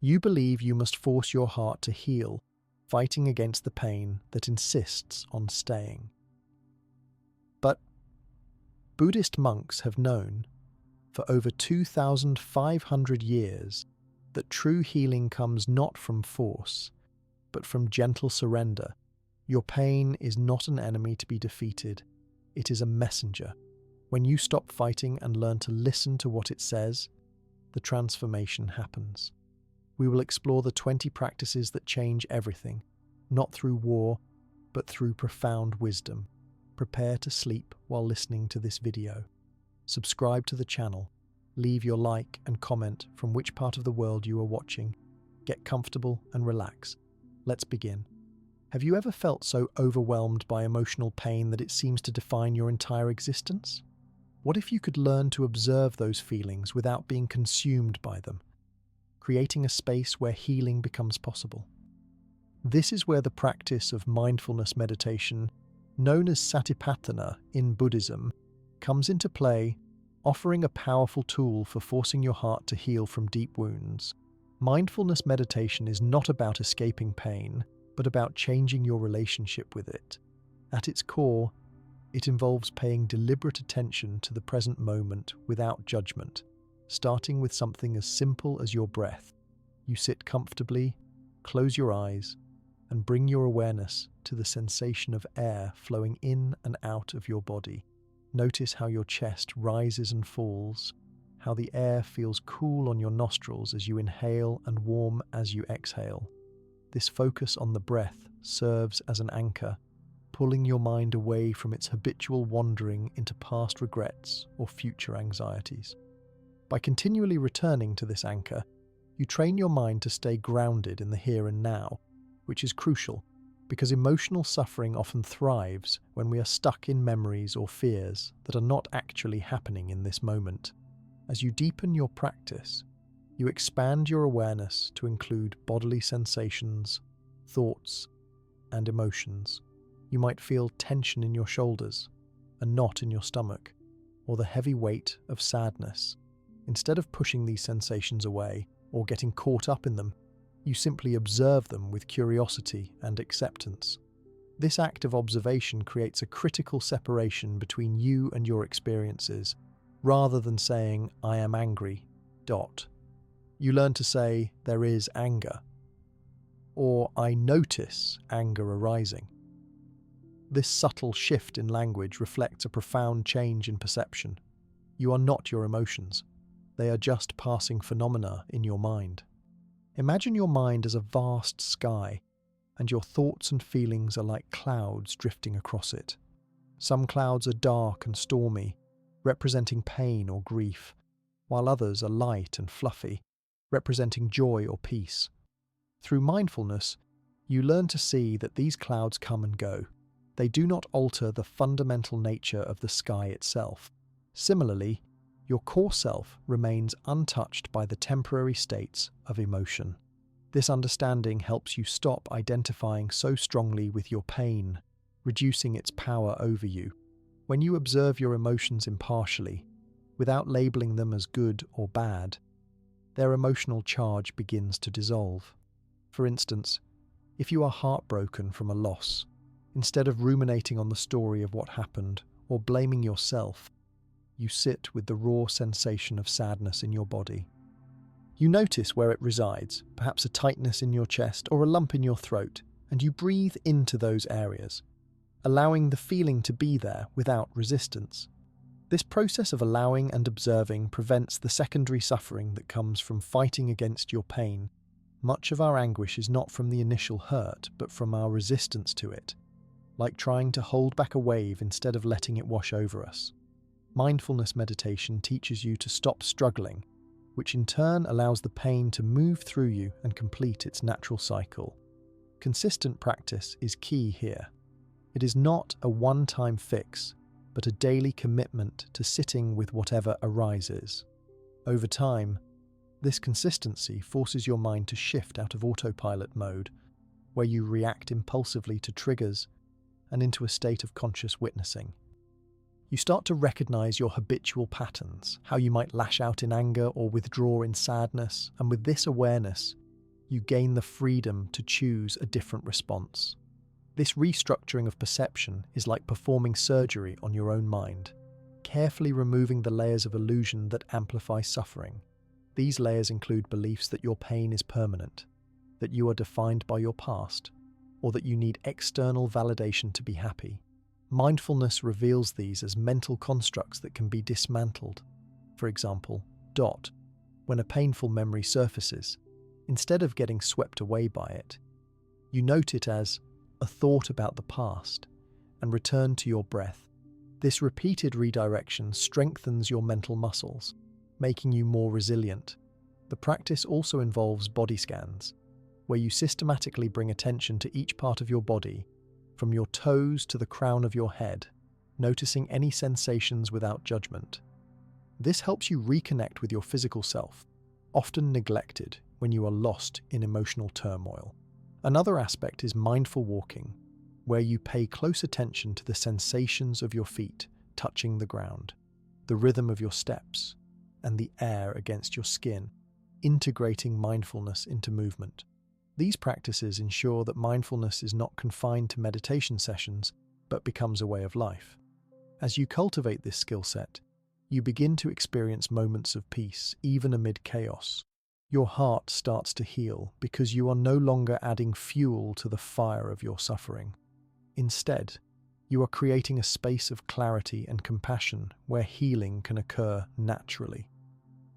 You believe you must force your heart to heal, fighting against the pain that insists on staying. But Buddhist monks have known, for over 2,500 years, that true healing comes not from force, but from gentle surrender. Your pain is not an enemy to be defeated, it is a messenger. When you stop fighting and learn to listen to what it says, the transformation happens. We will explore the 20 practices that change everything, not through war, but through profound wisdom. Prepare to sleep while listening to this video. Subscribe to the channel. Leave your like and comment from which part of the world you are watching. Get comfortable and relax. Let's begin. Have you ever felt so overwhelmed by emotional pain that it seems to define your entire existence? What if you could learn to observe those feelings without being consumed by them, creating a space where healing becomes possible? This is where the practice of mindfulness meditation, known as satipatthana in Buddhism, comes into play, offering a powerful tool for forcing your heart to heal from deep wounds. Mindfulness meditation is not about escaping pain, but about changing your relationship with it. At its core, it involves paying deliberate attention to the present moment without judgment, starting with something as simple as your breath. You sit comfortably, close your eyes, and bring your awareness to the sensation of air flowing in and out of your body. Notice how your chest rises and falls, how the air feels cool on your nostrils as you inhale and warm as you exhale. This focus on the breath serves as an anchor, pulling your mind away from its habitual wandering into past regrets or future anxieties. By continually returning to this anchor, you train your mind to stay grounded in the here and now, which is crucial because emotional suffering often thrives when we are stuck in memories or fears that are not actually happening in this moment. As you deepen your practice, you expand your awareness to include bodily sensations, thoughts, and emotions. You might feel tension in your shoulders, a knot in your stomach, or the heavy weight of sadness. Instead of pushing these sensations away or getting caught up in them, you simply observe them with curiosity and acceptance. This act of observation creates a critical separation between you and your experiences, rather than saying, "I am angry." You learn to say, "There is anger," or "I notice anger arising." This subtle shift in language reflects a profound change in perception. You are not your emotions. They are just passing phenomena in your mind. Imagine your mind as a vast sky, and your thoughts and feelings are like clouds drifting across it. Some clouds are dark and stormy, representing pain or grief, while others are light and fluffy, representing joy or peace. Through mindfulness, you learn to see that these clouds come and go. They do not alter the fundamental nature of the sky itself. Similarly, your core self remains untouched by the temporary states of emotion. This understanding helps you stop identifying so strongly with your pain, reducing its power over you. When you observe your emotions impartially, without labeling them as good or bad, their emotional charge begins to dissolve. For instance, if you are heartbroken from a loss, instead of ruminating on the story of what happened or blaming yourself, you sit with the raw sensation of sadness in your body. You notice where it resides, perhaps a tightness in your chest or a lump in your throat, and you breathe into those areas, allowing the feeling to be there without resistance. This process of allowing and observing prevents the secondary suffering that comes from fighting against your pain. Much of our anguish is not from the initial hurt, but from our resistance to it, like trying to hold back a wave instead of letting it wash over us. Mindfulness meditation teaches you to stop struggling, which in turn allows the pain to move through you and complete its natural cycle. Consistent practice is key here. It is not a one-time fix, but a daily commitment to sitting with whatever arises. Over time, this consistency forces your mind to shift out of autopilot mode, where you react impulsively to triggers, and into a state of conscious witnessing. You start to recognize your habitual patterns, how you might lash out in anger or withdraw in sadness, and with this awareness, you gain the freedom to choose a different response. This restructuring of perception is like performing surgery on your own mind, carefully removing the layers of illusion that amplify suffering. These layers include beliefs that your pain is permanent, that you are defined by your past, or that you need external validation to be happy. Mindfulness reveals these as mental constructs that can be dismantled. For example, when a painful memory surfaces, instead of getting swept away by it, you note it as a thought about the past and return to your breath. This repeated redirection strengthens your mental muscles, making you more resilient. The practice also involves body scans, where you systematically bring attention to each part of your body, from your toes to the crown of your head, noticing any sensations without judgment. This helps you reconnect with your physical self, often neglected when you are lost in emotional turmoil. Another aspect is mindful walking, where you pay close attention to the sensations of your feet touching the ground, the rhythm of your steps, and the air against your skin, integrating mindfulness into movement. These practices ensure that mindfulness is not confined to meditation sessions, but becomes a way of life. As you cultivate this skill set, you begin to experience moments of peace, even amid chaos. Your heart starts to heal because you are no longer adding fuel to the fire of your suffering. Instead, you are creating a space of clarity and compassion where healing can occur naturally.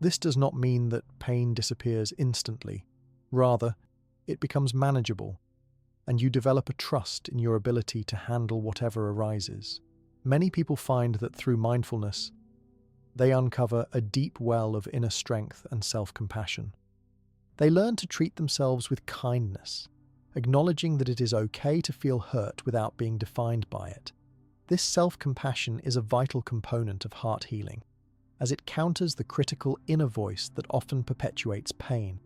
This does not mean that pain disappears instantly. Rather, it becomes manageable, and you develop a trust in your ability to handle whatever arises. Many people find that through mindfulness, they uncover a deep well of inner strength and self-compassion. They learn to treat themselves with kindness, acknowledging that it is okay to feel hurt without being defined by it. This self-compassion is a vital component of heart healing, as it counters the critical inner voice that often perpetuates pain.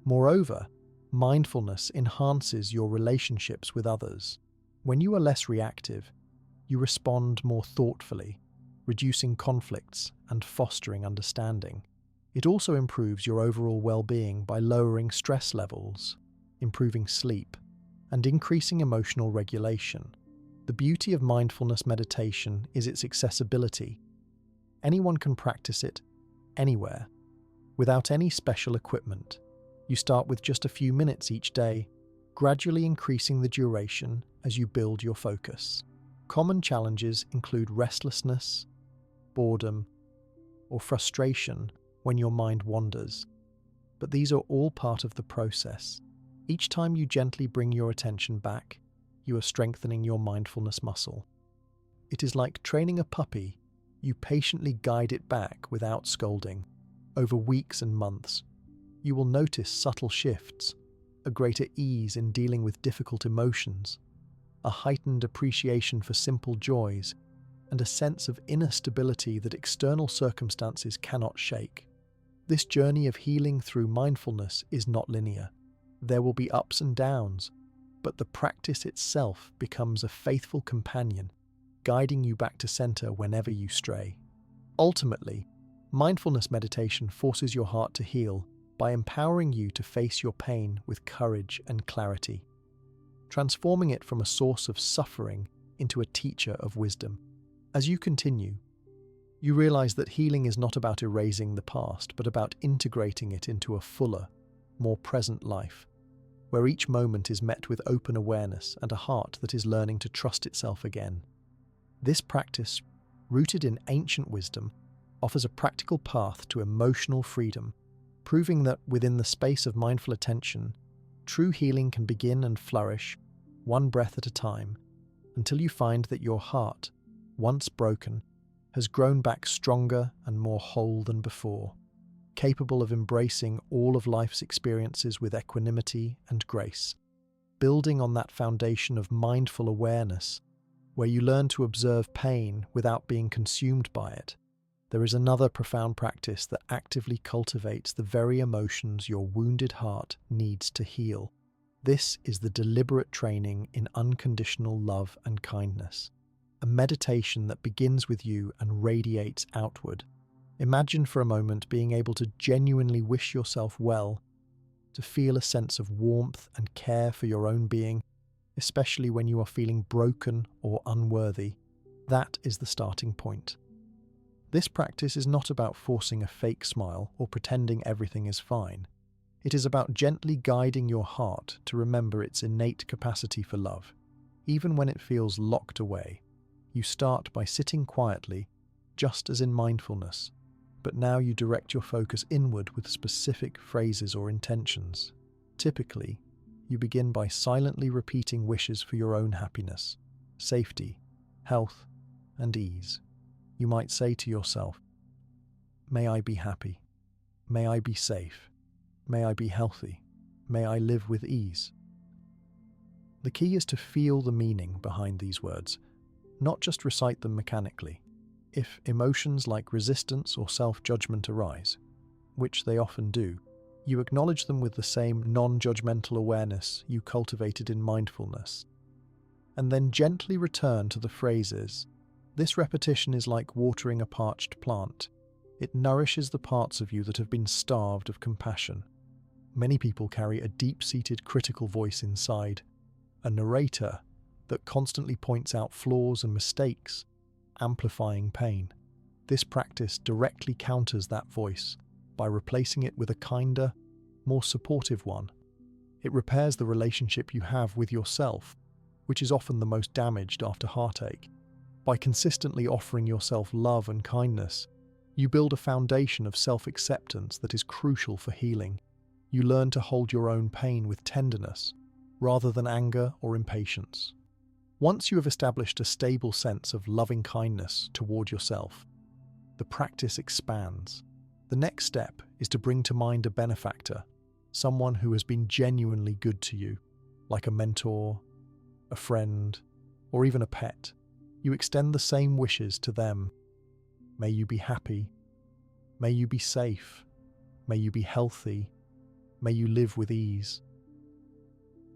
Moreover, mindfulness enhances your relationships with others. When you are less reactive, you respond more thoughtfully, reducing conflicts and fostering understanding. It also improves your overall well-being by lowering stress levels, improving sleep, and increasing emotional regulation. The beauty of mindfulness meditation is its accessibility. Anyone can practice it, anywhere, without any special equipment. You start with just a few minutes each day, gradually increasing the duration as you build your focus. Common challenges include restlessness, boredom, or frustration when your mind wanders. But these are all part of the process. Each time you gently bring your attention back, you are strengthening your mindfulness muscle. It is like training a puppy. You patiently guide it back without scolding. Over weeks and months, you will notice subtle shifts, a greater ease in dealing with difficult emotions, a heightened appreciation for simple joys, and a sense of inner stability that external circumstances cannot shake. This journey of healing through mindfulness is not linear. There will be ups and downs, but the practice itself becomes a faithful companion, guiding you back to center whenever you stray. Ultimately, mindfulness meditation forces your heart to heal by empowering you to face your pain with courage and clarity, transforming it from a source of suffering into a teacher of wisdom. As you continue, you realize that healing is not about erasing the past, but about integrating it into a fuller, more present life, where each moment is met with open awareness and a heart that is learning to trust itself again. This practice, rooted in ancient wisdom, offers a practical path to emotional freedom, proving that within the space of mindful attention, true healing can begin and flourish, one breath at a time, until you find that your heart, once broken, has grown back stronger and more whole than before, capable of embracing all of life's experiences with equanimity and grace. Building on that foundation of mindful awareness, where you learn to observe pain without being consumed by it, there is another profound practice that actively cultivates the very emotions your wounded heart needs to heal. This is the deliberate training in unconditional love and kindness, a meditation that begins with you and radiates outward. Imagine for a moment being able to genuinely wish yourself well, to feel a sense of warmth and care for your own being, especially when you are feeling broken or unworthy. That is the starting point. This practice is not about forcing a fake smile or pretending everything is fine. It is about gently guiding your heart to remember its innate capacity for love. Even when it feels locked away, you start by sitting quietly, just as in mindfulness, but now you direct your focus inward with specific phrases or intentions. Typically, you begin by silently repeating wishes for your own happiness, safety, health, and ease. You might say to yourself, "May I be happy. May I be safe. May I be healthy. May I live with ease." The key is to feel the meaning behind these words, not just recite them mechanically. If emotions like resistance or self-judgment arise, which they often do, you acknowledge them with the same non-judgmental awareness you cultivated in mindfulness, and then gently return to the phrases. This repetition is like watering a parched plant. It nourishes the parts of you that have been starved of compassion. Many people carry a deep-seated critical voice inside, a narrator that constantly points out flaws and mistakes, amplifying pain. This practice directly counters that voice by replacing it with a kinder, more supportive one. It repairs the relationship you have with yourself, which is often the most damaged after heartache. By consistently offering yourself love and kindness, you build a foundation of self-acceptance that is crucial for healing. You learn to hold your own pain with tenderness, rather than anger or impatience. Once you have established a stable sense of loving kindness toward yourself, the practice expands. The next step is to bring to mind a benefactor, someone who has been genuinely good to you, like a mentor, a friend, or even a pet. You extend the same wishes to them. May you be happy. May you be safe. May you be healthy. May you live with ease.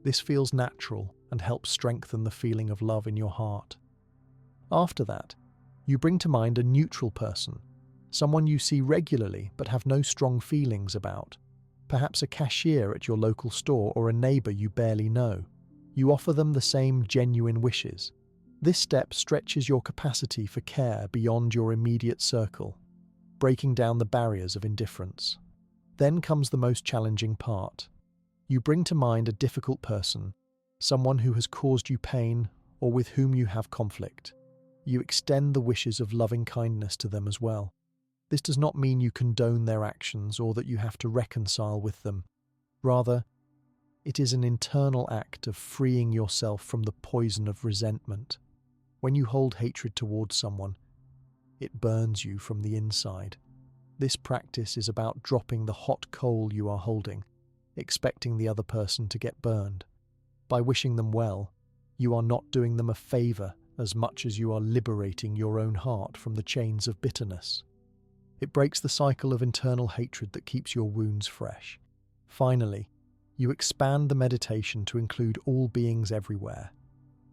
This feels natural and helps strengthen the feeling of love in your heart. After that, you bring to mind a neutral person, someone you see regularly but have no strong feelings about, perhaps a cashier at your local store or a neighbour you barely know. You offer them the same genuine wishes. This step stretches your capacity for care beyond your immediate circle, breaking down the barriers of indifference. Then comes the most challenging part. You bring to mind a difficult person, someone who has caused you pain or with whom you have conflict. You extend the wishes of loving kindness to them as well. This does not mean you condone their actions or that you have to reconcile with them. Rather, it is an internal act of freeing yourself from the poison of resentment. When you hold hatred towards someone, it burns you from the inside. This practice is about dropping the hot coal you are holding, expecting the other person to get burned. By wishing them well, you are not doing them a favour as much as you are liberating your own heart from the chains of bitterness. It breaks the cycle of internal hatred that keeps your wounds fresh. Finally, you expand the meditation to include all beings everywhere.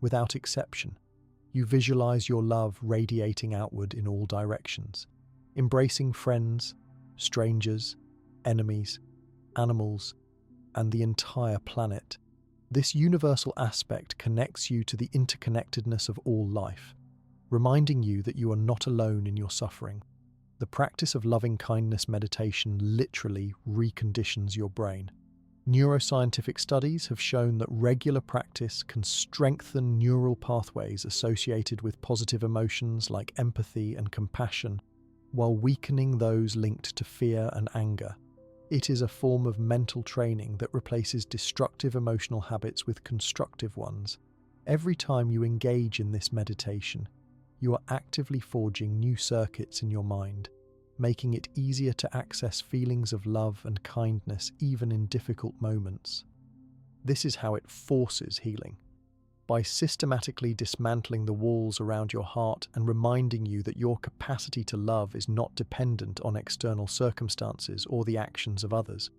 Without exception, you visualize your love radiating outward in all directions, embracing friends, strangers, enemies, animals, and the entire planet. This universal aspect connects you to the interconnectedness of all life, reminding you that you are not alone in your suffering. The practice of loving kindness meditation literally reconditions your brain. Neuroscientific studies have shown that regular practice can strengthen neural pathways associated with positive emotions like empathy and compassion, while weakening those linked to fear and anger. It is a form of mental training that replaces destructive emotional habits with constructive ones. Every time you engage in this meditation, you are actively forging new circuits in your mind, making it easier to access feelings of love and kindness even in difficult moments. This is how it forces healing. By systematically dismantling the walls around your heart and reminding you that your capacity to love is not dependent on external circumstances or the actions of others.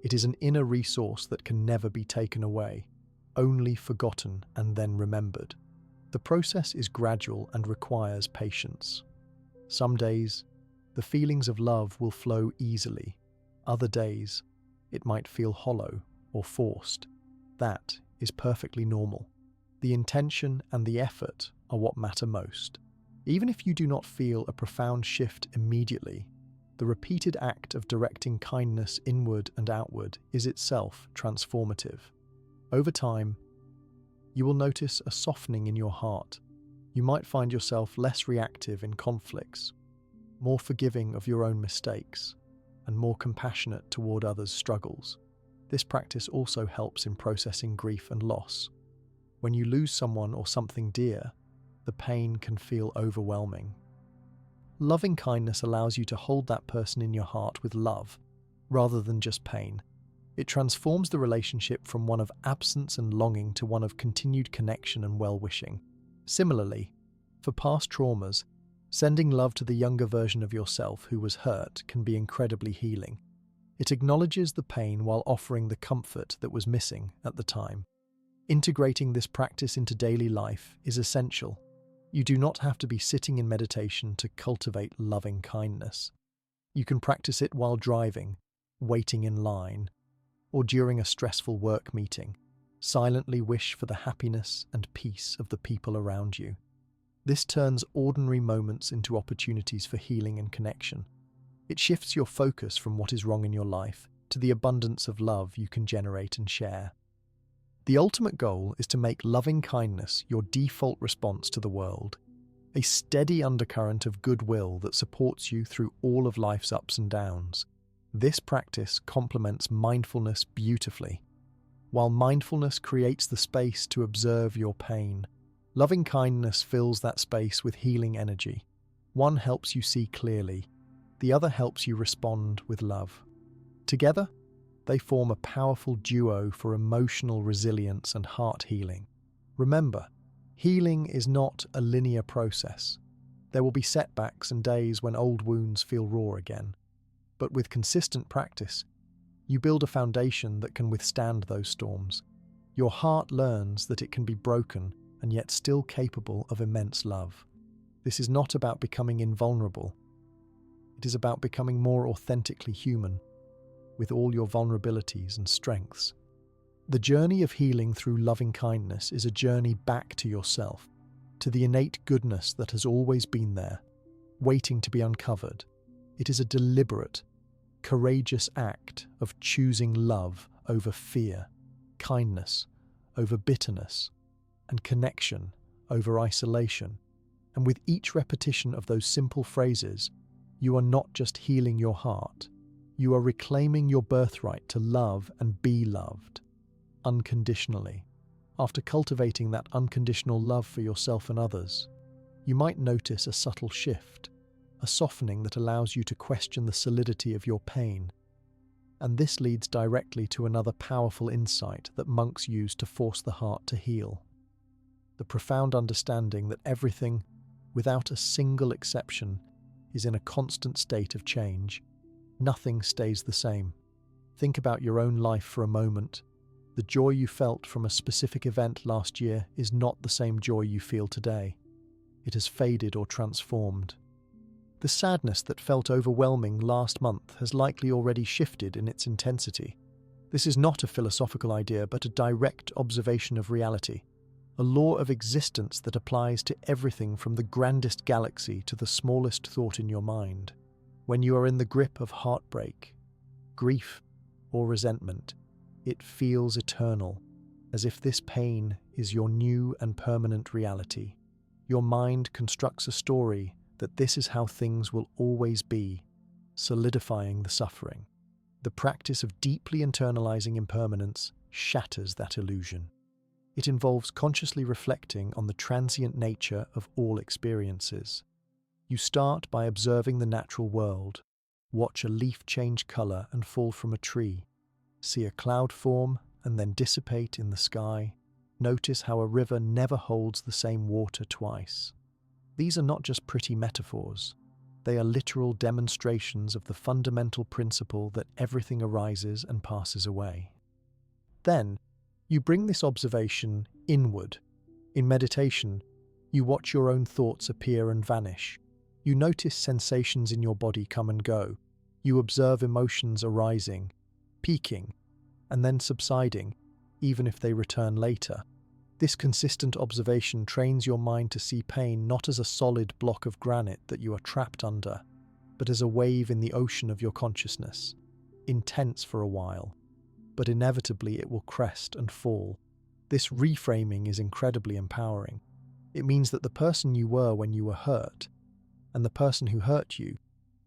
It is an inner resource that can never be taken away, only forgotten and then remembered. The process is gradual and requires patience. Some days, the feelings of love will flow easily. Other days, It might feel hollow or forced. That is perfectly normal. The intention and the effort are what matter most. Even if you do not feel a profound shift immediately, the repeated act of directing kindness inward and outward is itself transformative. Over time, you will notice a softening in your heart. You might find yourself less reactive in conflicts, more forgiving of your own mistakes, and more compassionate toward others' struggles. This practice also helps in processing grief and loss. When you lose someone or something dear, the pain can feel overwhelming. Loving kindness allows you to hold that person in your heart with love, rather than just pain. It transforms the relationship from one of absence and longing to one of continued connection and well-wishing. Similarly, for past traumas, sending love to the younger version of yourself who was hurt can be incredibly healing. It acknowledges the pain while offering the comfort that was missing at the time. Integrating this practice into daily life is essential. You do not have to be sitting in meditation to cultivate loving kindness. You can practice it while driving, waiting in line, or during a stressful work meeting. Silently wish for the happiness and peace of the people around you. This turns ordinary moments into opportunities for healing and connection. It shifts your focus from what is wrong in your life to the abundance of love you can generate and share. The ultimate goal is to make loving kindness your default response to the world, a steady undercurrent of goodwill that supports you through all of life's ups and downs. This practice complements mindfulness beautifully. While mindfulness creates the space to observe your pain, loving kindness fills that space with healing energy. One helps you see clearly, the other helps you respond with love. Together, they form a powerful duo for emotional resilience and heart healing. Remember, healing is not a linear process. There will be setbacks and days when old wounds feel raw again. But with consistent practice, you build a foundation that can withstand those storms. Your heart learns that it can be broken and yet still capable of immense love. This is not about becoming invulnerable. It is about becoming more authentically human, with all your vulnerabilities and strengths. The journey of healing through loving kindness is a journey back to yourself, to the innate goodness that has always been there, waiting to be uncovered. It is a deliberate, courageous act of choosing love over fear, kindness over bitterness, and connection over isolation. And with each repetition of those simple phrases, you are not just healing your heart, you are reclaiming your birthright to love and be loved unconditionally. After cultivating that unconditional love for yourself and others, you might notice a subtle shift, a softening that allows you to question the solidity of your pain. And this leads directly to another powerful insight that monks use to force the heart to heal. The profound understanding that everything, without a single exception, is in a constant state of change. Nothing stays the same. Think about your own life for a moment. The joy you felt from a specific event last year is not the same joy you feel today. It has faded or transformed. The sadness that felt overwhelming last month has likely already shifted in its intensity. This is not a philosophical idea, but a direct observation of reality, a law of existence that applies to everything from the grandest galaxy to the smallest thought in your mind. When you are in the grip of heartbreak, grief, or resentment, it feels eternal, as if this pain is your new and permanent reality. Your mind constructs a story that this is how things will always be, solidifying the suffering. The practice of deeply internalizing impermanence shatters that illusion. It involves consciously reflecting on the transient nature of all experiences. You start by observing the natural world. Watch a leaf change color and fall from a tree. See a cloud form and then dissipate in the sky. Notice how a river never holds the same water twice. These are not just pretty metaphors. They are literal demonstrations of the fundamental principle that everything arises and passes away. Then, you bring this observation inward. In meditation, you watch your own thoughts appear and vanish. You notice sensations in your body come and go. You observe emotions arising, peaking, and then subsiding, even if they return later. This consistent observation trains your mind to see pain not as a solid block of granite that you are trapped under, but as a wave in the ocean of your consciousness, intense for a while, but inevitably it will crest and fall. This reframing is incredibly empowering. It means that the person you were when you were hurt, and the person who hurt you,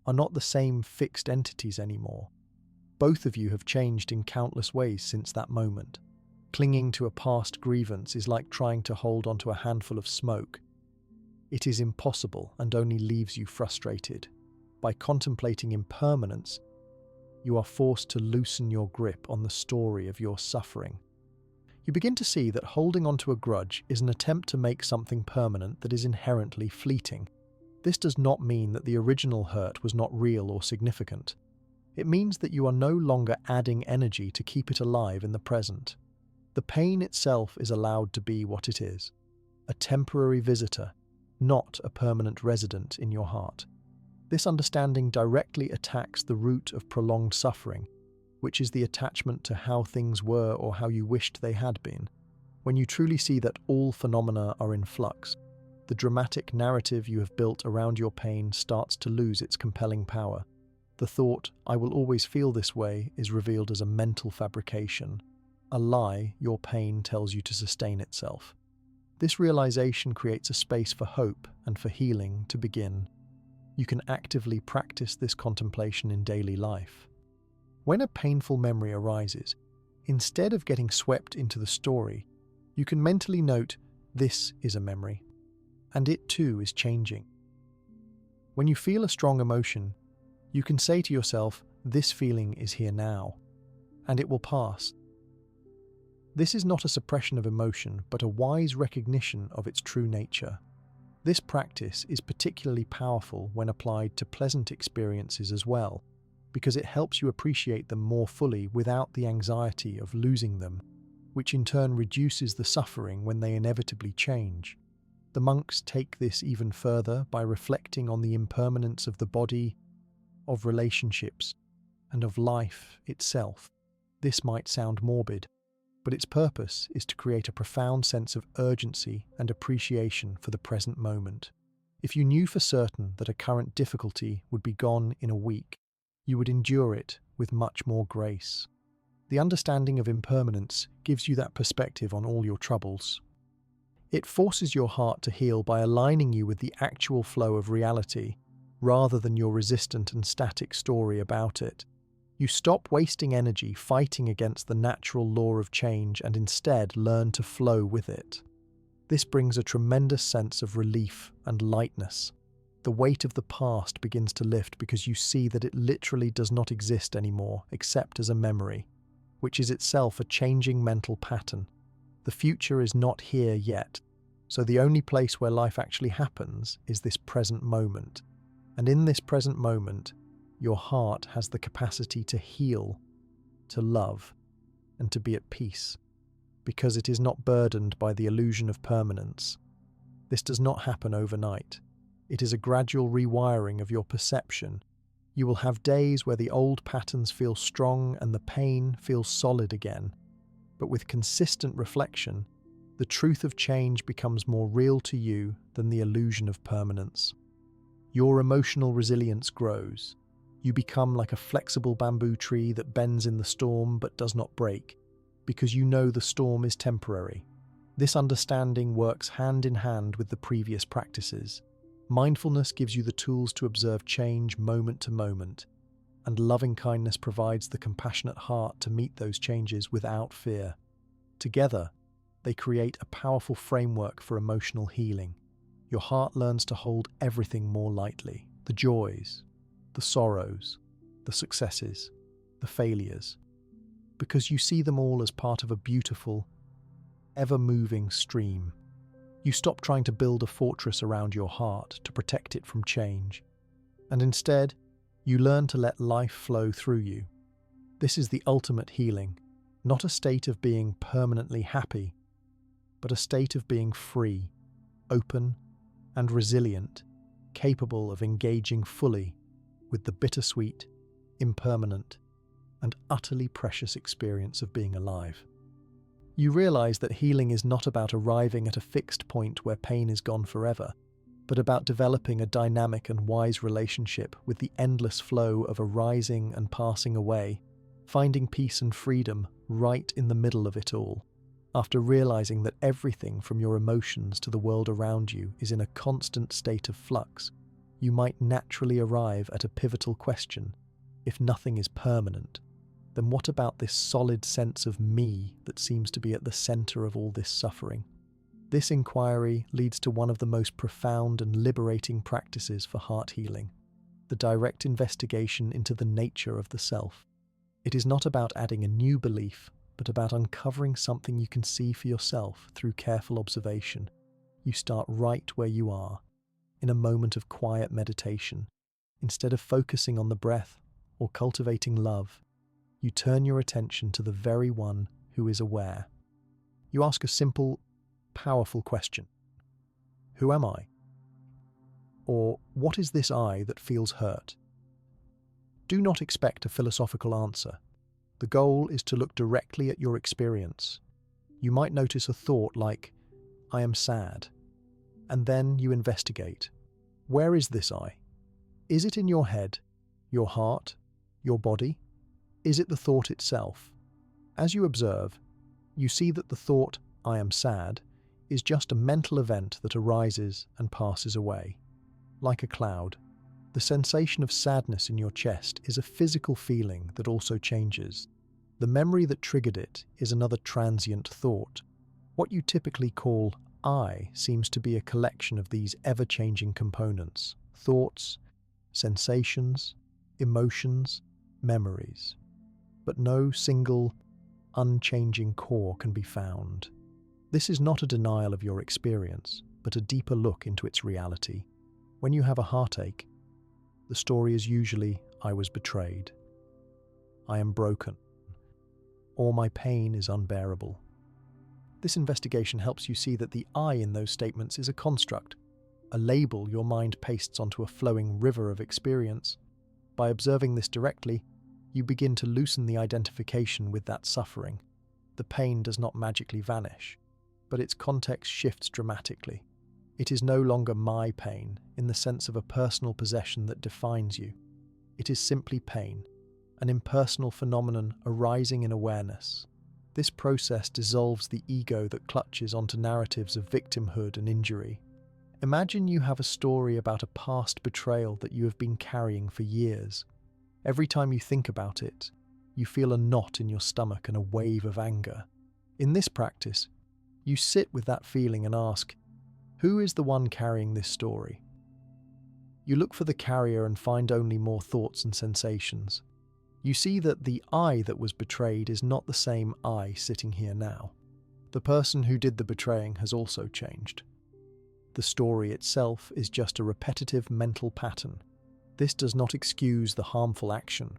are not the same fixed entities anymore. Both of you have changed in countless ways since that moment. Clinging to a past grievance is like trying to hold onto a handful of smoke. It is impossible and only leaves you frustrated. By contemplating impermanence, you are forced to loosen your grip on the story of your suffering. You begin to see that holding onto a grudge is an attempt to make something permanent that is inherently fleeting. This does not mean that the original hurt was not real or significant. It means that you are no longer adding energy to keep it alive in the present. The pain itself is allowed to be what it is, a temporary visitor, not a permanent resident in your heart. This understanding directly attacks the root of prolonged suffering, which is the attachment to how things were or how you wished they had been. When you truly see that all phenomena are in flux, the dramatic narrative you have built around your pain starts to lose its compelling power. The thought, "I will always feel this way," is revealed as a mental fabrication, a lie your pain tells you to sustain itself. This realization creates a space for hope and for healing to begin. You can actively practice this contemplation in daily life. When a painful memory arises, instead of getting swept into the story, you can mentally note, "This is a memory, and it too is changing." When you feel a strong emotion, you can say to yourself, "This feeling is here now, and it will pass." This is not a suppression of emotion, but a wise recognition of its true nature. This practice is particularly powerful when applied to pleasant experiences as well, because it helps you appreciate them more fully without the anxiety of losing them, which in turn reduces the suffering when they inevitably change. The monks take this even further by reflecting on the impermanence of the body, of relationships, and of life itself. This might sound morbid, but its purpose is to create a profound sense of urgency and appreciation for the present moment. If you knew for certain that a current difficulty would be gone in a week, you would endure it with much more grace. The understanding of impermanence gives you that perspective on all your troubles. It forces your heart to heal by aligning you with the actual flow of reality, rather than your resistant and static story about it. You stop wasting energy fighting against the natural law of change and instead learn to flow with it. This brings a tremendous sense of relief and lightness. The weight of the past begins to lift because you see that it literally does not exist anymore except as a memory, which is itself a changing mental pattern. The future is not here yet, so the only place where life actually happens is this present moment. And in this present moment, your heart has the capacity to heal, to love, and to be at peace, because it is not burdened by the illusion of permanence. This does not happen overnight. It is a gradual rewiring of your perception. You will have days where the old patterns feel strong and the pain feels solid again. But with consistent reflection, the truth of change becomes more real to you than the illusion of permanence. Your emotional resilience grows. You become like a flexible bamboo tree that bends in the storm but does not break, because you know the storm is temporary. This understanding works hand in hand with the previous practices. Mindfulness gives you the tools to observe change moment to moment, and loving kindness provides the compassionate heart to meet those changes without fear. Together, they create a powerful framework for emotional healing. Your heart learns to hold everything more lightly, the joys, the sorrows, the successes, the failures, because you see them all as part of a beautiful, ever-moving stream. You stop trying to build a fortress around your heart to protect it from change, and instead, you learn to let life flow through you. This is the ultimate healing, not a state of being permanently happy, but a state of being free, open, and resilient, capable of engaging fully with the bittersweet, impermanent, and utterly precious experience of being alive. You realize that healing is not about arriving at a fixed point where pain is gone forever, but about developing a dynamic and wise relationship with the endless flow of arising and passing away, finding peace and freedom right in the middle of it all. After realizing that everything from your emotions to the world around you is in a constant state of flux, you might naturally arrive at a pivotal question. If nothing is permanent, then what about this solid sense of me that seems to be at the center of all this suffering? This inquiry leads to one of the most profound and liberating practices for heart healing, the direct investigation into the nature of the self. It is not about adding a new belief, but about uncovering something you can see for yourself through careful observation. You start right where you are, in a moment of quiet meditation. Instead of focusing on the breath or cultivating love, you turn your attention to the very one who is aware. You ask a simple, powerful question. Who am I? Or what is this I that feels hurt? Do not expect a philosophical answer. The goal is to look directly at your experience. You might notice a thought like, I am sad. And then you investigate. Where is this I? Is it in your head, your heart, your body? Is it the thought itself? As you observe, you see that the thought, I am sad, is just a mental event that arises and passes away. Like a cloud, the sensation of sadness in your chest is a physical feeling that also changes. The memory that triggered it is another transient thought. What you typically call I seems to be a collection of these ever-changing components: thoughts, sensations, emotions, memories. But no single, unchanging core can be found. This is not a denial of your experience, but a deeper look into its reality. When you have a heartache, the story is usually, I was betrayed, I am broken, or my pain is unbearable. This investigation helps you see that the I in those statements is a construct, a label your mind pastes onto a flowing river of experience. By observing this directly, you begin to loosen the identification with that suffering. The pain does not magically vanish, but its context shifts dramatically. It is no longer my pain in the sense of a personal possession that defines you. It is simply pain, an impersonal phenomenon arising in awareness. This process dissolves the ego that clutches onto narratives of victimhood and injury. Imagine you have a story about a past betrayal that you have been carrying for years. Every time you think about it, you feel a knot in your stomach and a wave of anger. In this practice, you sit with that feeling and ask, who is the one carrying this story? You look for the carrier and find only more thoughts and sensations. You see that the I that was betrayed is not the same I sitting here now. The person who did the betraying has also changed. The story itself is just a repetitive mental pattern. This does not excuse the harmful action,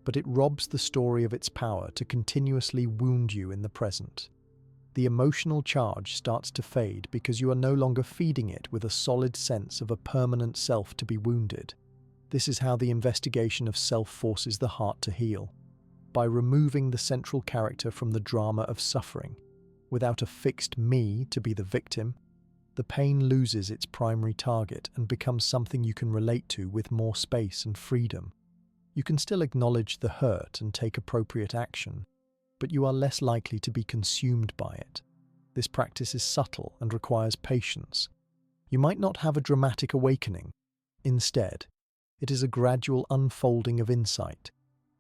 but it robs the story of its power to continuously wound you in the present. The emotional charge starts to fade because you are no longer feeding it with a solid sense of a permanent self to be wounded. This is how the investigation of self forces the heart to heal, by removing the central character from the drama of suffering. Without a fixed me to be the victim, the pain loses its primary target and becomes something you can relate to with more space and freedom. You can still acknowledge the hurt and take appropriate action, but you are less likely to be consumed by it. This practice is subtle and requires patience. You might not have a dramatic awakening. Instead, it is a gradual unfolding of insight.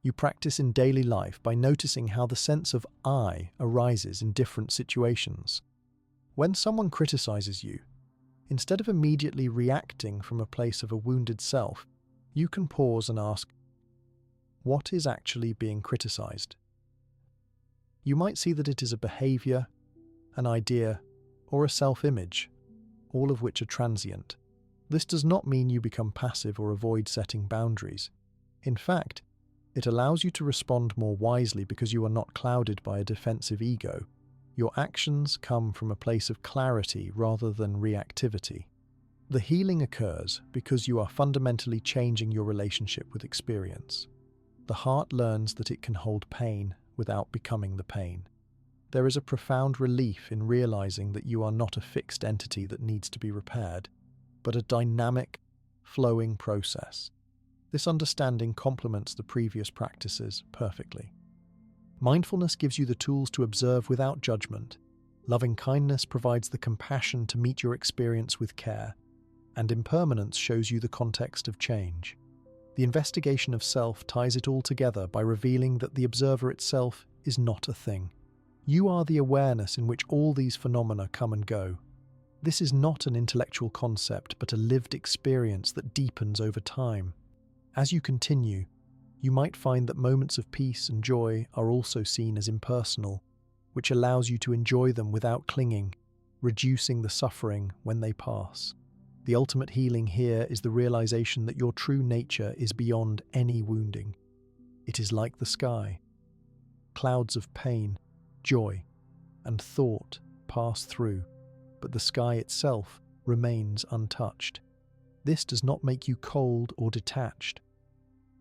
You practice in daily life by noticing how the sense of I arises in different situations. When someone criticizes you, instead of immediately reacting from a place of a wounded self, you can pause and ask, what is actually being criticized? You might see that it is a behavior, an idea, or a self-image, all of which are transient. This does not mean you become passive or avoid setting boundaries. In fact, it allows you to respond more wisely because you are not clouded by a defensive ego. Your actions come from a place of clarity rather than reactivity. The healing occurs because you are fundamentally changing your relationship with experience. the heart learns that it can hold pain without becoming the pain. There is a profound relief in realizing that you are not a fixed entity that needs to be repaired, but a dynamic, flowing process. This understanding complements the previous practices perfectly. Mindfulness gives you the tools to observe without judgment. Loving kindness provides the compassion to meet your experience with care, and impermanence shows you the context of change. The investigation of self ties it all together by revealing that the observer itself is not a thing. You are the awareness in which all these phenomena come and go. This is not an intellectual concept, but a lived experience that deepens over time. As you continue, you might find that moments of peace and joy are also seen as impersonal, which allows you to enjoy them without clinging, reducing the suffering when they pass. The ultimate healing here is the realization that your true nature is beyond any wounding. It is like the sky. Clouds of pain, joy, and thought pass through, but the sky itself remains untouched. This does not make you cold or detached.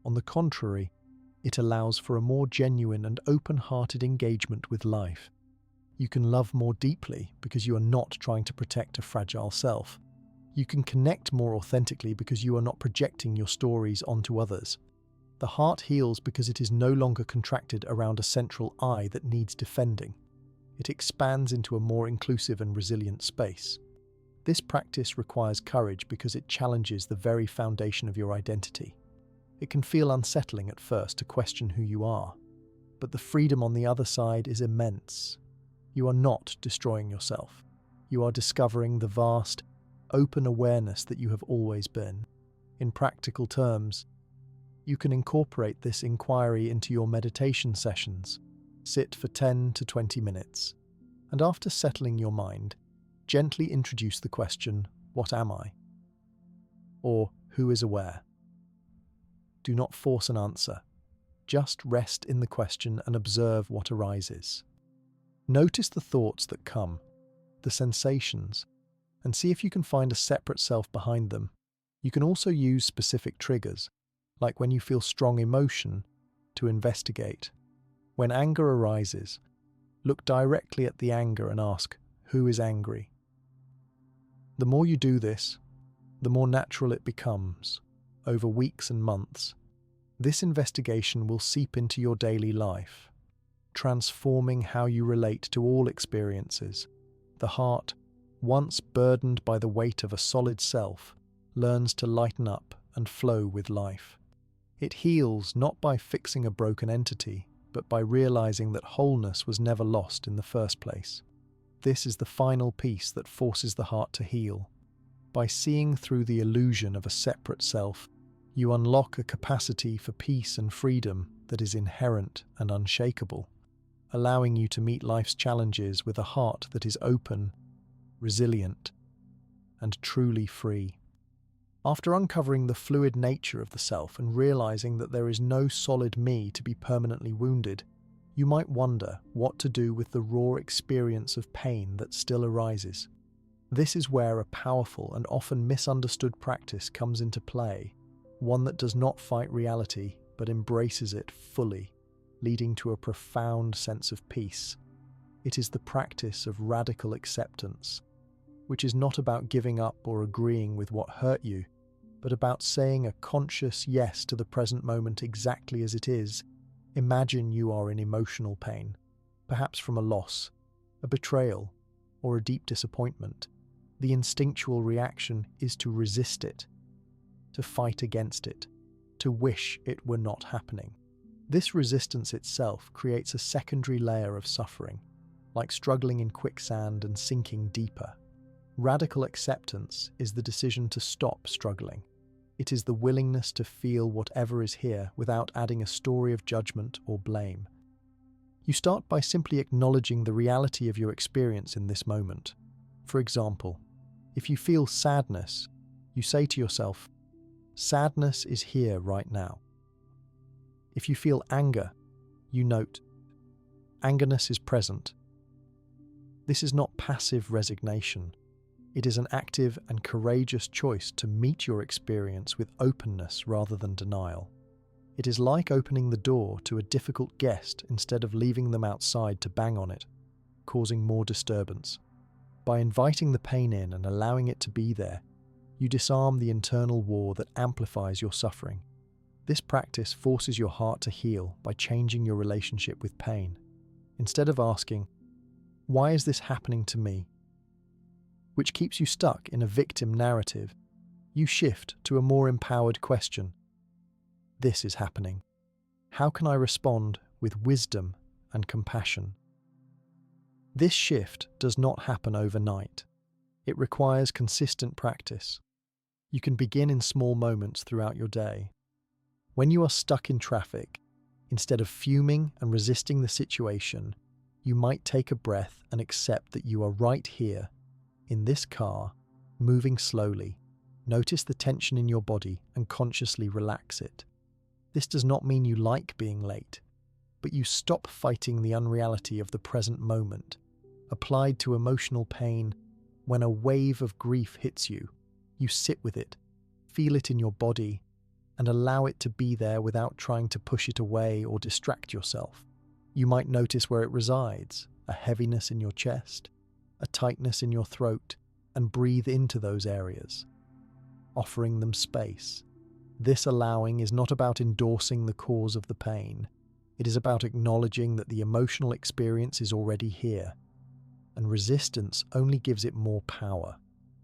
On the contrary, it allows for a more genuine and open-hearted engagement with life. You can love more deeply because you are not trying to protect a fragile self. You can connect more authentically because you are not projecting your stories onto others. The heart heals because it is no longer contracted around a central I that needs defending. It expands into a more inclusive and resilient space. This practice requires courage because it challenges the very foundation of your identity. It can feel unsettling at first to question who you are, but the freedom on the other side is immense. You are not destroying yourself. You are discovering the vast, open awareness that you have always been. In practical terms, you can incorporate this inquiry into your meditation sessions. Sit for 10 to 20 minutes, and after settling your mind, gently introduce the question, "What am I?" or "Who is aware?" Do not force an answer. Just rest in the question and observe what arises. Notice the thoughts that come, the sensations, and see if you can find a separate self behind them. You can also use specific triggers, like when you feel strong emotion, to investigate. When anger arises, look directly at the anger and ask, "Who is angry?" The more you do this, the more natural it becomes. Over weeks and months, this investigation will seep into your daily life, transforming how you relate to all experiences. The heart, once burdened by the weight of a solid self, learns to lighten up and flow with life. It heals not by fixing a broken entity, but by realizing that wholeness was never lost in the first place. This is the final piece that forces the heart to heal. By seeing through the illusion of a separate self, you unlock a capacity for peace and freedom that is inherent and unshakable, allowing you to meet life's challenges with a heart that is open, resilient, and truly free. After uncovering the fluid nature of the self and realizing that there is no solid me to be permanently wounded, you might wonder what to do with the raw experience of pain that still arises. This is where a powerful and often misunderstood practice comes into play, one that does not fight reality but embraces it fully, leading to a profound sense of peace. It is the practice of radical acceptance, which is not about giving up or agreeing with what hurt you, but about saying a conscious yes to the present moment exactly as it is. Imagine you are in emotional pain, perhaps from a loss, a betrayal, or a deep disappointment. The instinctual reaction is to resist it, to fight against it, to wish it were not happening. This resistance itself creates a secondary layer of suffering, like struggling in quicksand and sinking deeper. Radical acceptance is the decision to stop struggling. It is the willingness to feel whatever is here without adding a story of judgment or blame. You start by simply acknowledging the reality of your experience in this moment. For example, if you feel sadness, you say to yourself, "Sadness is here right now." If you feel anger, you note, "Angerness is present." This is not passive resignation. It is an active and courageous choice to meet your experience with openness rather than denial. It is like opening the door to a difficult guest instead of leaving them outside to bang on it, causing more disturbance. By inviting the pain in and allowing it to be there, you disarm the internal war that amplifies your suffering. This practice forces your heart to heal by changing your relationship with pain. Instead of asking, "Why is this happening to me?" which keeps you stuck in a victim narrative, you shift to a more empowered question. This is happening. How can I respond with wisdom and compassion? This shift does not happen overnight. It requires consistent practice. You can begin in small moments throughout your day. When you are stuck in traffic, instead of fuming and resisting the situation, you might take a breath and accept that you are right here, in this car, moving slowly. Notice the tension in your body and consciously relax it. This does not mean you like being late, but you stop fighting the unreality of the present moment. Applied to emotional pain, when a wave of grief hits you, you sit with it, feel it in your body, and allow it to be there without trying to push it away or distract yourself. You might notice where it resides, a heaviness in your chest, a tightness in your throat, and breathe into those areas, offering them space. This allowing is not about endorsing the cause of the pain. It is about acknowledging that the emotional experience is already here, and resistance only gives it more power.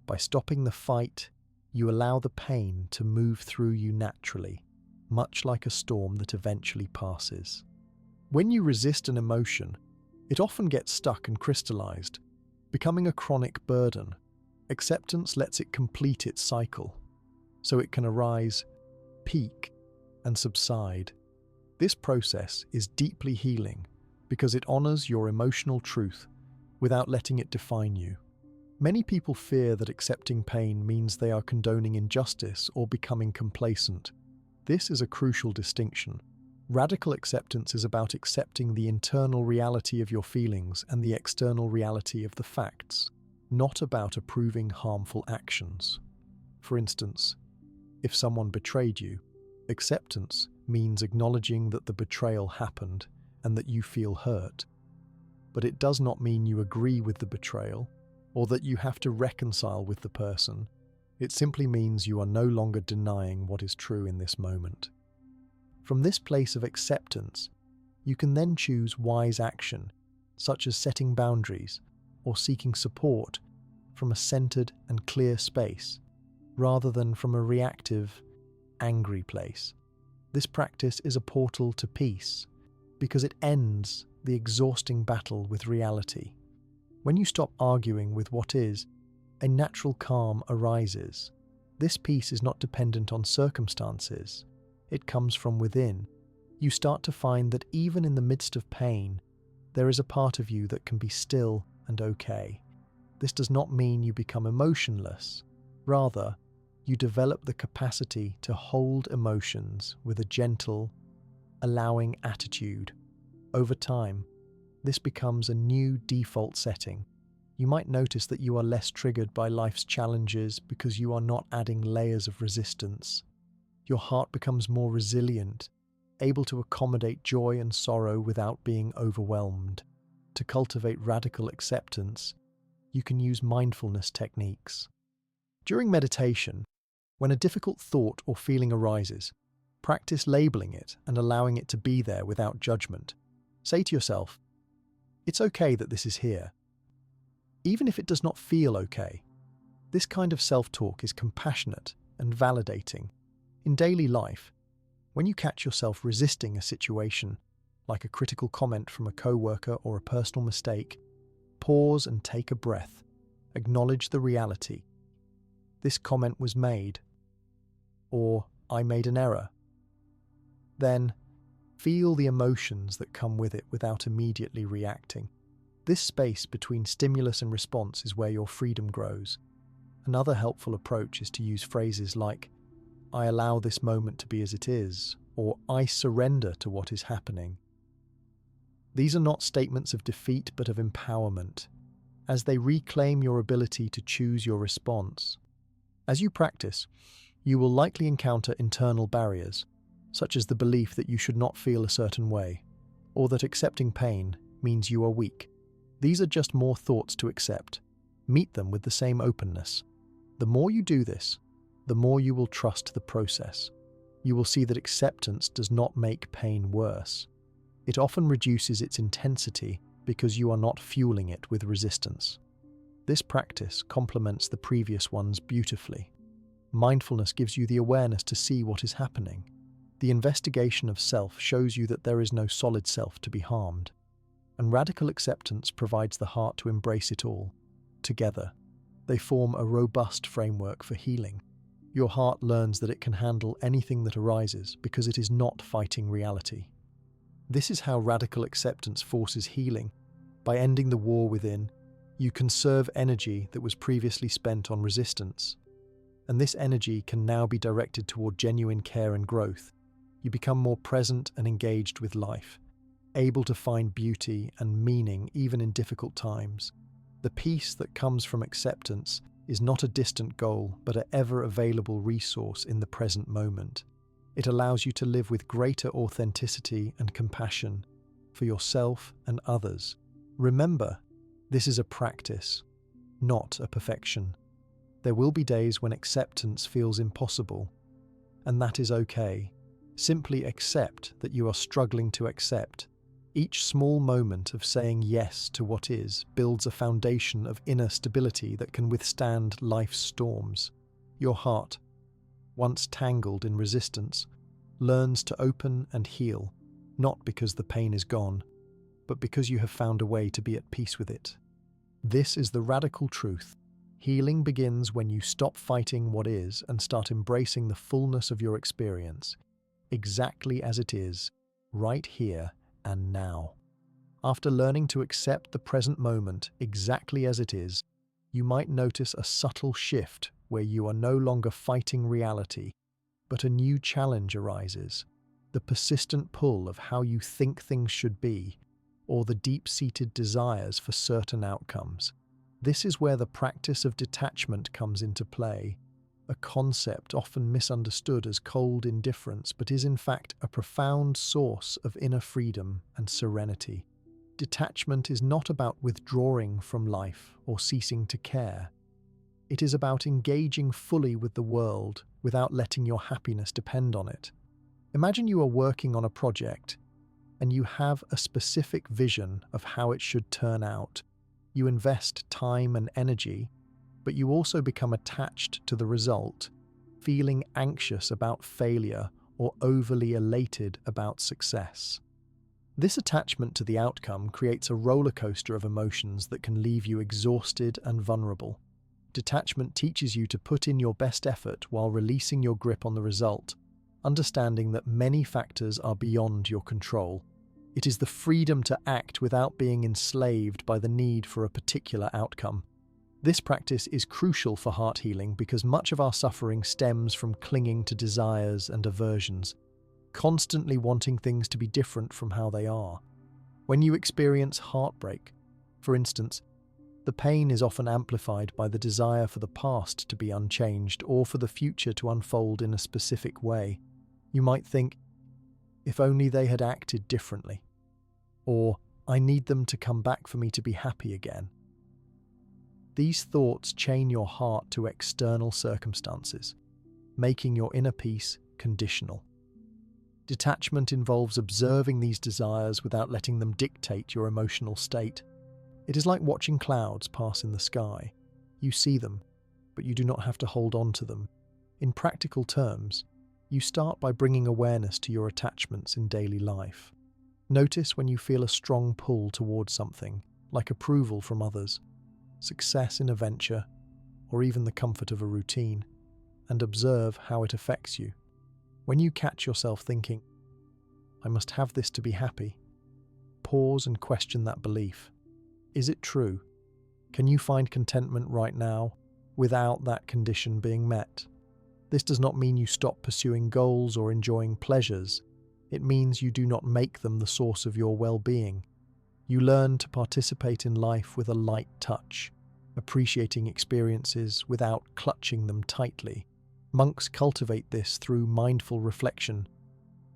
By stopping the fight, you allow the pain to move through you naturally, much like a storm that eventually passes. When you resist an emotion, it often gets stuck and crystallized, becoming a chronic burden. Acceptance lets it complete its cycle, so it can arise, peak, and subside. This process is deeply healing because it honors your emotional truth without letting it define you. Many people fear that accepting pain means they are condoning injustice or becoming complacent. This is a crucial distinction. Radical acceptance is about accepting the internal reality of your feelings and the external reality of the facts, not about approving harmful actions. For instance, if someone betrayed you, acceptance means acknowledging that the betrayal happened and that you feel hurt. But it does not mean you agree with the betrayal or that you have to reconcile with the person. It simply means you are no longer denying what is true in this moment. From this place of acceptance, you can then choose wise action, such as setting boundaries or seeking support from a centered and clear space, rather than from a reactive, angry place. This practice is a portal to peace because it ends the exhausting battle with reality. When you stop arguing with what is, a natural calm arises. This peace is not dependent on circumstances. It comes from within. You start to find that even in the midst of pain, there is a part of you that can be still and okay. This does not mean you become emotionless. Rather, you develop the capacity to hold emotions with a gentle, allowing attitude. Over time, this becomes a new default setting. You might notice that you are less triggered by life's challenges because you are not adding layers of resistance. Your heart becomes more resilient, able to accommodate joy and sorrow without being overwhelmed. To cultivate radical acceptance, you can use mindfulness techniques. During meditation, when a difficult thought or feeling arises, practice labeling it and allowing it to be there without judgment. Say to yourself, "It's okay that this is here," even if it does not feel okay. This kind of self-talk is compassionate and validating. In daily life, when you catch yourself resisting a situation, like a critical comment from a coworker or a personal mistake, pause and take a breath. Acknowledge the reality. This comment was made, or I made an error. Then, feel the emotions that come with it without immediately reacting. This space between stimulus and response is where your freedom grows. Another helpful approach is to use phrases like, I allow this moment to be as it is, or I surrender to what is happening. These are not statements of defeat but of empowerment, as they reclaim your ability to choose your response. As you practice, you will likely encounter internal barriers. such as the belief that you should not feel a certain way, or that accepting pain means you are weak. These are just more thoughts to accept. Meet them with the same openness. The more you do this, the more you will trust the process. You will see that acceptance does not make pain worse. It often reduces its intensity because you are not fueling it with resistance. This practice complements the previous ones beautifully. Mindfulness gives you the awareness to see what is happening. The investigation of self shows you that there is no solid self to be harmed. And radical acceptance provides the heart to embrace it all. Together, they form a robust framework for healing. Your heart learns that it can handle anything that arises because it is not fighting reality. This is how radical acceptance forces healing. By ending the war within, you conserve energy that was previously spent on resistance. And this energy can now be directed toward genuine care and growth. You become more present and engaged with life, able to find beauty and meaning even in difficult times. The peace that comes from acceptance is not a distant goal, but an ever-available resource in the present moment. It allows you to live with greater authenticity and compassion for yourself and others. Remember, this is a practice, not a perfection. There will be days when acceptance feels impossible, and that is okay. Simply accept that you are struggling to accept. Each small moment of saying yes to what is builds a foundation of inner stability that can withstand life's storms. Your heart, once tangled in resistance, learns to open and heal, not because the pain is gone, but because you have found a way to be at peace with it. This is the radical truth. Healing begins when you stop fighting what is and start embracing the fullness of your experience, exactly as it is, right here and now. After learning to accept the present moment exactly as it is, you might notice a subtle shift where you are no longer fighting reality, but a new challenge arises. The persistent pull of how you think things should be, or the deep-seated desires for certain outcomes. This is where the practice of detachment comes into play, a concept often misunderstood as cold indifference, but is in fact a profound source of inner freedom and serenity. Detachment is not about withdrawing from life or ceasing to care. It is about engaging fully with the world without letting your happiness depend on it. Imagine you are working on a project and you have a specific vision of how it should turn out. You invest time and energy, but you also become attached to the result, feeling anxious about failure or overly elated about success. This attachment to the outcome creates a roller coaster of emotions that can leave you exhausted and vulnerable. Detachment teaches you to put in your best effort while releasing your grip on the result, understanding that many factors are beyond your control. It is the freedom to act without being enslaved by the need for a particular outcome. This practice is crucial for heart healing because much of our suffering stems from clinging to desires and aversions, constantly wanting things to be different from how they are. When you experience heartbreak, for instance, the pain is often amplified by the desire for the past to be unchanged or for the future to unfold in a specific way. You might think, if only they had acted differently, or I need them to come back for me to be happy again. These thoughts chain your heart to external circumstances, making your inner peace conditional. Detachment involves observing these desires without letting them dictate your emotional state. It is like watching clouds pass in the sky. You see them, but you do not have to hold on to them. In practical terms, you start by bringing awareness to your attachments in daily life. Notice when you feel a strong pull towards something, like approval from others, success in a venture, or even the comfort of a routine, and observe how it affects you. When you catch yourself thinking, I must have this to be happy, pause and question that belief. Is it true? Can you find contentment right now without that condition being met? This does not mean you stop pursuing goals or enjoying pleasures. It means you do not make them the source of your well-being. You learn to participate in life with a light touch, appreciating experiences without clutching them tightly. Monks cultivate this through mindful reflection,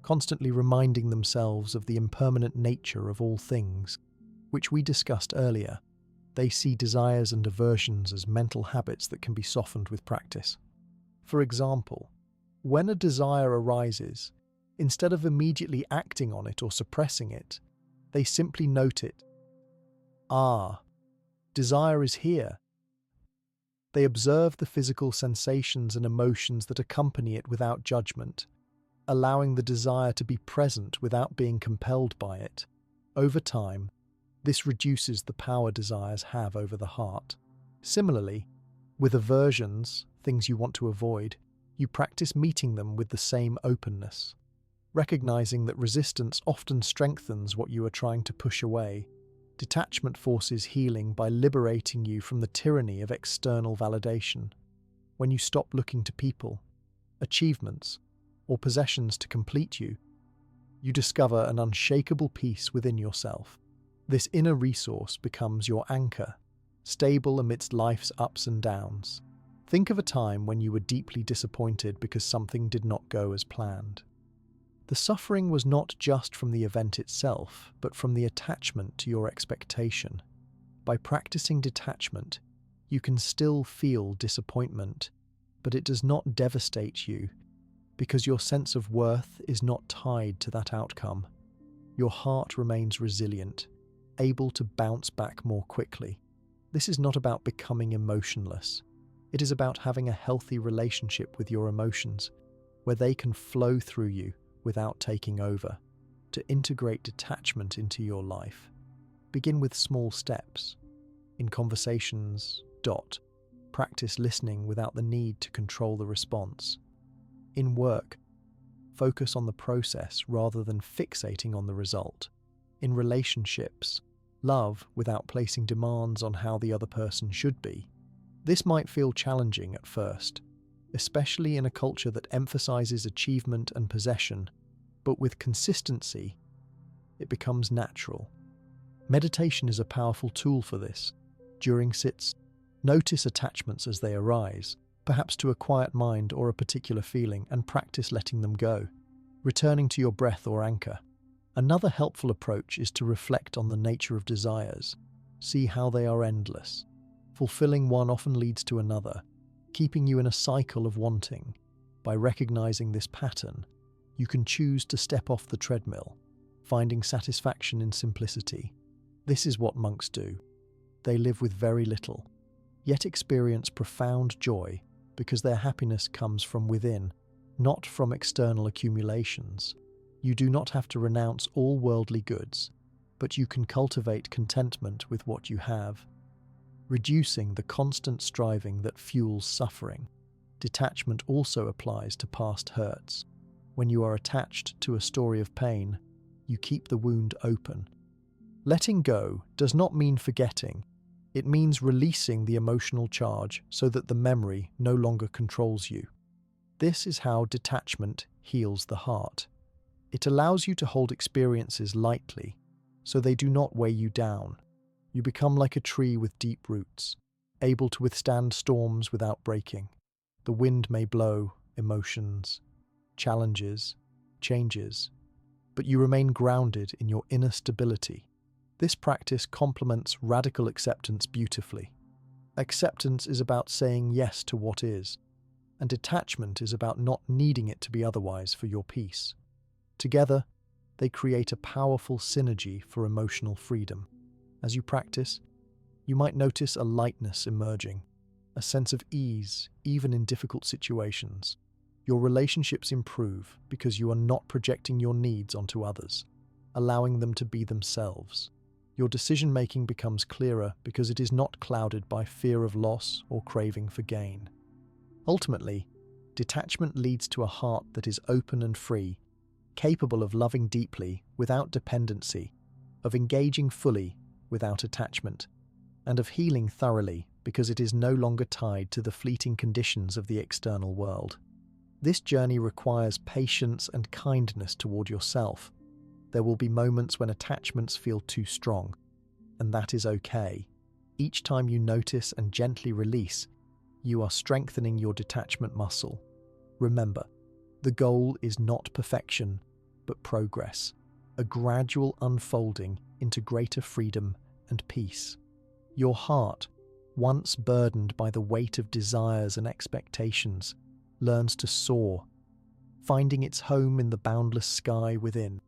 constantly reminding themselves of the impermanent nature of all things, which we discussed earlier. They see desires and aversions as mental habits that can be softened with practice. For example, when a desire arises, instead of immediately acting on it or suppressing it, they simply note it. Ah, desire is here. They observe the physical sensations and emotions that accompany it without judgment, allowing the desire to be present without being compelled by it. Over time, this reduces the power desires have over the heart. Similarly, with aversions, things you want to avoid, you practice meeting them with the same openness, recognizing that resistance often strengthens what you are trying to push away. Detachment forces healing by liberating you from the tyranny of external validation. When you stop looking to people, achievements, or possessions to complete you, you discover an unshakable peace within yourself. This inner resource becomes your anchor, stable amidst life's ups and downs. Think of a time when you were deeply disappointed because something did not go as planned. The suffering was not just from the event itself, but from the attachment to your expectation. By practicing detachment, you can still feel disappointment, but it does not devastate you, because your sense of worth is not tied to that outcome. Your heart remains resilient, able to bounce back more quickly. This is not about becoming emotionless. It is about having a healthy relationship with your emotions, where they can flow through you without taking over. To integrate detachment into your life, begin with small steps. In conversations, practice listening without the need to control the response. In work, focus on the process rather than fixating on the result. In relationships, love without placing demands on how the other person should be. This might feel challenging at first, especially in a culture that emphasizes achievement and possession, but with consistency, it becomes natural. Meditation is a powerful tool for this. During sits, notice attachments as they arise, perhaps to a quiet mind or a particular feeling, and practice letting them go, returning to your breath or anchor. Another helpful approach is to reflect on the nature of desires. See how they are endless. Fulfilling one often leads to another, keeping you in a cycle of wanting. By recognizing this pattern, you can choose to step off the treadmill, finding satisfaction in simplicity. This is what monks do. They live with very little, yet experience profound joy because their happiness comes from within, not from external accumulations. You do not have to renounce all worldly goods, but you can cultivate contentment with what you have, reducing the constant striving that fuels suffering. Detachment also applies to past hurts. When you are attached to a story of pain, you keep the wound open. Letting go does not mean forgetting. It means releasing the emotional charge so that the memory no longer controls you. This is how detachment heals the heart. It allows you to hold experiences lightly, so they do not weigh you down. You become like a tree with deep roots, able to withstand storms without breaking. The wind may blow, emotions, challenges, changes, but you remain grounded in your inner stability. This practice complements radical acceptance beautifully. Acceptance is about saying yes to what is, and detachment is about not needing it to be otherwise for your peace. Together, they create a powerful synergy for emotional freedom. As you practice, you might notice a lightness emerging, a sense of ease even in difficult situations. Your relationships improve because you are not projecting your needs onto others, allowing them to be themselves. Your decision-making becomes clearer because it is not clouded by fear of loss or craving for gain. Ultimately, detachment leads to a heart that is open and free, capable of loving deeply without dependency, of engaging fully without attachment, and of healing thoroughly because it is no longer tied to the fleeting conditions of the external world. This journey requires patience and kindness toward yourself. There will be moments when attachments feel too strong, and that is okay. Each time you notice and gently release, you are strengthening your detachment muscle. Remember, the goal is not perfection, but progress, a gradual unfolding into greater freedom and peace. Your heart, once burdened by the weight of desires and expectations, learns to soar, finding its home in the boundless sky within.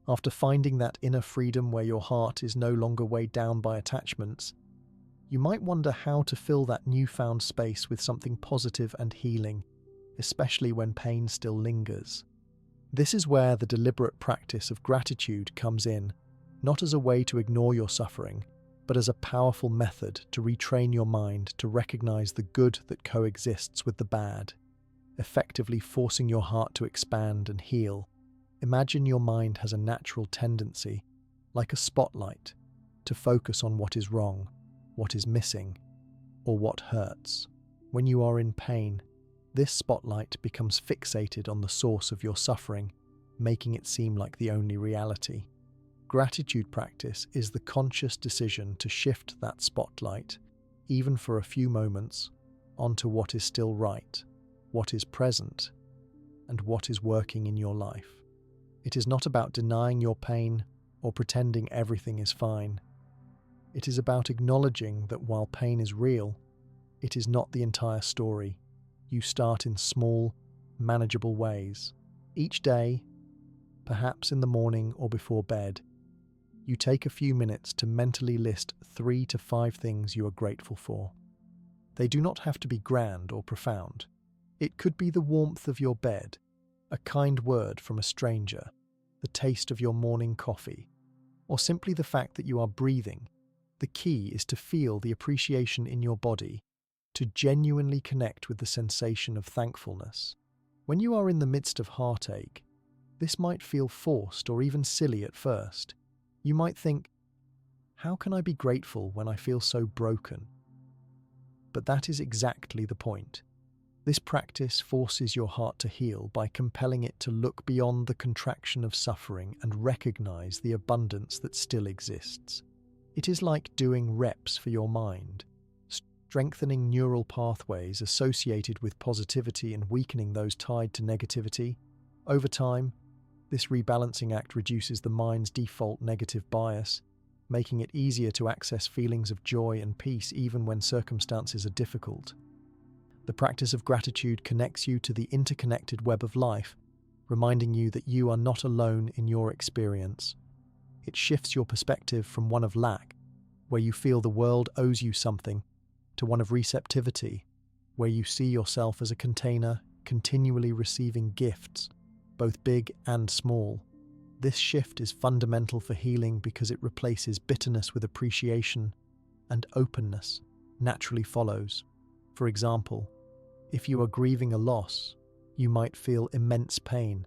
After finding that inner freedom where your heart is no longer weighed down by attachments, you might wonder how to fill that newfound space with something positive and healing, especially when pain still lingers. This is where the deliberate practice of gratitude comes in, not as a way to ignore your suffering, but as a powerful method to retrain your mind to recognize the good that coexists with the bad, effectively forcing your heart to expand and heal. Imagine your mind has a natural tendency, like a spotlight, to focus on what is wrong, what is missing, or what hurts. When you are in pain, this spotlight becomes fixated on the source of your suffering, making it seem like the only reality. Gratitude practice is the conscious decision to shift that spotlight, even for a few moments, onto what is still right, what is present, and what is working in your life. It is not about denying your pain or pretending everything is fine. It is about acknowledging that while pain is real, it is not the entire story. You start in small, manageable ways. Each day, perhaps in the morning or before bed, you take a few minutes to mentally list 3 to 5 things you are grateful for. They do not have to be grand or profound. It could be the warmth of your bed, a kind word from a stranger, the taste of your morning coffee, or simply the fact that you are breathing. The key is to feel the appreciation in your body, to genuinely connect with the sensation of thankfulness. When you are in the midst of heartache, this might feel forced or even silly at first. You might think, how can I be grateful when I feel so broken? But that is exactly the point. This practice forces your heart to heal by compelling it to look beyond the contraction of suffering and recognize the abundance that still exists. It is like doing reps for your mind, strengthening neural pathways associated with positivity and weakening those tied to negativity. Over time, this rebalancing act reduces the mind's default negative bias, making it easier to access feelings of joy and peace even when circumstances are difficult. The practice of gratitude connects you to the interconnected web of life, reminding you that you are not alone in your experience. It shifts your perspective from one of lack, where you feel the world owes you something, to one of receptivity, where you see yourself as a container continually receiving gifts, both big and small. This shift is fundamental for healing because it replaces bitterness with appreciation, and openness naturally follows. For example, if you are grieving a loss, you might feel immense pain,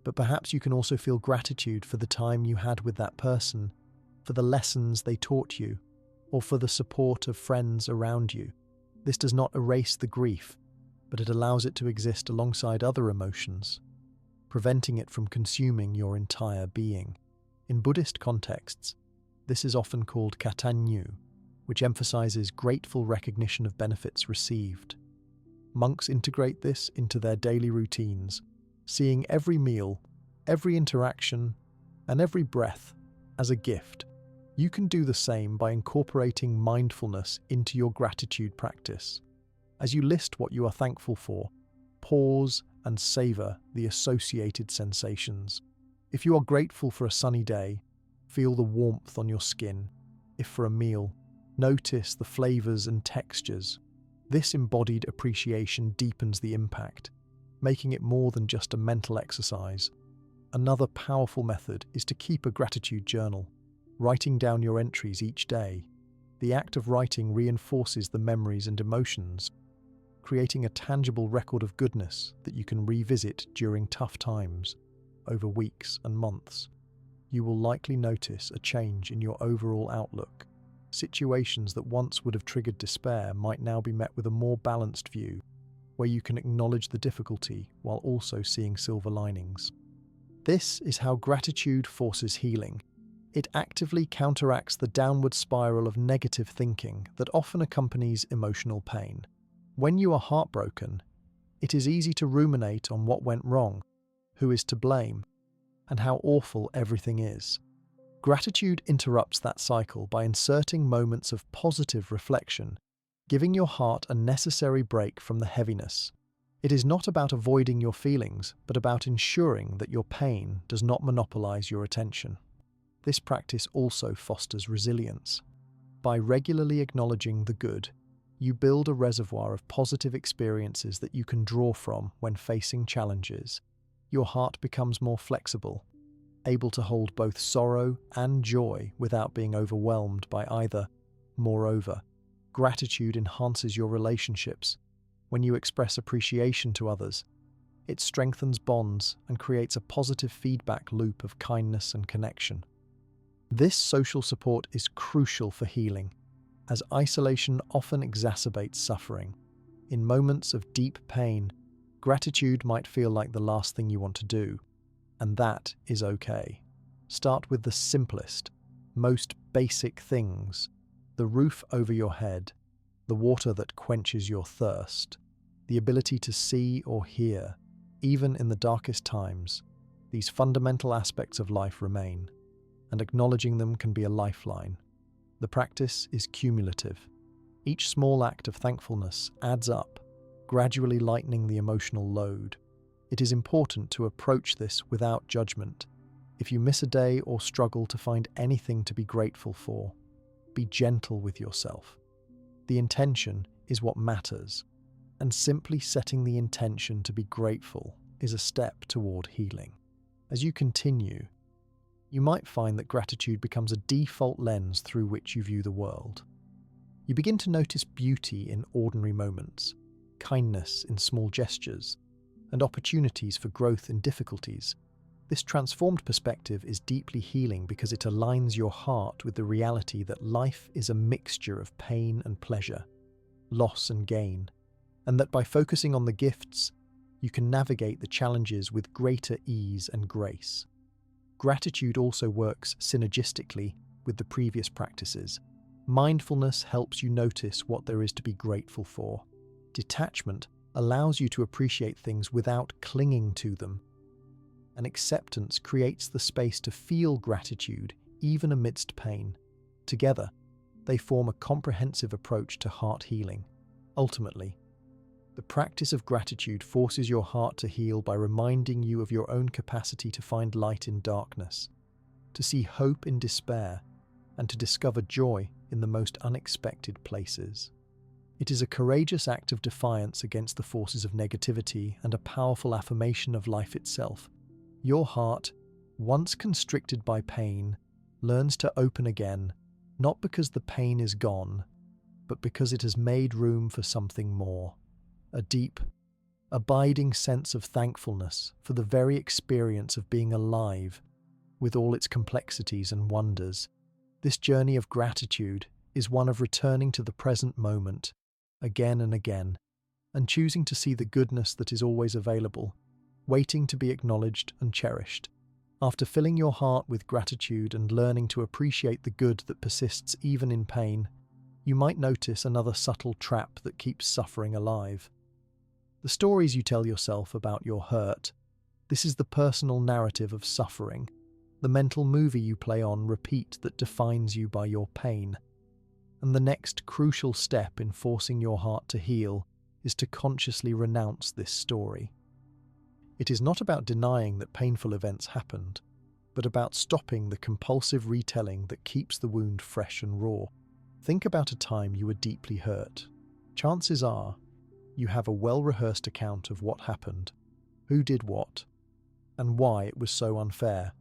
but perhaps you can also feel gratitude for the time you had with that person, for the lessons they taught you, or for the support of friends around you. This does not erase the grief, but it allows it to exist alongside other emotions, preventing it from consuming your entire being. In Buddhist contexts, this is often called katanyu, which emphasizes grateful recognition of benefits received. Monks integrate this into their daily routines, seeing every meal, every interaction, and every breath as a gift. You can do the same by incorporating mindfulness into your gratitude practice. As you list what you are thankful for, pause and savor the associated sensations. If you are grateful for a sunny day, feel the warmth on your skin. If for a meal, notice the flavors and textures. This embodied appreciation deepens the impact, making it more than just a mental exercise. Another powerful method is to keep a gratitude journal, writing down your entries each day. The act of writing reinforces the memories and emotions, creating a tangible record of goodness that you can revisit during tough times, over weeks and months. You will likely notice a change in your overall outlook. Situations that once would have triggered despair might now be met with a more balanced view, where you can acknowledge the difficulty while also seeing silver linings. This is how gratitude forces healing. It actively counteracts the downward spiral of negative thinking that often accompanies emotional pain. When you are heartbroken, it is easy to ruminate on what went wrong, who is to blame, and how awful everything is. Gratitude interrupts that cycle by inserting moments of positive reflection, giving your heart a necessary break from the heaviness. It is not about avoiding your feelings, but about ensuring that your pain does not monopolize your attention. This practice also fosters resilience. By regularly acknowledging the good, you build a reservoir of positive experiences that you can draw from when facing challenges. Your heart becomes more flexible, able to hold both sorrow and joy without being overwhelmed by either. Moreover, gratitude enhances your relationships. When you express appreciation to others, it strengthens bonds and creates a positive feedback loop of kindness and connection. This social support is crucial for healing, as isolation often exacerbates suffering. In moments of deep pain, gratitude might feel like the last thing you want to do, and that is okay. Start with the simplest, most basic things: the roof over your head, the water that quenches your thirst, the ability to see or hear, even in the darkest times. These fundamental aspects of life remain, and acknowledging them can be a lifeline. The practice is cumulative. Each small act of thankfulness adds up, gradually lightening the emotional load. It is important to approach this without judgment. If you miss a day or struggle to find anything to be grateful for, be gentle with yourself. The intention is what matters, and simply setting the intention to be grateful is a step toward healing. As you continue, you might find that gratitude becomes a default lens through which you view the world. You begin to notice beauty in ordinary moments, kindness in small gestures, and opportunities for growth in difficulties. This transformed perspective is deeply healing because it aligns your heart with the reality that life is a mixture of pain and pleasure, loss and gain, and that by focusing on the gifts, you can navigate the challenges with greater ease and grace. Gratitude also works synergistically with the previous practices. Mindfulness helps you notice what there is to be grateful for. Detachment allows you to appreciate things without clinging to them. And acceptance creates the space to feel gratitude even amidst pain. Together, they form a comprehensive approach to heart healing. Ultimately, the practice of gratitude forces your heart to heal by reminding you of your own capacity to find light in darkness, to see hope in despair, and to discover joy in the most unexpected places. It is a courageous act of defiance against the forces of negativity and a powerful affirmation of life itself. Your heart, once constricted by pain, learns to open again, not because the pain is gone, but because it has made room for something more. A deep, abiding sense of thankfulness for the very experience of being alive, with all its complexities and wonders. This journey of gratitude is one of returning to the present moment, again and again, and choosing to see the goodness that is always available, waiting to be acknowledged and cherished. After filling your heart with gratitude and learning to appreciate the good that persists even in pain, you might notice another subtle trap that keeps suffering alive. The stories you tell yourself about your hurt. This is the personal narrative of suffering, the mental movie you play on repeat that defines you by your pain. And the next crucial step in forcing your heart to heal is to consciously renounce this story. It is not about denying that painful events happened, but about stopping the compulsive retelling that keeps the wound fresh and raw. Think about a time you were deeply hurt. Chances are, you have a well-rehearsed account of what happened, who did what, and why it was so unfair.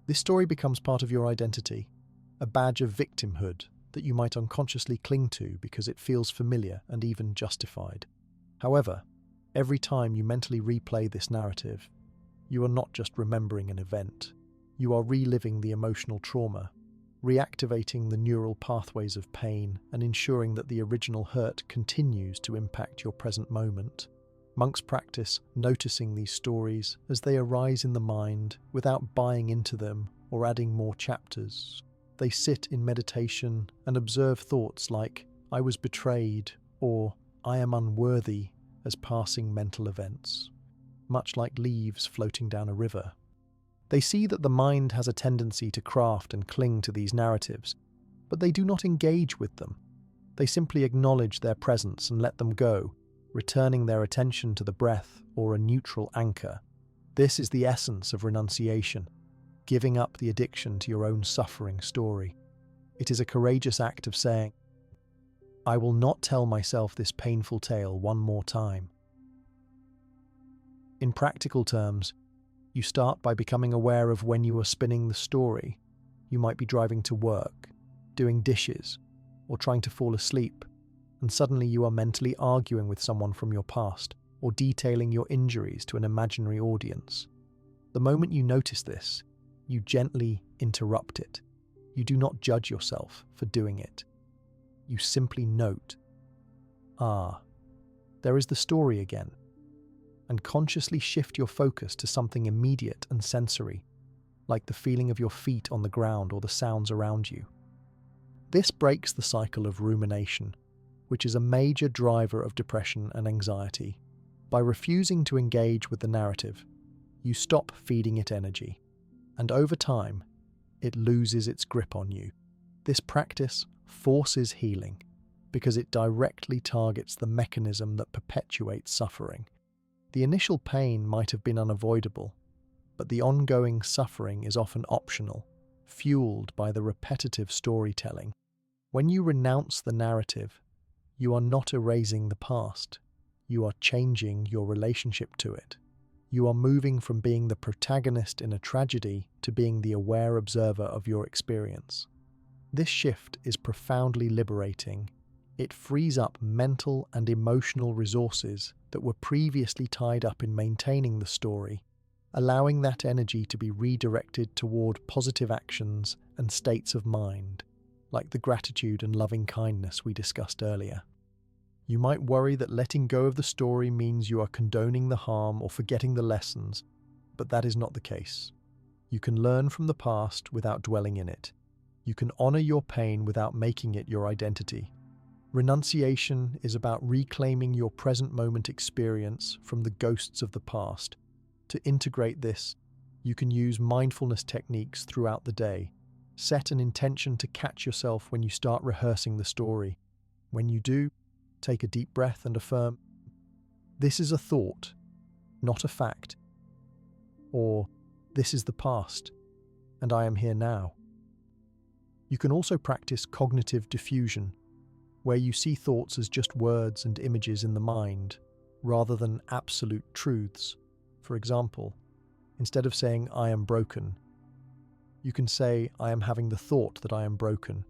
This story becomes part of your identity, a badge of victimhood that you might unconsciously cling to because it feels familiar and even justified. However, every time you mentally replay this narrative, you are not just remembering an event, you are reliving the emotional trauma, reactivating the neural pathways of pain and ensuring that the original hurt continues to impact your present moment. Monks practice noticing these stories as they arise in the mind without buying into them or adding more chapters. They sit in meditation and observe thoughts like, "I was betrayed," or "I am unworthy," as passing mental events, much like leaves floating down a river. They see that the mind has a tendency to craft and cling to these narratives, but they do not engage with them. They simply acknowledge their presence and let them go, returning their attention to the breath or a neutral anchor. This is the essence of renunciation, giving up the addiction to your own suffering story. It is a courageous act of saying, "I will not tell myself this painful tale one more time." In practical terms, you start by becoming aware of when you are spinning the story. You might be driving to work, doing dishes, or trying to fall asleep, and suddenly you are mentally arguing with someone from your past or detailing your injuries to an imaginary audience. The moment you notice this, you gently interrupt it. You do not judge yourself for doing it. You simply note, there is the story again, and consciously shift your focus to something immediate and sensory, like the feeling of your feet on the ground or the sounds around you. This breaks the cycle of rumination, which is a major driver of depression and anxiety. By refusing to engage with the narrative, you stop feeding it energy, and over time, it loses its grip on you. This practice forces healing because it directly targets the mechanism that perpetuates suffering. The initial pain might have been unavoidable, but the ongoing suffering is often optional, fueled by the repetitive storytelling. When you renounce the narrative, you are not erasing the past. You are changing your relationship to it. You are moving from being the protagonist in a tragedy to being the aware observer of your experience. This shift is profoundly liberating. It frees up mental and emotional resources that were previously tied up in maintaining the story, allowing that energy to be redirected toward positive actions and states of mind, like the gratitude and loving kindness we discussed earlier. You might worry that letting go of the story means you are condoning the harm or forgetting the lessons, but that is not the case. You can learn from the past without dwelling in it. You can honor your pain without making it your identity. Renunciation is about reclaiming your present moment experience from the ghosts of the past. To integrate this, you can use mindfulness techniques throughout the day. Set an intention to catch yourself when you start rehearsing the story. When you do, take a deep breath and affirm, "This is a thought, not a fact." Or, "This is the past, and I am here now." You can also practice cognitive diffusion, where you see thoughts as just words and images in the mind, rather than absolute truths. For example, instead of saying, "I am broken," you can say, "I am having the thought that I am broken."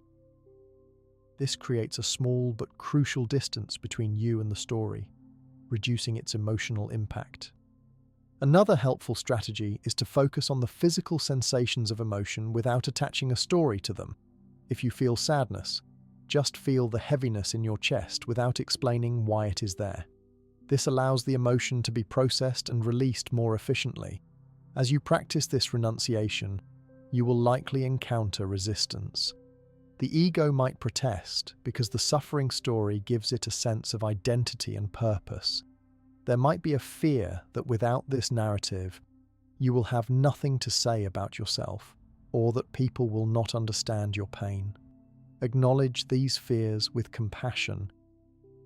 This creates a small but crucial distance between you and the story, reducing its emotional impact. Another helpful strategy is to focus on the physical sensations of emotion without attaching a story to them. If you feel sadness, just feel the heaviness in your chest without explaining why it is there. This allows the emotion to be processed and released more efficiently. As you practice this renunciation, you will likely encounter resistance. The ego might protest because the suffering story gives it a sense of identity and purpose. There might be a fear that without this narrative, you will have nothing to say about yourself, or that people will not understand your pain. Acknowledge these fears with compassion,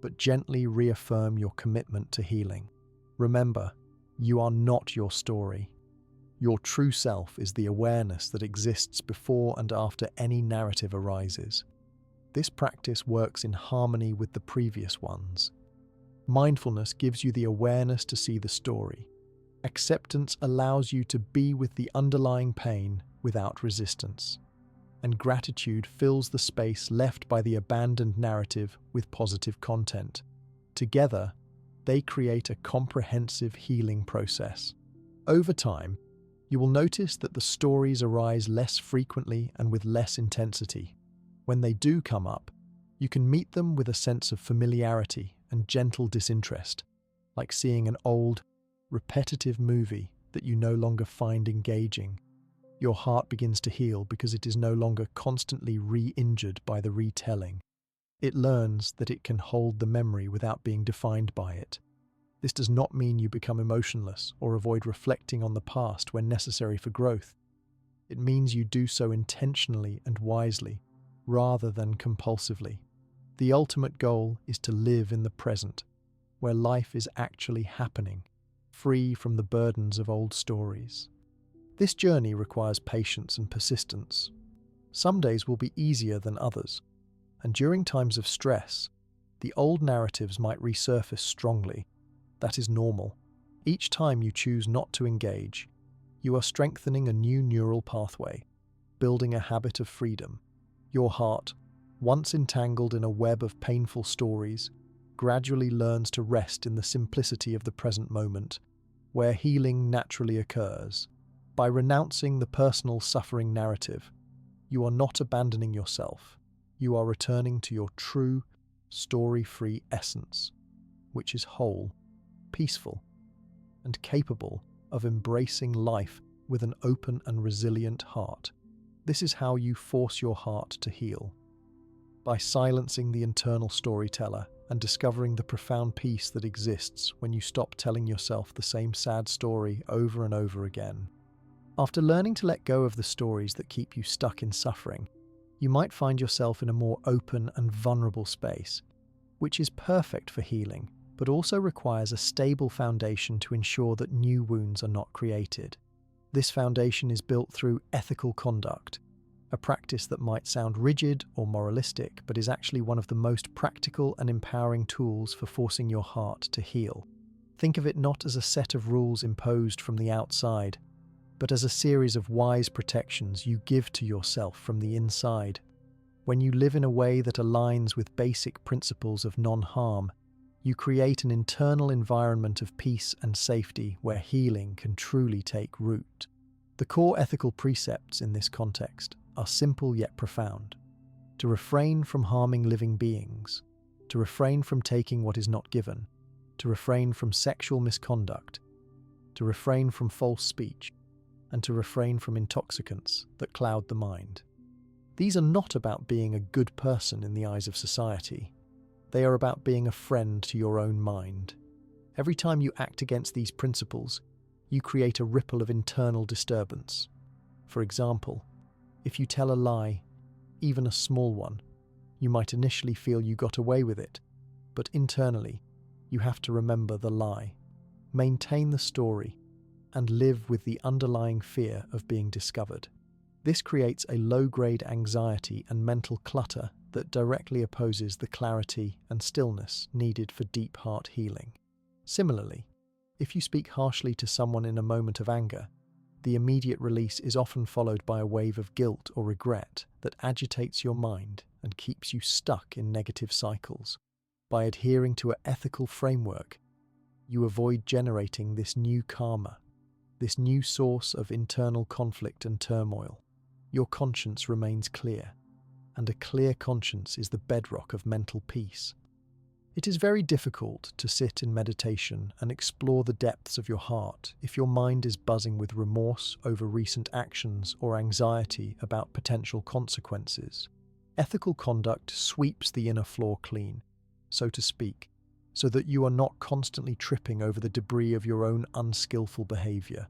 but gently reaffirm your commitment to healing. Remember, you are not your story. Your true self is the awareness that exists before and after any narrative arises. This practice works in harmony with the previous ones. Mindfulness gives you the awareness to see the story. Acceptance allows you to be with the underlying pain without resistance. And gratitude fills the space left by the abandoned narrative with positive content. Together, they create a comprehensive healing process. Over time, you will notice that the stories arise less frequently and with less intensity. When they do come up, you can meet them with a sense of familiarity and gentle disinterest, like seeing an old, repetitive movie that you no longer find engaging. Your heart begins to heal because it is no longer constantly re-injured by the retelling. It learns that it can hold the memory without being defined by it. This does not mean you become emotionless or avoid reflecting on the past when necessary for growth. It means you do so intentionally and wisely, rather than compulsively. The ultimate goal is to live in the present, where life is actually happening, free from the burdens of old stories. This journey requires patience and persistence. Some days will be easier than others, and during times of stress, the old narratives might resurface strongly. That is normal. Each time you choose not to engage, you are strengthening a new neural pathway, building a habit of freedom. Your heart, once entangled in a web of painful stories, gradually learns to rest in the simplicity of the present moment, where healing naturally occurs. By renouncing the personal suffering narrative, you are not abandoning yourself. You are returning to your true, story-free essence, which is whole, peaceful, and capable of embracing life with an open and resilient heart. This is how you force your heart to heal. By silencing the internal storyteller and discovering the profound peace that exists when you stop telling yourself the same sad story over and over again. After learning to let go of the stories that keep you stuck in suffering, you might find yourself in a more open and vulnerable space, which is perfect for healing, but also requires a stable foundation to ensure that new wounds are not created. This foundation is built through ethical conduct, a practice that might sound rigid or moralistic, but is actually one of the most practical and empowering tools for forcing your heart to heal. Think of it not as a set of rules imposed from the outside, but as a series of wise protections you give to yourself from the inside. When you live in a way that aligns with basic principles of non-harm, you create an internal environment of peace and safety where healing can truly take root. The core ethical precepts in this context are simple yet profound. To refrain from harming living beings, to refrain from taking what is not given, to refrain from sexual misconduct, to refrain from false speech, and to refrain from intoxicants that cloud the mind. These are not about being a good person in the eyes of society. They are about being a friend to your own mind. Every time you act against these principles, you create a ripple of internal disturbance. For example, if you tell a lie, even a small one, you might initially feel you got away with it, but internally, you have to remember the lie, maintain the story, and live with the underlying fear of being discovered. This creates a low-grade anxiety and mental clutter that directly opposes the clarity and stillness needed for deep heart healing. Similarly, if you speak harshly to someone in a moment of anger, the immediate release is often followed by a wave of guilt or regret that agitates your mind and keeps you stuck in negative cycles. By adhering to an ethical framework, you avoid generating this new karma, this new source of internal conflict and turmoil. Your conscience remains clear, and a clear conscience is the bedrock of mental peace. It is very difficult to sit in meditation and explore the depths of your heart if your mind is buzzing with remorse over recent actions or anxiety about potential consequences. Ethical conduct sweeps the inner floor clean, so to speak, so that you are not constantly tripping over the debris of your own unskillful behavior.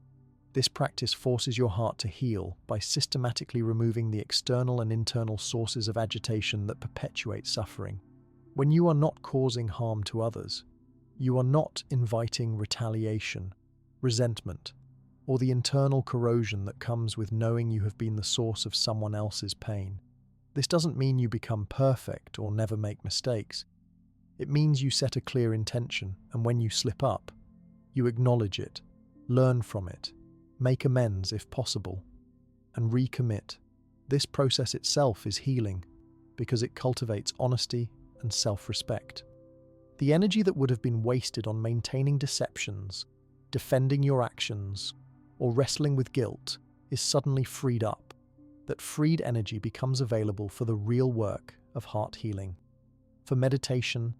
This practice forces your heart to heal by systematically removing the external and internal sources of agitation that perpetuate suffering. When you are not causing harm to others, you are not inviting retaliation, resentment, or the internal corrosion that comes with knowing you have been the source of someone else's pain. This doesn't mean you become perfect or never make mistakes. It means you set a clear intention, and when you slip up, you acknowledge it, learn from it, make amends if possible, and recommit. This process itself is healing because it cultivates honesty and self-respect. The energy that would have been wasted on maintaining deceptions, defending your actions, or wrestling with guilt is suddenly freed up. That freed energy becomes available for the real work of heart healing, for meditation,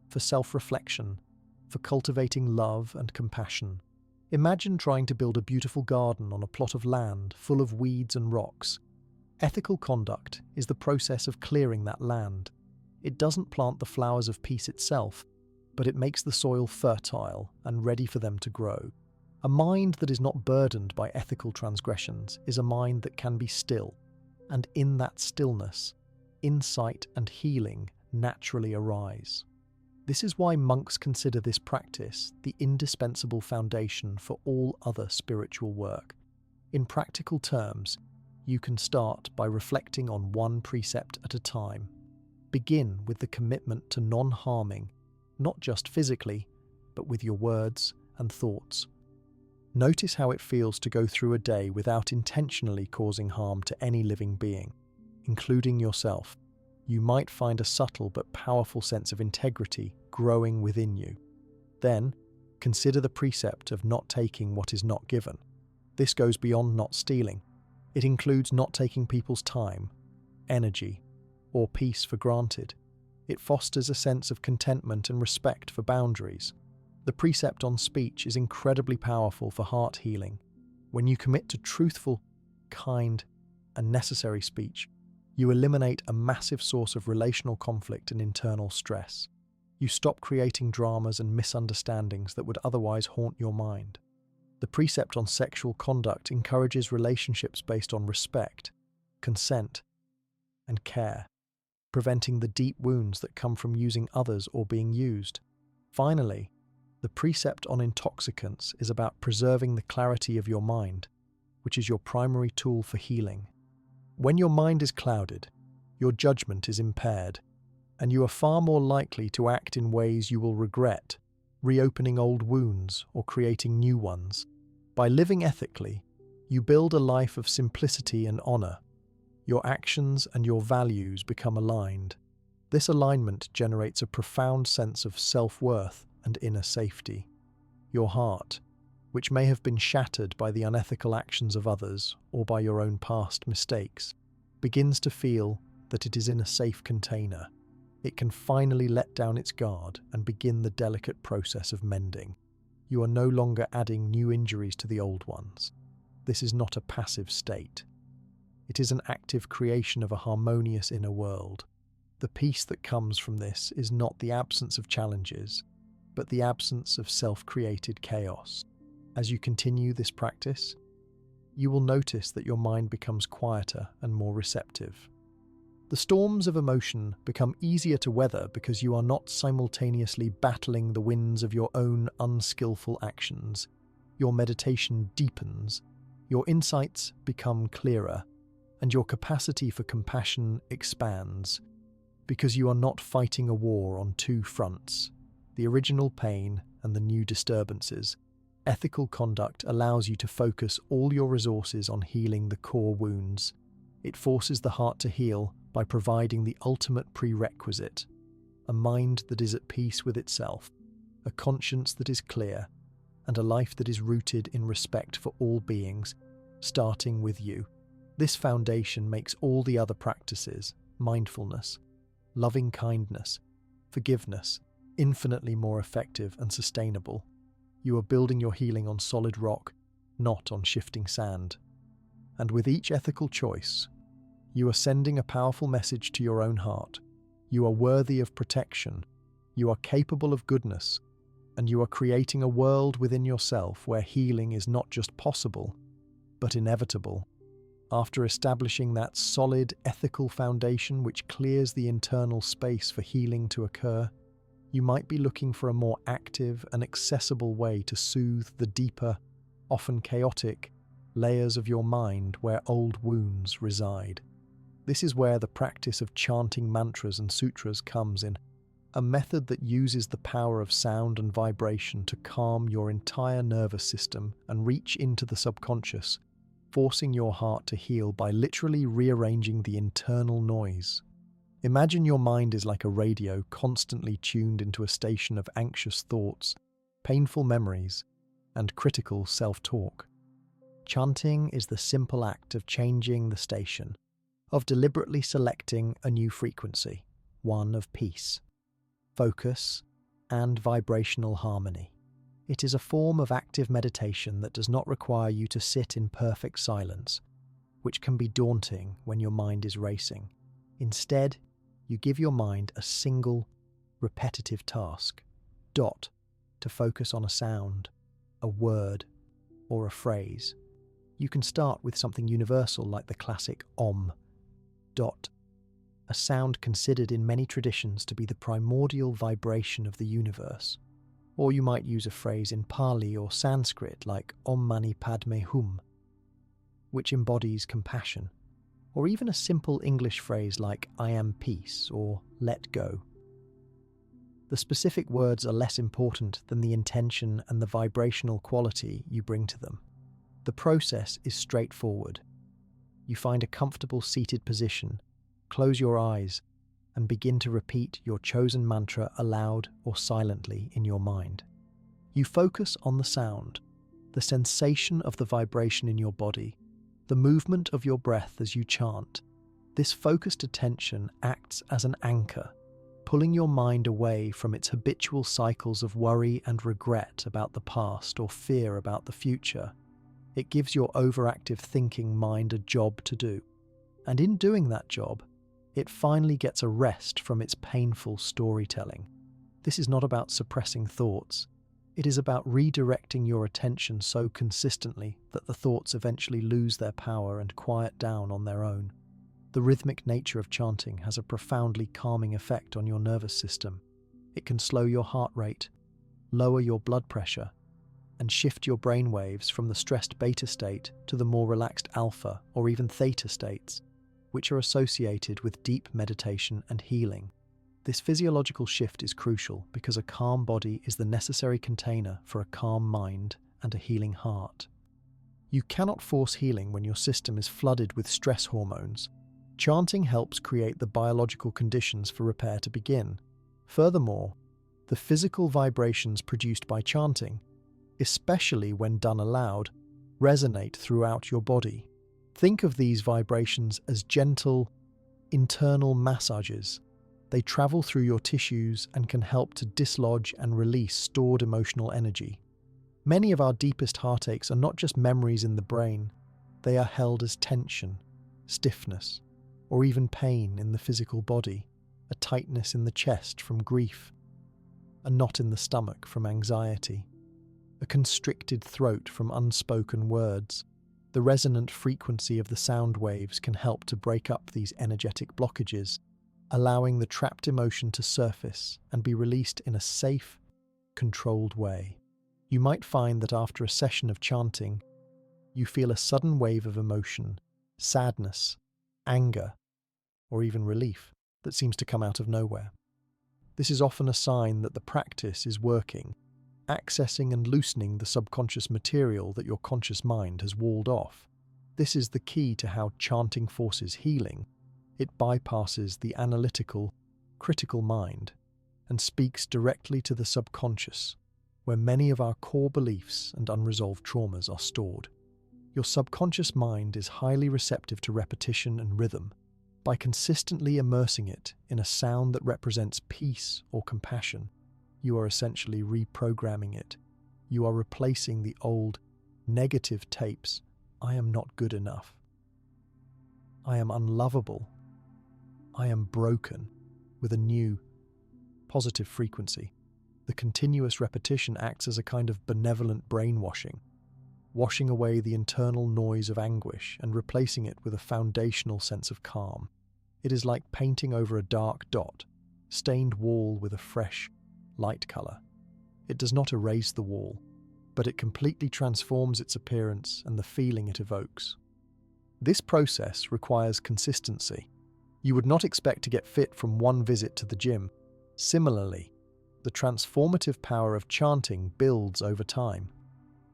for self-reflection, for cultivating love and compassion. Imagine trying to build a beautiful garden on a plot of land full of weeds and rocks. Ethical conduct is the process of clearing that land. It doesn't plant the flowers of peace itself, but it makes the soil fertile and ready for them to grow. A mind that is not burdened by ethical transgressions is a mind that can be still, and in that stillness, insight and healing naturally arise. This is why monks consider this practice the indispensable foundation for all other spiritual work. In practical terms, you can start by reflecting on one precept at a time. Begin with the commitment to non-harming, not just physically, but with your words and thoughts. Notice how it feels to go through a day without intentionally causing harm to any living being, including yourself. You might find a subtle but powerful sense of integrity growing within you. Then, consider the precept of not taking what is not given. This goes beyond not stealing. It includes not taking people's time, energy, or peace for granted. It fosters a sense of contentment and respect for boundaries. The precept on speech is incredibly powerful for heart healing. When you commit to truthful, kind, and necessary speech, you eliminate a massive source of relational conflict and internal stress. You stop creating dramas and misunderstandings that would otherwise haunt your mind. The precept on sexual conduct encourages relationships based on respect, consent, and care, preventing the deep wounds that come from using others or being used. Finally, the precept on intoxicants is about preserving the clarity of your mind, which is your primary tool for healing. When your mind is clouded, your judgment is impaired, and you are far more likely to act in ways you will regret, reopening old wounds or creating new ones. By living ethically, you build a life of simplicity and honor. Your actions and your values become aligned. This alignment generates a profound sense of self-worth and inner safety. Your heart, which may have been shattered by the unethical actions of others or by your own past mistakes, begins to feel that it is in a safe container. It can finally let down its guard and begin the delicate process of mending. You are no longer adding new injuries to the old ones. This is not a passive state. It is an active creation of a harmonious inner world. The peace that comes from this is not the absence of challenges, but the absence of self-created chaos. As you continue this practice, you will notice that your mind becomes quieter and more receptive. The storms of emotion become easier to weather because you are not simultaneously battling the winds of your own unskillful actions. Your meditation deepens, your insights become clearer, and your capacity for compassion expands, because you are not fighting a war on two fronts, the original pain and the new disturbances. Ethical conduct allows you to focus all your resources on healing the core wounds. It forces the heart to heal by providing the ultimate prerequisite, a mind that is at peace with itself, a conscience that is clear, and a life that is rooted in respect for all beings, starting with you. This foundation makes all the other practices, mindfulness, loving kindness, forgiveness, infinitely more effective and sustainable. You are building your healing on solid rock, not on shifting sand. And with each ethical choice, you are sending a powerful message to your own heart. You are worthy of protection, you are capable of goodness, and you are creating a world within yourself where healing is not just possible, but inevitable. After establishing that solid ethical foundation which clears the internal space for healing to occur, you might be looking for a more active and accessible way to soothe the deeper, often chaotic, layers of your mind where old wounds reside. This is where the practice of chanting mantras and sutras comes in, a method that uses the power of sound and vibration to calm your entire nervous system and reach into the subconscious, forcing your heart to heal by literally rearranging the internal noise. Imagine your mind is like a radio constantly tuned into a station of anxious thoughts, painful memories, and critical self-talk. Chanting is the simple act of changing the station, of deliberately selecting a new frequency, one of peace, focus, and vibrational harmony. It is a form of active meditation that does not require you to sit in perfect silence, which can be daunting when your mind is racing. Instead, you give your mind a single, repetitive task. dot to focus on a sound, a word, or a phrase. You can start with something universal like the classic Om, dot, a sound considered in many traditions to be the primordial vibration of the universe. Or you might use a phrase in Pali or Sanskrit like Om Mani Padme Hum, which embodies compassion. Or even a simple English phrase like I am peace or let go. The specific words are less important than the intention and the vibrational quality you bring to them. The process is straightforward. You find a comfortable seated position, close your eyes, and begin to repeat your chosen mantra aloud or silently in your mind. You focus on the sound, the sensation of the vibration in your body, the movement of your breath as you chant. This focused attention acts as an anchor, pulling your mind away from its habitual cycles of worry and regret about the past or fear about the future. It gives your overactive thinking mind a job to do. And in doing that job, it finally gets a rest from its painful storytelling. This is not about suppressing thoughts. It is about redirecting your attention so consistently that the thoughts eventually lose their power and quiet down on their own. The rhythmic nature of chanting has a profoundly calming effect on your nervous system. It can slow your heart rate, lower your blood pressure, and shift your brain waves from the stressed beta state to the more relaxed alpha or even theta states, which are associated with deep meditation and healing. This physiological shift is crucial because a calm body is the necessary container for a calm mind and a healing heart. You cannot force healing when your system is flooded with stress hormones. Chanting helps create the biological conditions for repair to begin. Furthermore, the physical vibrations produced by chanting, especially when done aloud, resonate throughout your body. Think of these vibrations as gentle, internal massages. They travel through your tissues and can help to dislodge and release stored emotional energy. Many of our deepest heartaches are not just memories in the brain, they are held as tension, stiffness, or even pain in the physical body, a tightness in the chest from grief, a knot in the stomach from anxiety, a constricted throat from unspoken words. The resonant frequency of the sound waves can help to break up these energetic blockages, allowing the trapped emotion to surface and be released in a safe, controlled way. You might find that after a session of chanting, you feel a sudden wave of emotion, sadness, anger, or even relief that seems to come out of nowhere. This is often a sign that the practice is working, accessing and loosening the subconscious material that your conscious mind has walled off. This is the key to how chanting forces healing. It bypasses the analytical, critical mind and speaks directly to the subconscious, where many of our core beliefs and unresolved traumas are stored. Your subconscious mind is highly receptive to repetition and rhythm. By consistently immersing it in a sound that represents peace or compassion, you are essentially reprogramming it. You are replacing the old, negative tapes, I am not good enough, I am unlovable, I am broken, with a new, positive frequency. The continuous repetition acts as a kind of benevolent brainwashing, washing away the internal noise of anguish and replacing it with a foundational sense of calm. It is like painting over a dark dot, stained wall with a fresh, light colour. It does not erase the wall, but it completely transforms its appearance and the feeling it evokes. This process requires consistency. You would not expect to get fit from one visit to the gym. Similarly, the transformative power of chanting builds over time.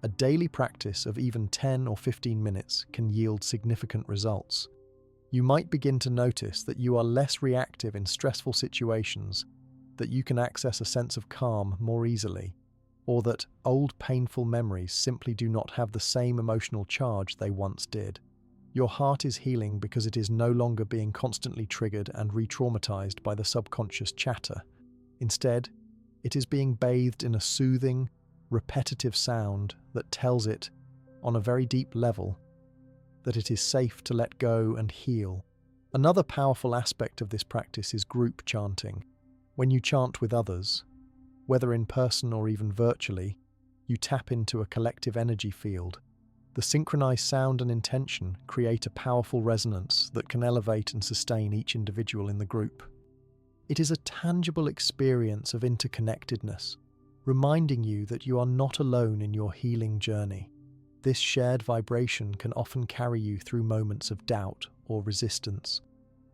A daily practice of even 10 or 15 minutes can yield significant results. You might begin to notice that you are less reactive in stressful situations, that you can access a sense of calm more easily, or that old painful memories simply do not have the same emotional charge they once did. Your heart is healing because it is no longer being constantly triggered and re-traumatized by the subconscious chatter. Instead, it is being bathed in a soothing, repetitive sound that tells it, on a very deep level, that it is safe to let go and heal. Another powerful aspect of this practice is group chanting. When you chant with others, Whether in person or even virtually, you tap into a collective energy field. The synchronized sound and intention create a powerful resonance that can elevate and sustain each individual in the group. It is a tangible experience of interconnectedness, reminding you that you are not alone in your healing journey. This shared vibration can often carry you through moments of doubt or resistance,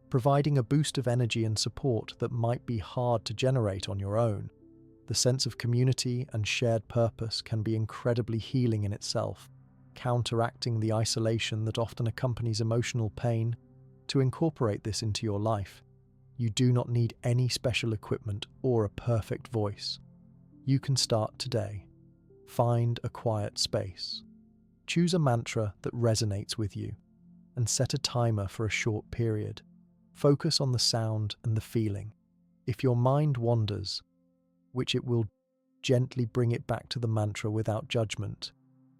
providing a boost of energy and support that might be hard to generate on your own. The sense of community and shared purpose can be incredibly healing in itself, counteracting the isolation that often accompanies emotional pain. To incorporate this into your life, you do not need any special equipment or a perfect voice. You can start today. Find a quiet space. Choose a mantra that resonates with you, and set a timer for a short period. Focus on the sound and the feeling. If your mind wanders, which it will, gently bring it back to the mantra without judgment.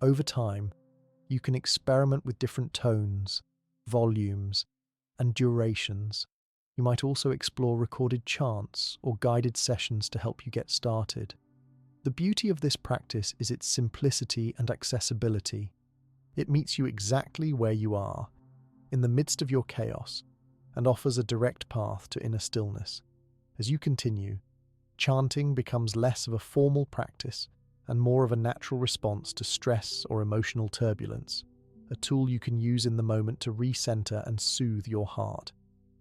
Over time, you can experiment with different tones, volumes, and durations. You might also explore recorded chants or guided sessions to help you get started. The beauty of this practice is its simplicity and accessibility. It meets you exactly where you are, in the midst of your chaos, and offers a direct path to inner stillness. As you continue, chanting becomes less of a formal practice and more of a natural response to stress or emotional turbulence, a tool you can use in the moment to recenter and soothe your heart.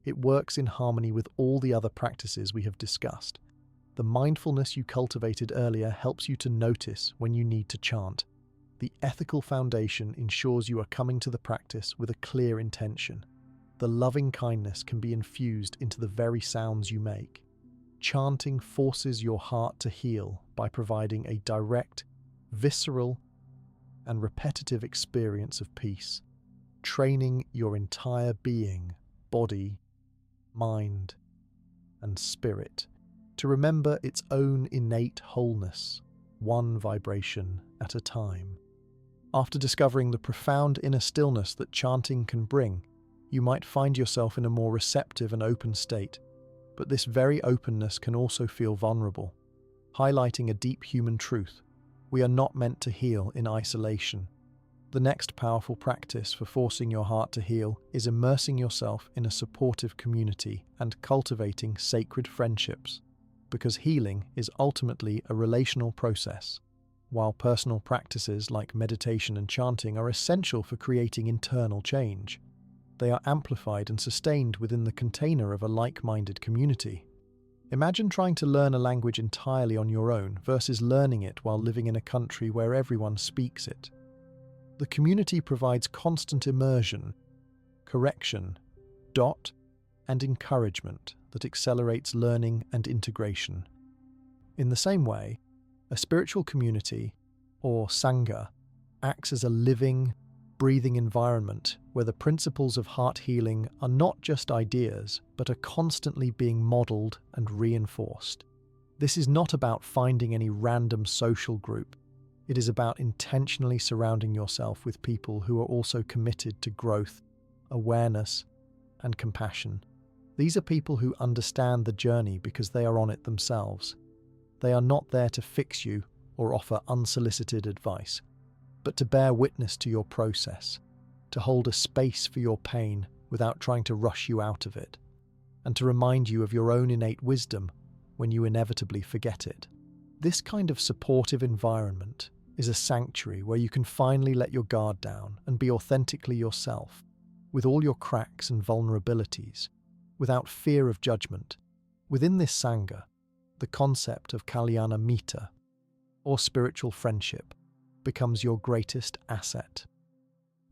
It works in harmony with all the other practices we have discussed. The mindfulness you cultivated earlier helps you to notice when you need to chant. The ethical foundation ensures you are coming to the practice with a clear intention. The loving kindness can be infused into the very sounds you make. Chanting forces your heart to heal by providing a direct, visceral, and repetitive experience of peace, training your entire being, body, mind, and spirit to remember its own innate wholeness, one vibration at a time. After discovering the profound inner stillness that chanting can bring, you might find yourself in a more receptive and open state, but this very openness can also feel vulnerable, highlighting a deep human truth. We are not meant to heal in isolation. The next powerful practice for forcing your heart to heal is immersing yourself in a supportive community and cultivating sacred friendships, because healing is ultimately a relational process. While personal practices like meditation and chanting are essential for creating internal change, they are amplified and sustained within the container of a like-minded community. Imagine trying to learn a language entirely on your own versus learning it while living in a country where everyone speaks it. The community provides constant immersion, correction, and encouragement that accelerates learning and integration. In the same way, a spiritual community, or sangha, acts as a living, breathing environment where the principles of heart healing are not just ideas, but are constantly being modeled and reinforced. This is not about finding any random social group. It is about intentionally surrounding yourself with people who are also committed to growth, awareness, and compassion. These are people who understand the journey because they are on it themselves. They are not there to fix you or offer unsolicited advice, but to bear witness to your process, to hold a space for your pain without trying to rush you out of it, and to remind you of your own innate wisdom when you inevitably forget it. This kind of supportive environment is a sanctuary where you can finally let your guard down and be authentically yourself, with all your cracks and vulnerabilities, without fear of judgment. Within this sangha, the concept of kalyana mita, or spiritual friendship, becomes your greatest asset.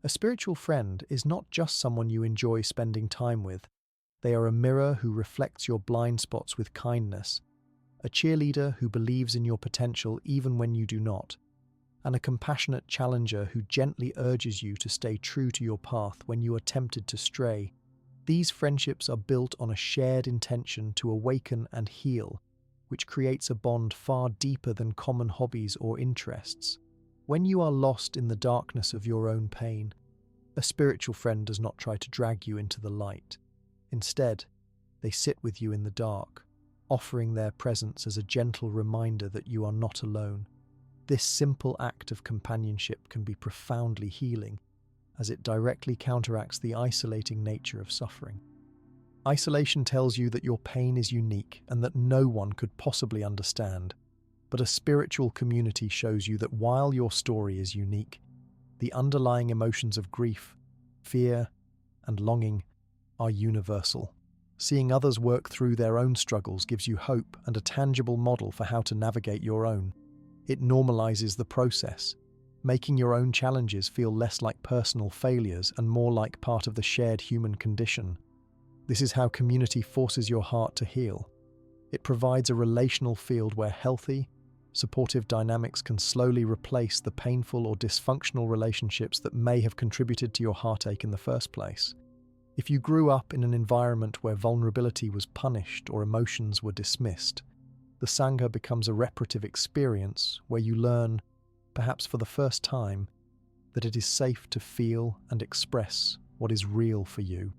A spiritual friend is not just someone you enjoy spending time with. They are a mirror who reflects your blind spots with kindness, a cheerleader who believes in your potential even when you do not, and a compassionate challenger who gently urges you to stay true to your path when you are tempted to stray. These friendships are built on a shared intention to awaken and heal, which creates a bond far deeper than common hobbies or interests. When you are lost in the darkness of your own pain, a spiritual friend does not try to drag you into the light. Instead, they sit with you in the dark, offering their presence as a gentle reminder that you are not alone. This simple act of companionship can be profoundly healing, as it directly counteracts the isolating nature of suffering. Isolation tells you that your pain is unique and that no one could possibly understand, but a spiritual community shows you that while your story is unique, the underlying emotions of grief, fear, and longing are universal. Seeing others work through their own struggles gives you hope and a tangible model for how to navigate your own. It normalizes the process, making your own challenges feel less like personal failures and more like part of the shared human condition. This is how community forces your heart to heal. It provides a relational field where healthy, supportive dynamics can slowly replace the painful or dysfunctional relationships that may have contributed to your heartache in the first place. If you grew up in an environment where vulnerability was punished or emotions were dismissed, the Sangha becomes a reparative experience where you learn, perhaps for the first time, that it is safe to feel and express what is real for you.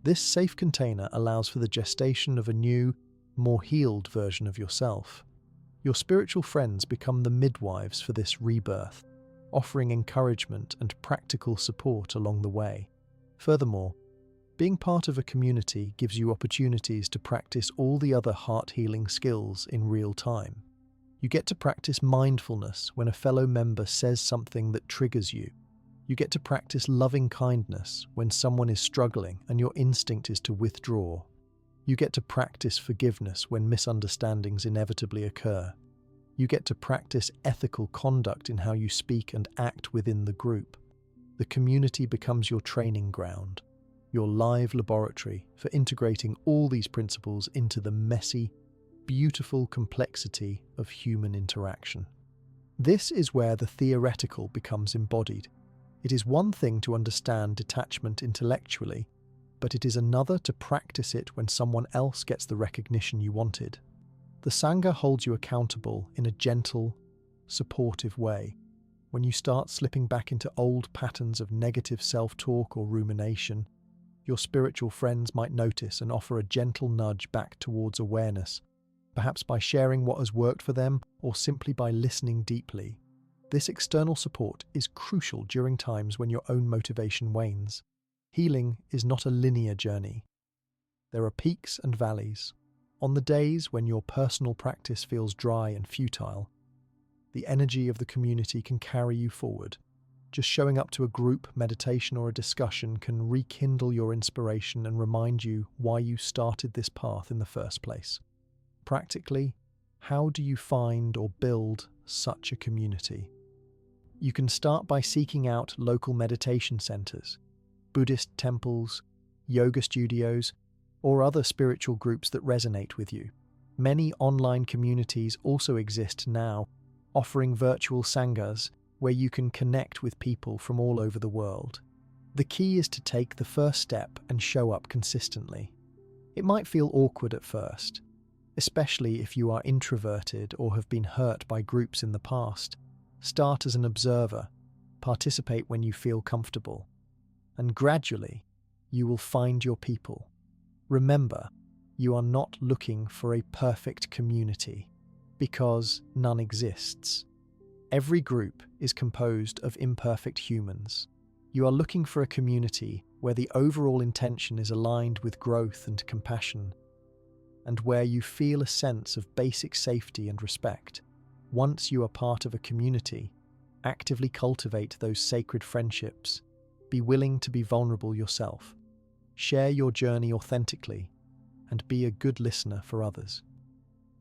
This safe container allows for the gestation of a new, more healed version of yourself. Your spiritual friends become the midwives for this rebirth, offering encouragement and practical support along the way. Furthermore, being part of a community gives you opportunities to practice all the other heart-healing skills in real time. You get to practice mindfulness when a fellow member says something that triggers you. You get to practice loving kindness when someone is struggling and your instinct is to withdraw. You get to practice forgiveness when misunderstandings inevitably occur. You get to practice ethical conduct in how you speak and act within the group. The community becomes your training ground, your live laboratory for integrating all these principles into the messy, beautiful complexity of human interaction. This is where the theoretical becomes embodied. It is one thing to understand detachment intellectually, but it is another to practice it when someone else gets the recognition you wanted. The Sangha holds you accountable in a gentle, supportive way. When you start slipping back into old patterns of negative self-talk or rumination, your spiritual friends might notice and offer a gentle nudge back towards awareness, perhaps by sharing what has worked for them or simply by listening deeply. This external support is crucial during times when your own motivation wanes. Healing is not a linear journey. There are peaks and valleys. On the days when your personal practice feels dry and futile, the energy of the community can carry you forward. Just showing up to a group meditation or a discussion can rekindle your inspiration and remind you why you started this path in the first place. Practically, how do you find or build such a community? You can start by seeking out local meditation centers, Buddhist temples, yoga studios, or other spiritual groups that resonate with you. Many online communities also exist now, offering virtual sanghas where you can connect with people from all over the world. The key is to take the first step and show up consistently. It might feel awkward at first, especially if you are introverted or have been hurt by groups in the past. Start as an observer, participate when you feel comfortable, and gradually you will find your people. Remember, you are not looking for a perfect community, because none exists. Every group is composed of imperfect humans. You are looking for a community where the overall intention is aligned with growth and compassion, and where you feel a sense of basic safety and respect. Once you are part of a community, actively cultivate those sacred friendships. Be willing to be vulnerable yourself. Share your journey authentically, and be a good listener for others.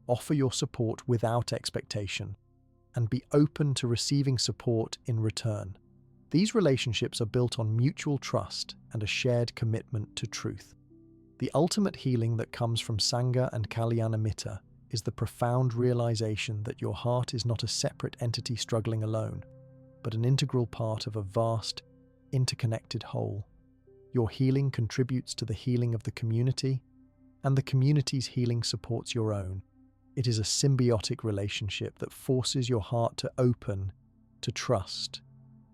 Offer your support without expectation, and be open to receiving support in return. These relationships are built on mutual trust and a shared commitment to truth. The ultimate healing that comes from Sangha and Kalyanamitta is the profound realization that your heart is not a separate entity struggling alone, but an integral part of a vast, interconnected whole. Your healing contributes to the healing of the community, and the community's healing supports your own. It is a symbiotic relationship that forces your heart to open, to trust,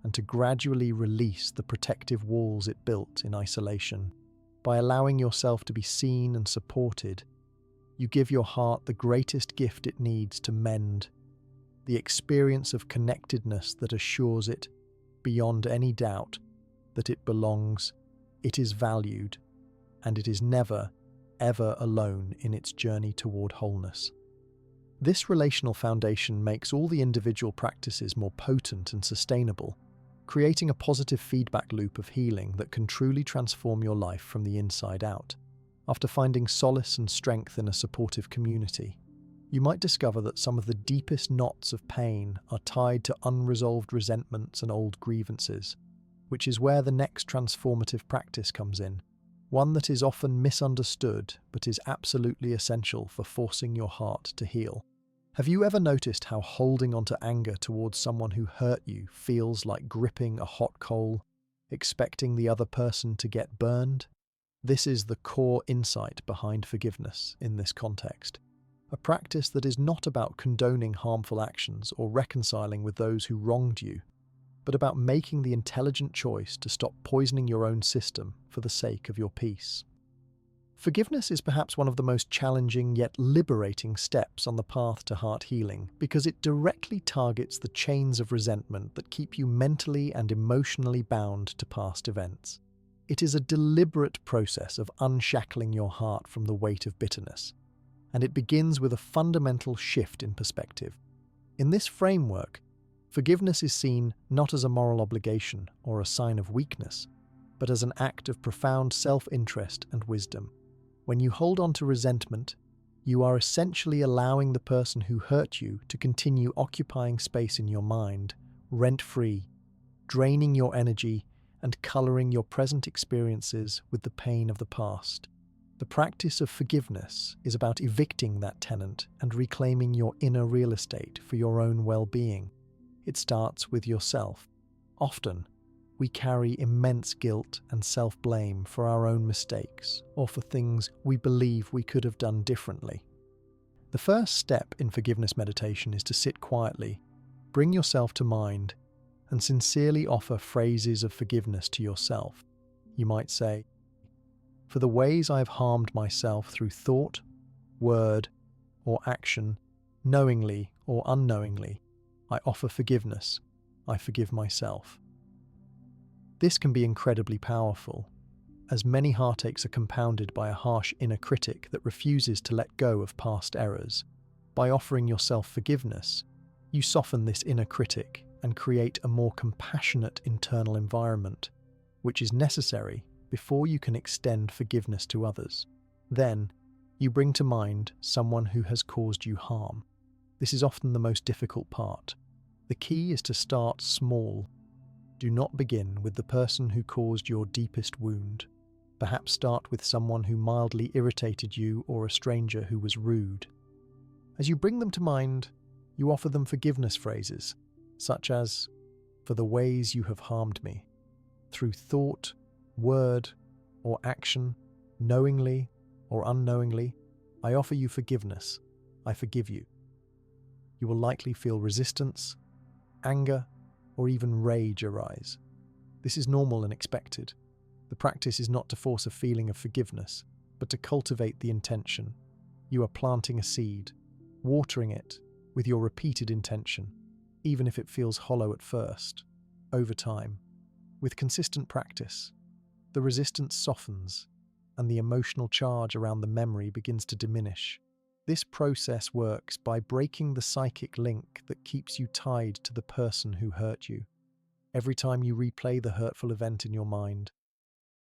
and to gradually release the protective walls it built in isolation. By allowing yourself to be seen and supported, You give your heart the greatest gift it needs to mend, the experience of connectedness that assures it, beyond any doubt, that it belongs, it is valued, and it is never, ever alone in its journey toward wholeness. This relational foundation makes all the individual practices more potent and sustainable, creating a positive feedback loop of healing that can truly transform your life from the inside out. After finding solace and strength in a supportive community, you might discover that some of the deepest knots of pain are tied to unresolved resentments and old grievances, which is where the next transformative practice comes in, one that is often misunderstood but is absolutely essential for forcing your heart to heal. Have you ever noticed how holding onto anger towards someone who hurt you feels like gripping a hot coal, expecting the other person to get burned? This is the core insight behind forgiveness in this context, a practice that is not about condoning harmful actions or reconciling with those who wronged you, but about making the intelligent choice to stop poisoning your own system for the sake of your peace. Forgiveness is perhaps one of the most challenging yet liberating steps on the path to heart healing because it directly targets the chains of resentment that keep you mentally and emotionally bound to past events. It is a deliberate process of unshackling your heart from the weight of bitterness, and it begins with a fundamental shift in perspective. In this framework, forgiveness is seen not as a moral obligation or a sign of weakness, but as an act of profound self-interest and wisdom. When you hold on to resentment, you are essentially allowing the person who hurt you to continue occupying space in your mind, rent-free, draining your energy and colouring your present experiences with the pain of the past. The practice of forgiveness is about evicting that tenant and reclaiming your inner real estate for your own well-being. It starts with yourself. Often, we carry immense guilt and self-blame for our own mistakes or for things we believe we could have done differently. The first step in forgiveness meditation is to sit quietly, bring yourself to mind, and sincerely offer phrases of forgiveness to yourself. You might say, "For the ways I have harmed myself through thought, word, or action, knowingly or unknowingly, I offer forgiveness. I forgive myself." This can be incredibly powerful, as many heartaches are compounded by a harsh inner critic that refuses to let go of past errors. By offering yourself forgiveness, you soften this inner critic and create a more compassionate internal environment, which is necessary before you can extend forgiveness to others. Then, you bring to mind someone who has caused you harm. This is often the most difficult part. The key is to start small. Do not begin with the person who caused your deepest wound. Perhaps start with someone who mildly irritated you or a stranger who was rude. As you bring them to mind, you offer them forgiveness phrases, such as, "For the ways you have harmed me, through thought, word, or action, knowingly or unknowingly, I offer you forgiveness. I forgive you." You will likely feel resistance, anger, or even rage arise. This is normal and expected. The practice is not to force a feeling of forgiveness, but to cultivate the intention. You are planting a seed, watering it with your repeated intention, even if it feels hollow at first. Over time, with consistent practice, the resistance softens and the emotional charge around the memory begins to diminish. This process works by breaking the psychic link that keeps you tied to the person who hurt you. Every time you replay the hurtful event in your mind,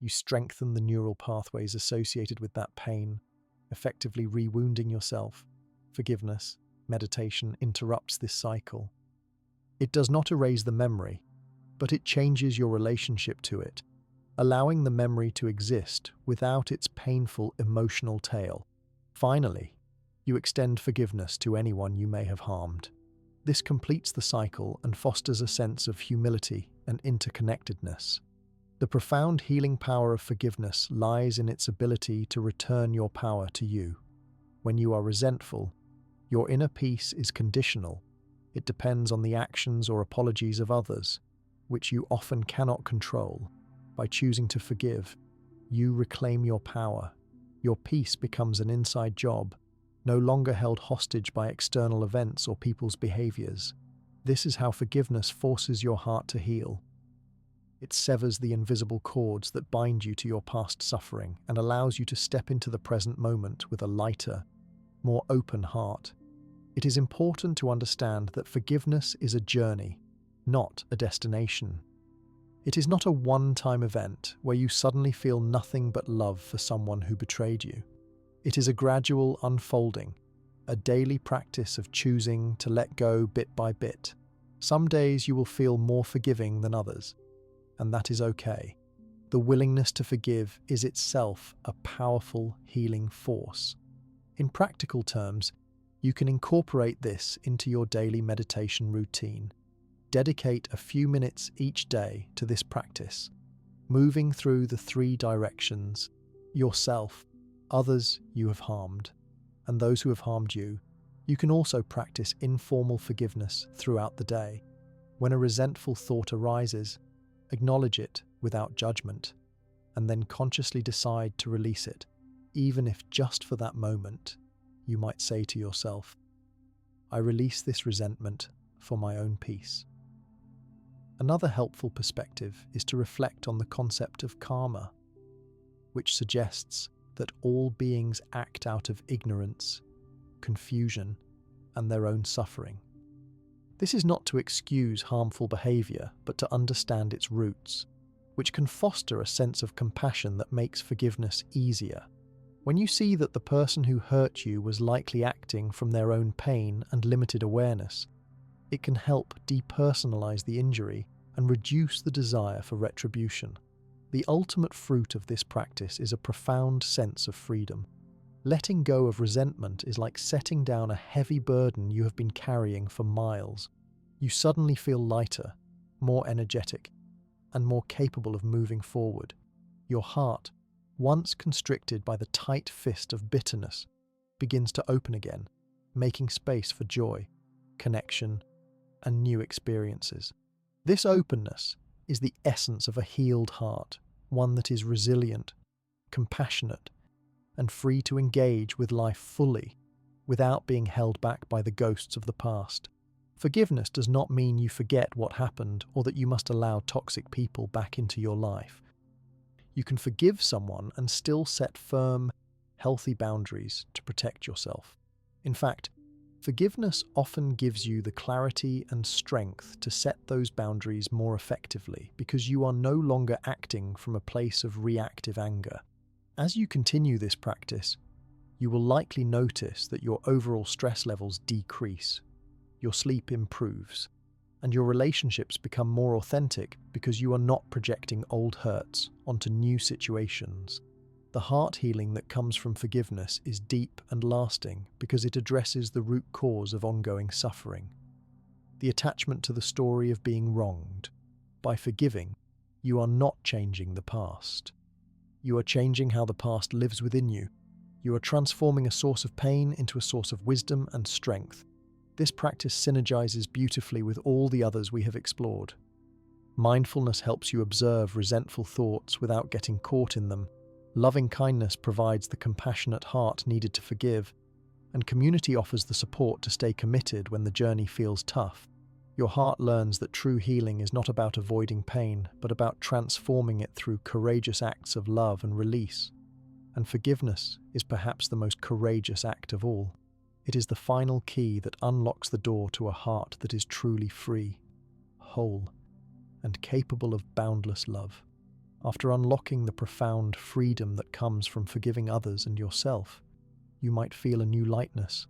you strengthen the neural pathways associated with that pain, effectively re-wounding yourself. Forgiveness, meditation interrupts this cycle. It does not erase the memory, but it changes your relationship to it, allowing the memory to exist without its painful emotional tail. Finally, you extend forgiveness to anyone you may have harmed. This completes the cycle and fosters a sense of humility and interconnectedness. The profound healing power of forgiveness lies in its ability to return your power to you. When you are resentful, your inner peace is conditional. It depends on the actions or apologies of others, which you often cannot control. By choosing to forgive, you reclaim your power. Your peace becomes an inside job, no longer held hostage by external events or people's behaviors. This is how forgiveness forces your heart to heal. It severs the invisible cords that bind you to your past suffering and allows you to step into the present moment with a lighter, more open heart. It is important to understand that forgiveness is a journey, not a destination. It is not a one-time event where you suddenly feel nothing but love for someone who betrayed you. It is a gradual unfolding, a daily practice of choosing to let go bit by bit. Some days you will feel more forgiving than others, and that is okay. The willingness to forgive is itself a powerful healing force. In practical terms, you can incorporate this into your daily meditation routine. Dedicate a few minutes each day to this practice, moving through the three directions: yourself, others you have harmed, and those who have harmed you. You can also practice informal forgiveness throughout the day. When a resentful thought arises, acknowledge it without judgment, and then consciously decide to release it, even if just for that moment you might say to yourself, "I release this resentment for my own peace." Another helpful perspective is to reflect on the concept of karma, which suggests that all beings act out of ignorance, confusion, and their own suffering. This is not to excuse harmful behavior, but to understand its roots, which can foster a sense of compassion that makes forgiveness easier. When you see that the person who hurt you was likely acting from their own pain and limited awareness, it can help depersonalize the injury and reduce the desire for retribution. The ultimate fruit of this practice is a profound sense of freedom. Letting go of resentment is like setting down a heavy burden you have been carrying for miles. You suddenly feel lighter, more energetic, and more capable of moving forward. Your heart, once constricted by the tight fist of bitterness, begins to open again, making space for joy, connection, and new experiences. This openness is the essence of a healed heart, one that is resilient, compassionate, and free to engage with life fully, without being held back by the ghosts of the past. Forgiveness does not mean you forget what happened or that you must allow toxic people back into your life. You can forgive someone and still set firm, healthy boundaries to protect yourself. In fact, forgiveness often gives you the clarity and strength to set those boundaries more effectively because you are no longer acting from a place of reactive anger. As you continue this practice, you will likely notice that your overall stress levels decrease, your sleep improves, and your relationships become more authentic because you are not projecting old hurts onto new situations. The heart healing that comes from forgiveness is deep and lasting because it addresses the root cause of ongoing suffering, the attachment to the story of being wronged. By forgiving, you are not changing the past. You are changing how the past lives within you. You are transforming a source of pain into a source of wisdom and strength. This practice synergizes beautifully with all the others we have explored. Mindfulness helps you observe resentful thoughts without getting caught in them. Loving kindness provides the compassionate heart needed to forgive, and community offers the support to stay committed when the journey feels tough. Your heart learns that true healing is not about avoiding pain, but about transforming it through courageous acts of love and release. And forgiveness is perhaps the most courageous act of all. It is the final key that unlocks the door to a heart that is truly free, whole, and capable of boundless love. After unlocking the profound freedom that comes from forgiving others and yourself, you might feel a new lightness.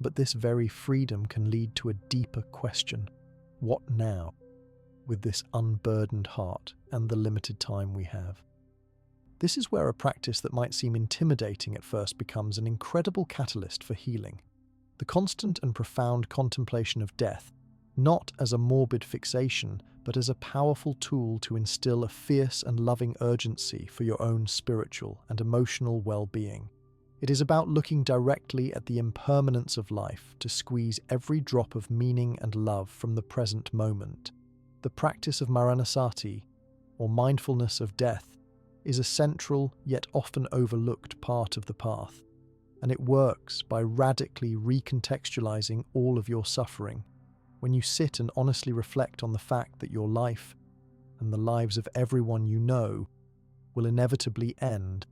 But this very freedom can lead to a deeper question. What now, with this unburdened heart and the limited time we have? This is where a practice that might seem intimidating at first becomes an incredible catalyst for healing. The constant and profound contemplation of death, not as a morbid fixation, but as a powerful tool to instill a fierce and loving urgency for your own spiritual and emotional well-being. It is about looking directly at the impermanence of life to squeeze every drop of meaning and love from the present moment. The practice of Maranasati, or mindfulness of death, is a central yet often overlooked part of the path. And it works by radically recontextualizing all of your suffering. When you sit and honestly reflect on the fact that your life and the lives of everyone you know will inevitably end,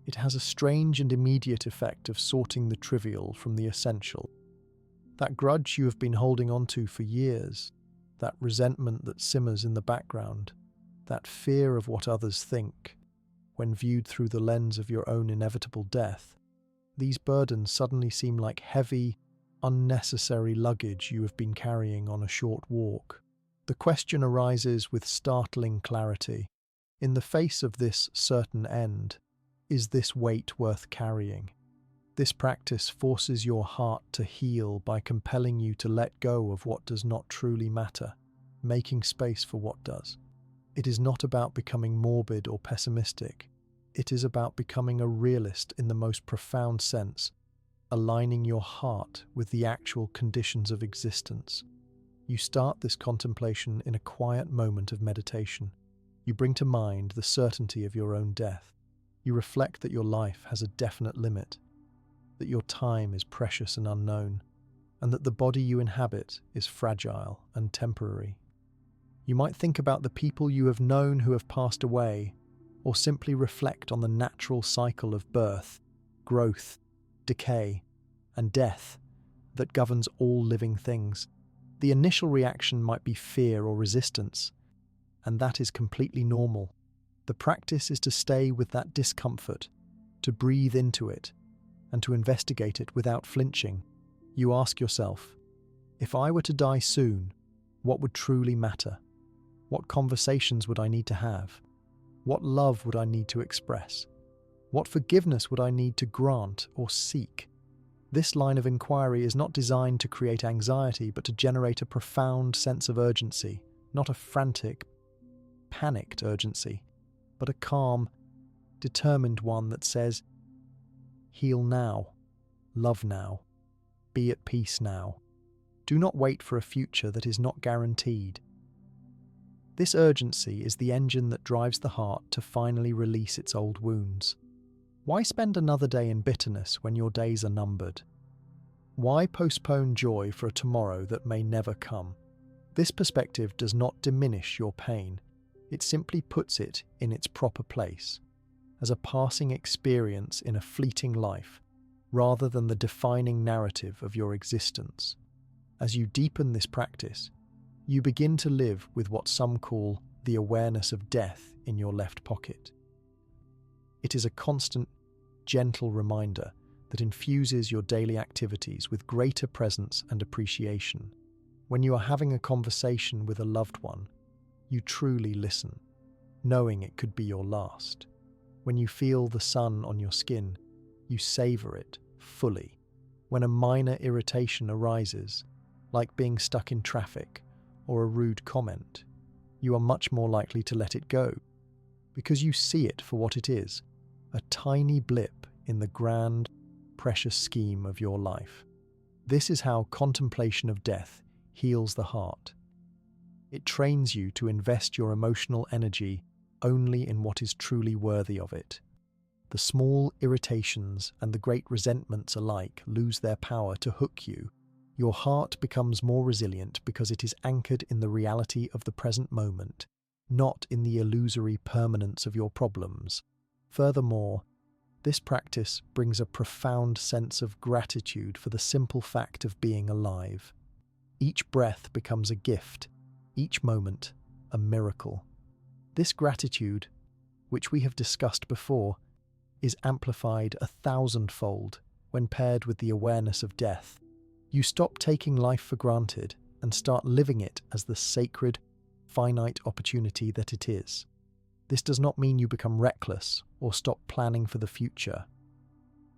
it has a strange and immediate effect of sorting the trivial from the essential. That grudge you have been holding on to for years, that resentment that simmers in the background, that fear of what others think, when viewed through the lens of your own inevitable death, these burdens suddenly seem like heavy, unnecessary luggage you have been carrying on a short walk. The question arises with startling clarity. In the face of this certain end, is this weight worth carrying? This practice forces your heart to heal by compelling you to let go of what does not truly matter, making space for what does. It is not about becoming morbid or pessimistic. It is about becoming a realist in the most profound sense, aligning your heart with the actual conditions of existence. You start this contemplation in a quiet moment of meditation. You bring to mind the certainty of your own death. You reflect that your life has a definite limit, that your time is precious and unknown, and that the body you inhabit is fragile and temporary. You might think about the people you have known who have passed away, or simply reflect on the natural cycle of birth, growth, decay, and death that governs all living things. The initial reaction might be fear or resistance, and that is completely normal. The practice is to stay with that discomfort, to breathe into it, and to investigate it without flinching. You ask yourself, if I were to die soon, what would truly matter? What conversations would I need to have? What love would I need to express? What forgiveness would I need to grant or seek? This line of inquiry is not designed to create anxiety, but to generate a profound sense of urgency, not a frantic, panicked urgency, but a calm, determined one that says, heal now, love now, be at peace now. Do not wait for a future that is not guaranteed. This urgency is the engine that drives the heart to finally release its old wounds. Why spend another day in bitterness when your days are numbered? Why postpone joy for a tomorrow that may never come? This perspective does not diminish your pain. It simply puts it in its proper place, as a passing experience in a fleeting life, rather than the defining narrative of your existence. As you deepen this practice, you begin to live with what some call the awareness of death in your left pocket. It is a constant, gentle reminder that infuses your daily activities with greater presence and appreciation. When you are having a conversation with a loved one, you truly listen, knowing it could be your last. When you feel the sun on your skin, you savor it fully. When a minor irritation arises, like being stuck in traffic or a rude comment, you are much more likely to let it go, because you see it for what it is, a tiny blip in the grand, precious scheme of your life. This is how contemplation of death heals the heart. It trains you to invest your emotional energy only in what is truly worthy of it. The small irritations and the great resentments alike lose their power to hook you. Your heart becomes more resilient because it is anchored in the reality of the present moment, not in the illusory permanence of your problems. Furthermore, this practice brings a profound sense of gratitude for the simple fact of being alive. Each breath becomes a gift, each moment a miracle. This gratitude, which we have discussed before, is amplified 1,000-fold when paired with the awareness of death. You stop taking life for granted and start living it as the sacred, finite opportunity that it is. This does not mean you become reckless or stop planning for the future.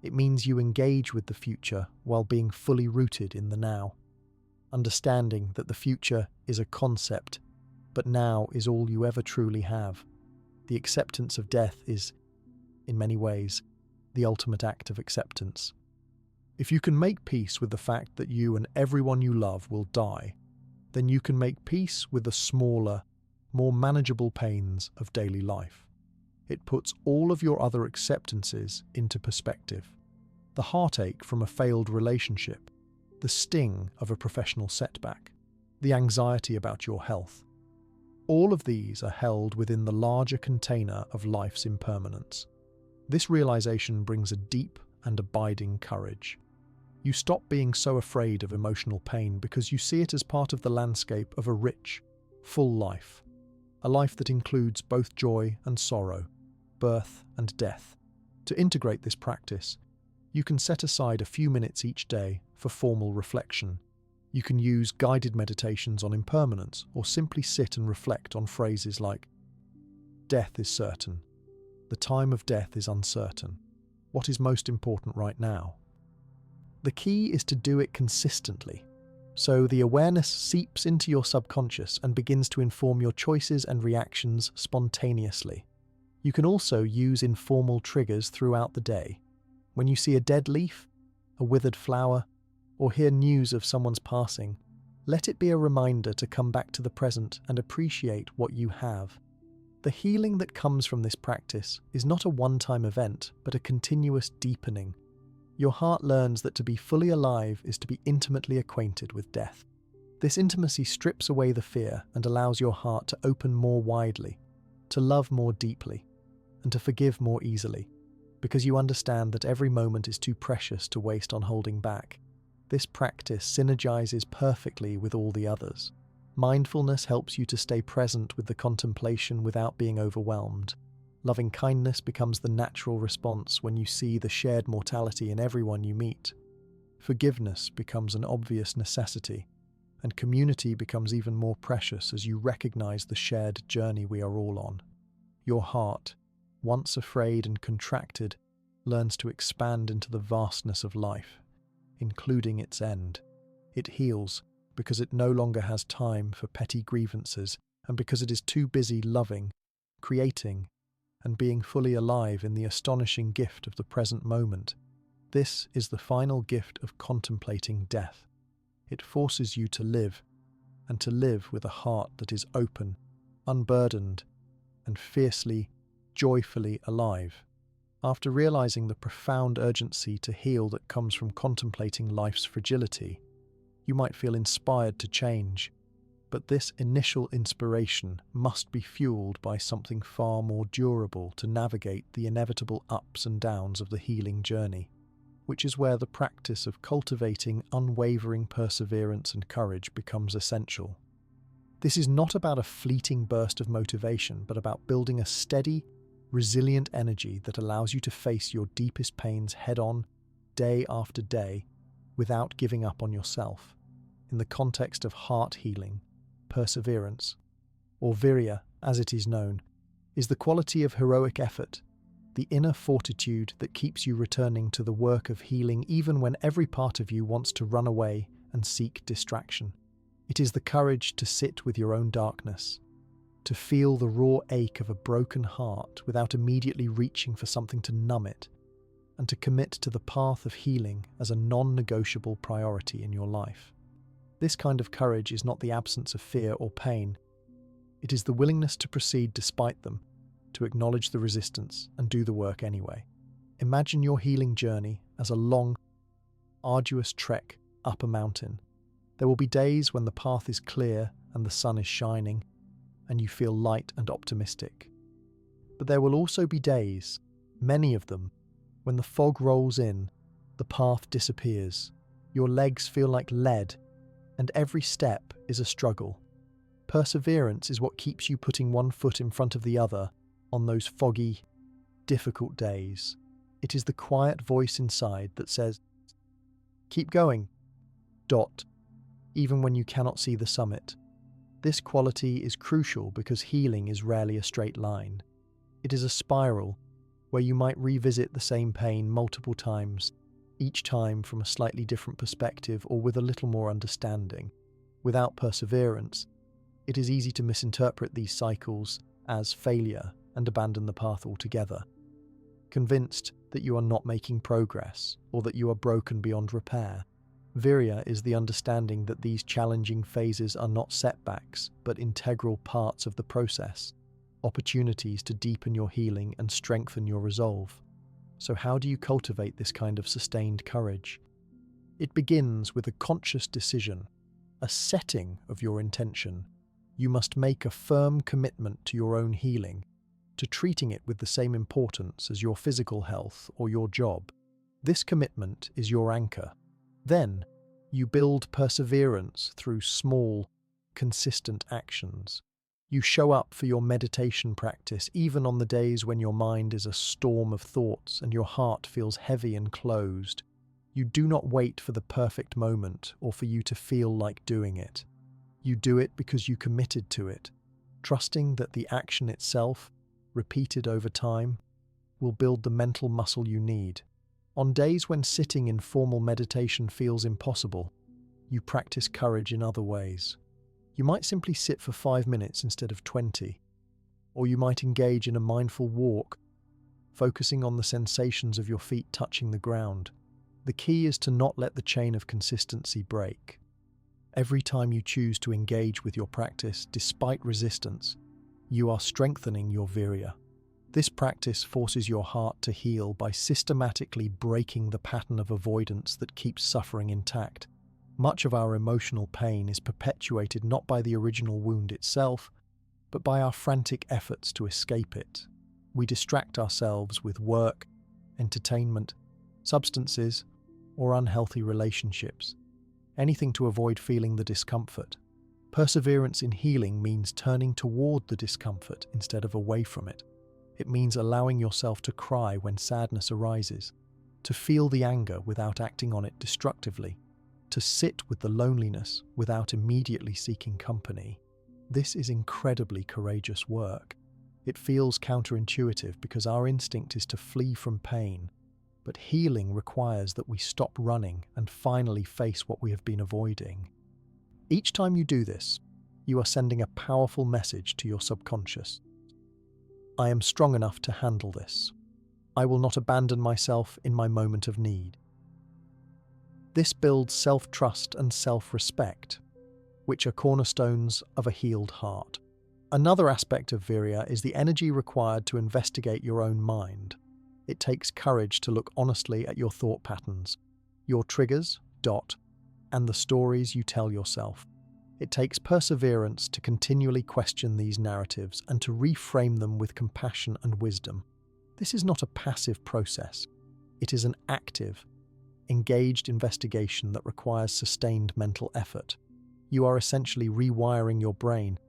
It means you engage with the future while being fully rooted in the now, understanding that the future is a concept, but now is all you ever truly have. The acceptance of death is, in many ways, the ultimate act of acceptance. If you can make peace with the fact that you and everyone you love will die, then you can make peace with the smaller, more manageable pains of daily life. It puts all of your other acceptances into perspective. the heartache from a failed relationship, the sting of a professional setback, the anxiety about your health. All of these are held within the larger container of life's impermanence. This realization brings a deep and abiding courage. You stop being so afraid of emotional pain because you see it as part of the landscape of a rich, full life, a life that includes both joy and sorrow, birth and death. To integrate this practice, you can set aside a few minutes each day for formal reflection. You can use guided meditations on impermanence or simply sit and reflect on phrases like, "Death is certain. The time of death is uncertain. What is most important right now?" The key is to do it consistently, so the awareness seeps into your subconscious and begins to inform your choices and reactions spontaneously. You can also use informal triggers throughout the day. When you see a dead leaf, a withered flower, or hear news of someone's passing, let it be a reminder to come back to the present and appreciate what you have. The healing that comes from this practice is not a one-time event, but a continuous deepening. Your heart learns that to be fully alive is to be intimately acquainted with death. This intimacy strips away the fear and allows your heart to open more widely, to love more deeply, and to forgive more easily, because you understand that every moment is too precious to waste on holding back. This practice synergizes perfectly with all the others. Mindfulness helps you to stay present with the contemplation without being overwhelmed. Loving kindness becomes the natural response when you see the shared mortality in everyone you meet. Forgiveness becomes an obvious necessity, and community becomes even more precious as you recognize the shared journey we are all on. Your heart, once afraid and contracted, learns to expand into the vastness of life, including its end. It heals because it no longer has time for petty grievances and because it is too busy loving, creating, and being fully alive in the astonishing gift of the present moment. This is the final gift of contemplating death. It forces you to live, and to live with a heart that is open, unburdened, and fiercely, joyfully alive. After realizing the profound urgency to heal that comes from contemplating life's fragility, you might feel inspired to change, but this initial inspiration must be fueled by something far more durable to navigate the inevitable ups and downs of the healing journey, which is where the practice of cultivating unwavering perseverance and courage becomes essential. This is not about a fleeting burst of motivation, but about building a steady, resilient energy that allows you to face your deepest pains head-on, day after day, without giving up on yourself. In the context of heart healing, perseverance, or virya as it is known, is the quality of heroic effort, the inner fortitude that keeps you returning to the work of healing even when every part of you wants to run away and seek distraction. It is the courage to sit with your own darkness, to feel the raw ache of a broken heart without immediately reaching for something to numb it, and to commit to the path of healing as a non-negotiable priority in your life. This kind of courage is not the absence of fear or pain. It is the willingness to proceed despite them, to acknowledge the resistance and do the work anyway. Imagine your healing journey as a long, arduous trek up a mountain. There will be days when the path is clear and the sun is shining, and you feel light and optimistic. But there will also be days, many of them, when the fog rolls in, the path disappears, your legs feel like lead, and every step is a struggle. Perseverance is what keeps you putting one foot in front of the other on those foggy, difficult days. It is the quiet voice inside that says, "Keep going, even when you cannot see the summit." This quality is crucial because healing is rarely a straight line. It is a spiral where you might revisit the same pain multiple times, each time from a slightly different perspective or with a little more understanding. Without perseverance, it is easy to misinterpret these cycles as failure and abandon the path altogether, convinced that you are not making progress or that you are broken beyond repair. Virya is the understanding that these challenging phases are not setbacks, but integral parts of the process, opportunities to deepen your healing and strengthen your resolve. So how do you cultivate this kind of sustained courage? It begins with a conscious decision, a setting of your intention. You must make a firm commitment to your own healing, to treating it with the same importance as your physical health or your job. This commitment is your anchor. Then, you build perseverance through small, consistent actions. You show up for your meditation practice even on the days when your mind is a storm of thoughts and your heart feels heavy and closed. You do not wait for the perfect moment or for you to feel like doing it. You do it because you committed to it, trusting that the action itself, repeated over time, will build the mental muscle you need. On days when sitting in formal meditation feels impossible, you practice courage in other ways. You might simply sit for 5 minutes instead of 20, or you might engage in a mindful walk, focusing on the sensations of your feet touching the ground. The key is to not let the chain of consistency break. Every time you choose to engage with your practice, despite resistance, you are strengthening your virya. This practice forces your heart to heal by systematically breaking the pattern of avoidance that keeps suffering intact. Much of our emotional pain is perpetuated not by the original wound itself, but by our frantic efforts to escape it. We distract ourselves with work, entertainment, substances, or unhealthy relationships, anything to avoid feeling the discomfort. Perseverance in healing means turning toward the discomfort instead of away from it. It means allowing yourself to cry when sadness arises, to feel the anger without acting on it destructively, to sit with the loneliness without immediately seeking company. This is incredibly courageous work. It feels counterintuitive because our instinct is to flee from pain, but healing requires that we stop running and finally face what we have been avoiding. Each time you do this, you are sending a powerful message to your subconscious. I am strong enough to handle this. I will not abandon myself in my moment of need. This builds self-trust and self-respect, which are cornerstones of a healed heart. Another aspect of virya is the energy required to investigate your own mind. It takes courage to look honestly at your thought patterns, your triggers, and the stories you tell yourself. It takes perseverance to continually question these narratives and to reframe them with compassion and wisdom. This is not a passive process. It is an active, engaged investigation that requires sustained mental effort. You are essentially rewiring your brain,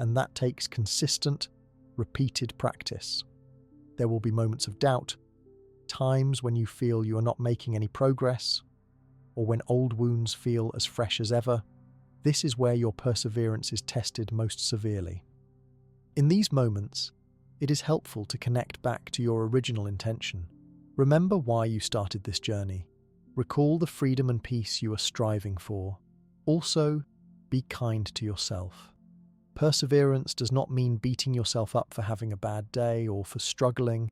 and that takes consistent, repeated practice. There will be moments of doubt, times when you feel you are not making any progress, or when old wounds feel as fresh as ever. This is where your perseverance is tested most severely. In these moments, it is helpful to connect back to your original intention. Remember why you started this journey. Recall the freedom and peace you are striving for. Also, be kind to yourself. Perseverance does not mean beating yourself up for having a bad day or for struggling.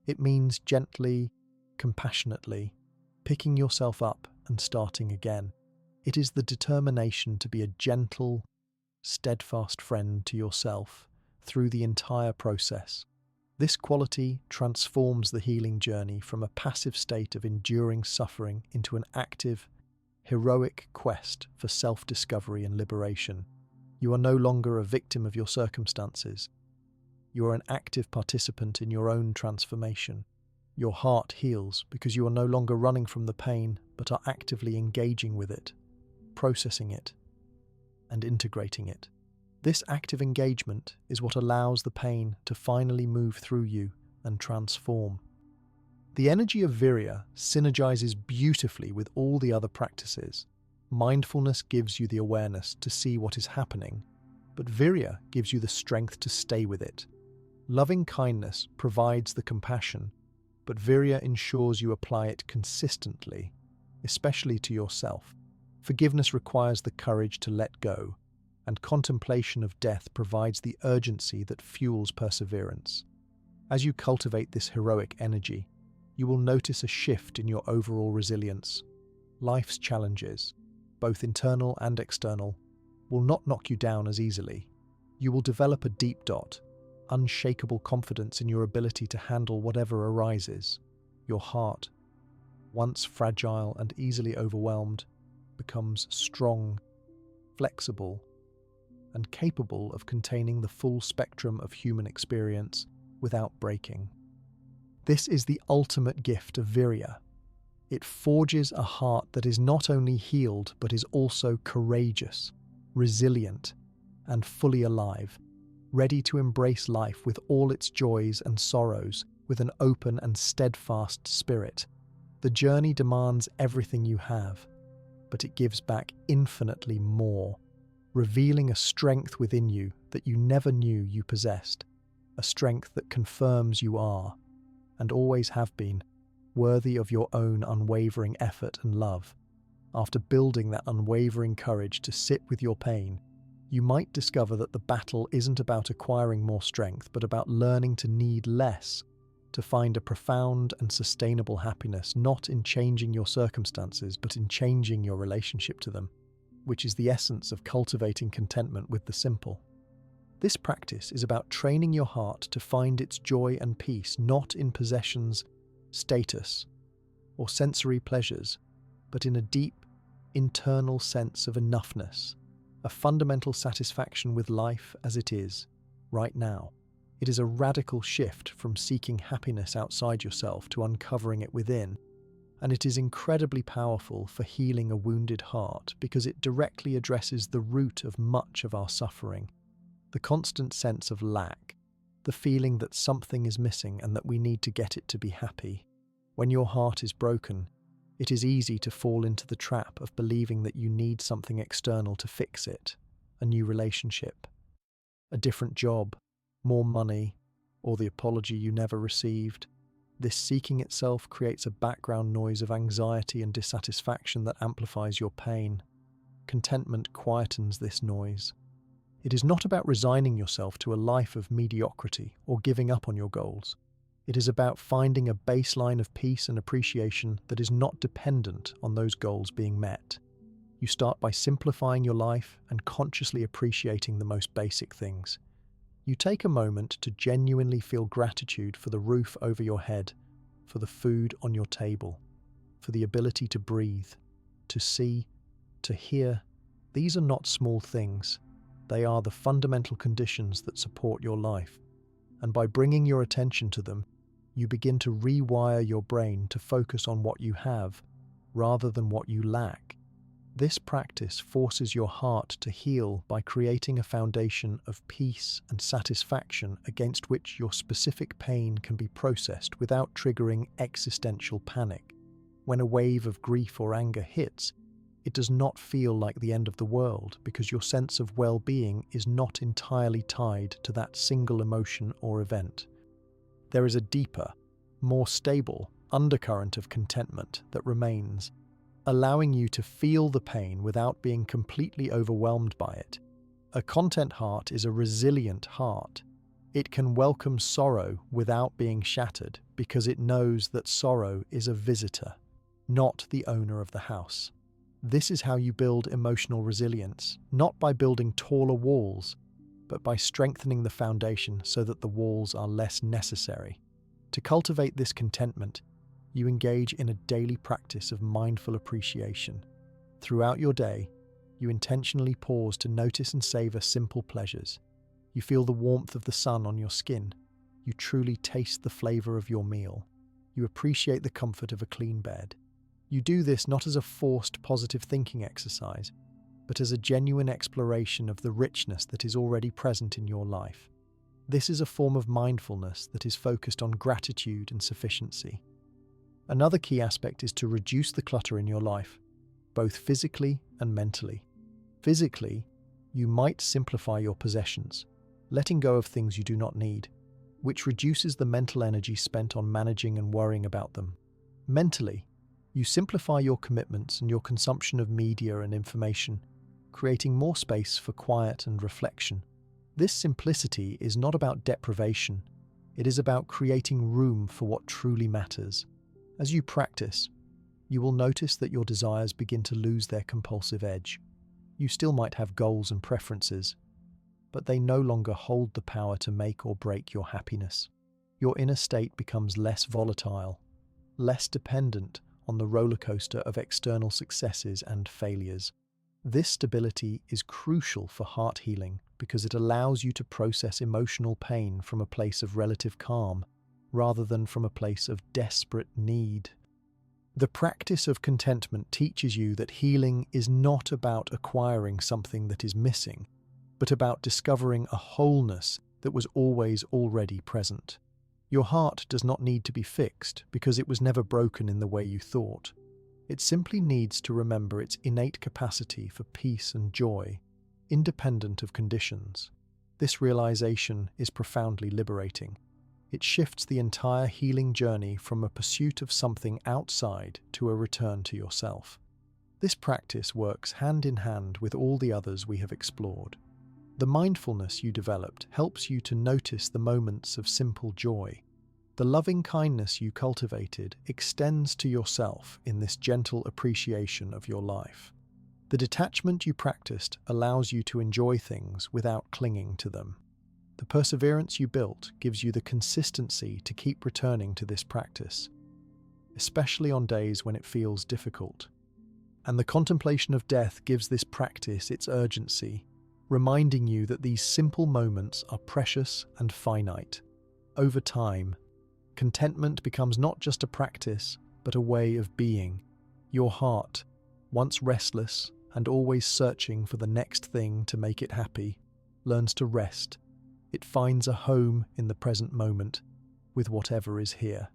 It means gently, compassionately, picking yourself up and starting again. It is the determination to be a gentle, steadfast friend to yourself through the entire process. This quality transforms the healing journey from a passive state of enduring suffering into an active, heroic quest for self-discovery and liberation. You are no longer a victim of your circumstances. You are an active participant in your own transformation. Your heart heals because you are no longer running from the pain, but are actively engaging with it, processing it, and integrating it. This active engagement is what allows the pain to finally move through you and transform. The energy of virya synergizes beautifully with all the other practices. Mindfulness gives you the awareness to see what is happening, but virya gives you the strength to stay with it. Loving kindness provides the compassion, but virya ensures you apply it consistently, especially to yourself. Forgiveness requires the courage to let go, and contemplation of death provides the urgency that fuels perseverance. As you cultivate this heroic energy, you will notice a shift in your overall resilience. Life's challenges, both internal and external, will not knock you down as easily. You will develop a deep, unshakable confidence in your ability to handle whatever arises. Your heart, once fragile and easily overwhelmed, becomes strong, flexible, and capable of containing the full spectrum of human experience without breaking. This is the ultimate gift of virya. It forges a heart that is not only healed but is also courageous, resilient, and fully alive, ready to embrace life with all its joys and sorrows with an open and steadfast spirit. The journey demands everything you have, but it gives back infinitely more, revealing a strength within you that you never knew you possessed, a strength that confirms you are, and always have been, worthy of your own unwavering effort and love. After building that unwavering courage to sit with your pain, you might discover that the battle isn't about acquiring more strength, but about learning to need less, to find a profound and sustainable happiness, not in changing your circumstances, but in changing your relationship to them, which is the essence of cultivating contentment with the simple. This practice is about training your heart to find its joy and peace not in possessions, status, or sensory pleasures, but in a deep, internal sense of enoughness, a fundamental satisfaction with life as it is, right now. It is a radical shift from seeking happiness outside yourself to uncovering it within, and it is incredibly powerful for healing a wounded heart because it directly addresses the root of much of our suffering, the constant sense of lack, the feeling that something is missing and that we need to get it to be happy. When your heart is broken, it is easy to fall into the trap of believing that you need something external to fix it, a new relationship, a different job, more money, or the apology you never received. This seeking itself creates a background noise of anxiety and dissatisfaction that amplifies your pain. Contentment quietens this noise. It is not about resigning yourself to a life of mediocrity or giving up on your goals. It is about finding a baseline of peace and appreciation that is not dependent on those goals being met. You start by simplifying your life and consciously appreciating the most basic things. You take a moment to genuinely feel gratitude for the roof over your head, for the food on your table, for the ability to breathe, to see, to hear. These are not small things. They are the fundamental conditions that support your life. And by bringing your attention to them, you begin to rewire your brain to focus on what you have rather than what you lack. This practice forces your heart to heal by creating a foundation of peace and satisfaction against which your specific pain can be processed without triggering existential panic. When a wave of grief or anger hits, it does not feel like the end of the world because your sense of well-being is not entirely tied to that single emotion or event. There is a deeper, more stable undercurrent of contentment that remains, allowing you to feel the pain without being completely overwhelmed by it. A content heart is a resilient heart. It can welcome sorrow without being shattered because it knows that sorrow is a visitor, not the owner of the house. This is how you build emotional resilience, not by building taller walls, but by strengthening the foundation so that the walls are less necessary. To cultivate this contentment, you engage in a daily practice of mindful appreciation. Throughout your day, you intentionally pause to notice and savor simple pleasures. You feel the warmth of the sun on your skin. You truly taste the flavor of your meal. You appreciate the comfort of a clean bed. You do this not as a forced positive thinking exercise, but as a genuine exploration of the richness that is already present in your life. This is a form of mindfulness that is focused on gratitude and sufficiency. Another key aspect is to reduce the clutter in your life, both physically and mentally. Physically, you might simplify your possessions, letting go of things you do not need, which reduces the mental energy spent on managing and worrying about them. Mentally, you simplify your commitments and your consumption of media and information, creating more space for quiet and reflection. This simplicity is not about deprivation, it is about creating room for what truly matters. As you practice, you will notice that your desires begin to lose their compulsive edge. You still might have goals and preferences, but they no longer hold the power to make or break your happiness. Your inner state becomes less volatile, less dependent on the roller coaster of external successes and failures. This stability is crucial for heart healing because it allows you to process emotional pain from a place of relative calm rather than from a place of desperate need. The practice of contentment teaches you that healing is not about acquiring something that is missing, but about discovering a wholeness that was always already present. Your heart does not need to be fixed because it was never broken in the way you thought. It simply needs to remember its innate capacity for peace and joy, independent of conditions. This realization is profoundly liberating. It shifts the entire healing journey from a pursuit of something outside to a return to yourself. This practice works hand in hand with all the others we have explored. The mindfulness you developed helps you to notice the moments of simple joy. The loving kindness you cultivated extends to yourself in this gentle appreciation of your life. The detachment you practiced allows you to enjoy things without clinging to them. The perseverance you built gives you the consistency to keep returning to this practice, especially on days when it feels difficult. And the contemplation of death gives this practice its urgency, reminding you that these simple moments are precious and finite. Over time, contentment becomes not just a practice, but a way of being. Your heart, once restless and always searching for the next thing to make it happy, learns to rest. It finds a home in the present moment with whatever is here.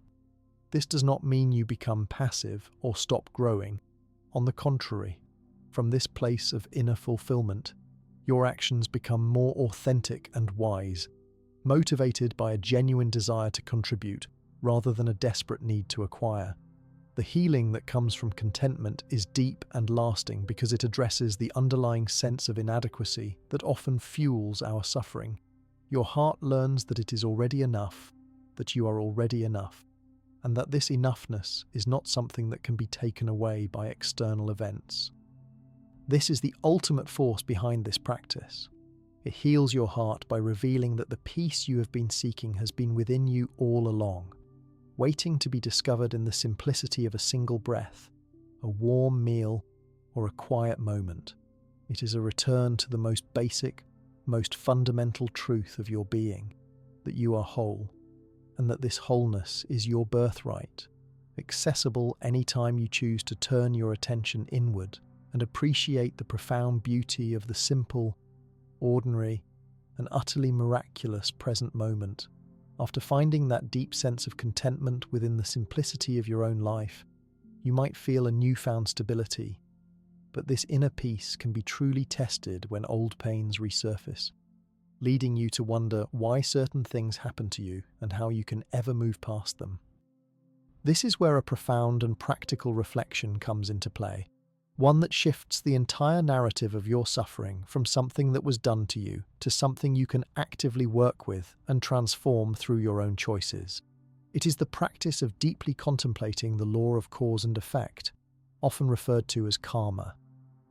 This does not mean you become passive or stop growing. On the contrary, from this place of inner fulfillment, your actions become more authentic and wise, motivated by a genuine desire to contribute rather than a desperate need to acquire. The healing that comes from contentment is deep and lasting because it addresses the underlying sense of inadequacy that often fuels our suffering. Your heart learns that it is already enough, that you are already enough, and that this enoughness is not something that can be taken away by external events. This is the ultimate force behind this practice. It heals your heart by revealing that the peace you have been seeking has been within you all along, waiting to be discovered in the simplicity of a single breath, a warm meal, or a quiet moment. It is a return to the most basic, most fundamental truth of your being, that you are whole, and that this wholeness is your birthright, accessible anytime you choose to turn your attention inward and appreciate the profound beauty of the simple, ordinary, and utterly miraculous present moment. After finding that deep sense of contentment within the simplicity of your own life, you might feel a newfound stability, but this inner peace can be truly tested when old pains resurface, leading you to wonder why certain things happen to you and how you can ever move past them. This is where a profound and practical reflection comes into play, one that shifts the entire narrative of your suffering from something that was done to you to something you can actively work with and transform through your own choices. It is the practice of deeply contemplating the law of cause and effect, often referred to as karma,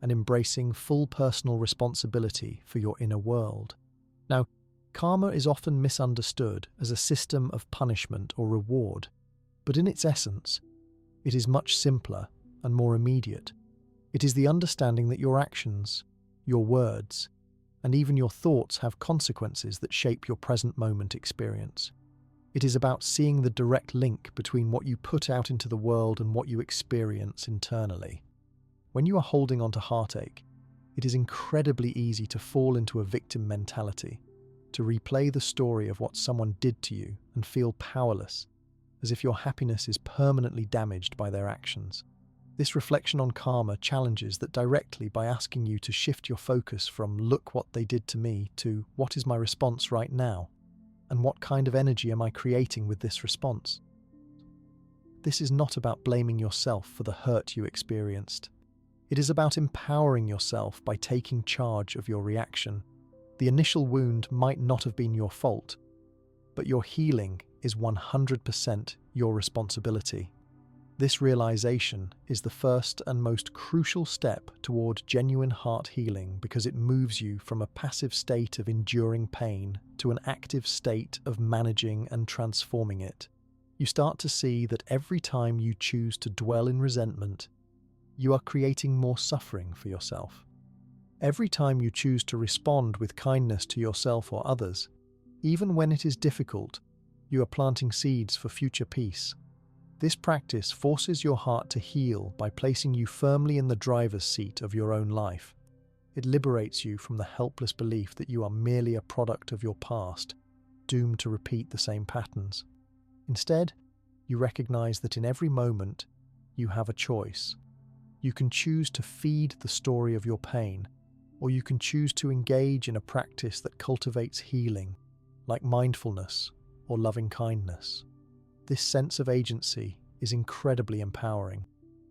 and embracing full personal responsibility for your inner world. Now, karma is often misunderstood as a system of punishment or reward, but in its essence, it is much simpler and more immediate. It is the understanding that your actions, your words, and even your thoughts have consequences that shape your present moment experience. It is about seeing the direct link between what you put out into the world and what you experience internally. When you are holding on to heartache, it is incredibly easy to fall into a victim mentality, to replay the story of what someone did to you and feel powerless, as if your happiness is permanently damaged by their actions. This reflection on karma challenges that directly by asking you to shift your focus from "look what they did to me" to "what is my response right now? And what kind of energy am I creating with this response?" This is not about blaming yourself for the hurt you experienced. It is about empowering yourself by taking charge of your reaction. The initial wound might not have been your fault, but your healing is 100% your responsibility. This realization is the first and most crucial step toward genuine heart healing because it moves you from a passive state of enduring pain to an active state of managing and transforming it. You start to see that every time you choose to dwell in resentment, you are creating more suffering for yourself. Every time you choose to respond with kindness to yourself or others, even when it is difficult, you are planting seeds for future peace. This practice forces your heart to heal by placing you firmly in the driver's seat of your own life. It liberates you from the helpless belief that you are merely a product of your past, doomed to repeat the same patterns. Instead, you recognize that in every moment, you have a choice. You can choose to feed the story of your pain, or you can choose to engage in a practice that cultivates healing, like mindfulness or loving kindness. This sense of agency is incredibly empowering.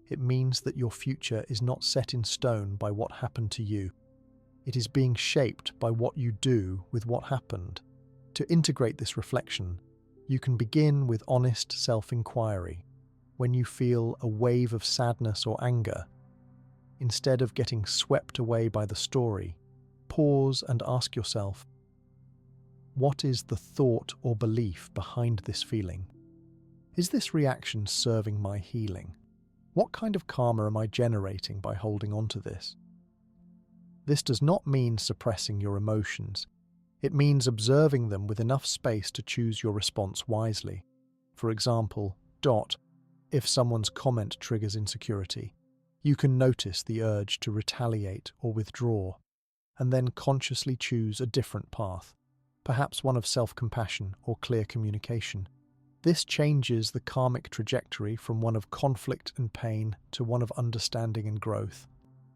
It means that your future is not set in stone by what happened to you. It is being shaped by what you do with what happened. To integrate this reflection, you can begin with honest self-inquiry. When you feel a wave of sadness or anger, instead of getting swept away by the story, pause and ask yourself, what is the thought or belief behind this feeling? Is this reaction serving my healing? What kind of karma am I generating by holding on to this? This does not mean suppressing your emotions. It means observing them with enough space to choose your response wisely. For example, if someone's comment triggers insecurity, you can notice the urge to retaliate or withdraw, and then consciously choose a different path, perhaps one of self-compassion or clear communication. This changes the karmic trajectory from one of conflict and pain to one of understanding and growth.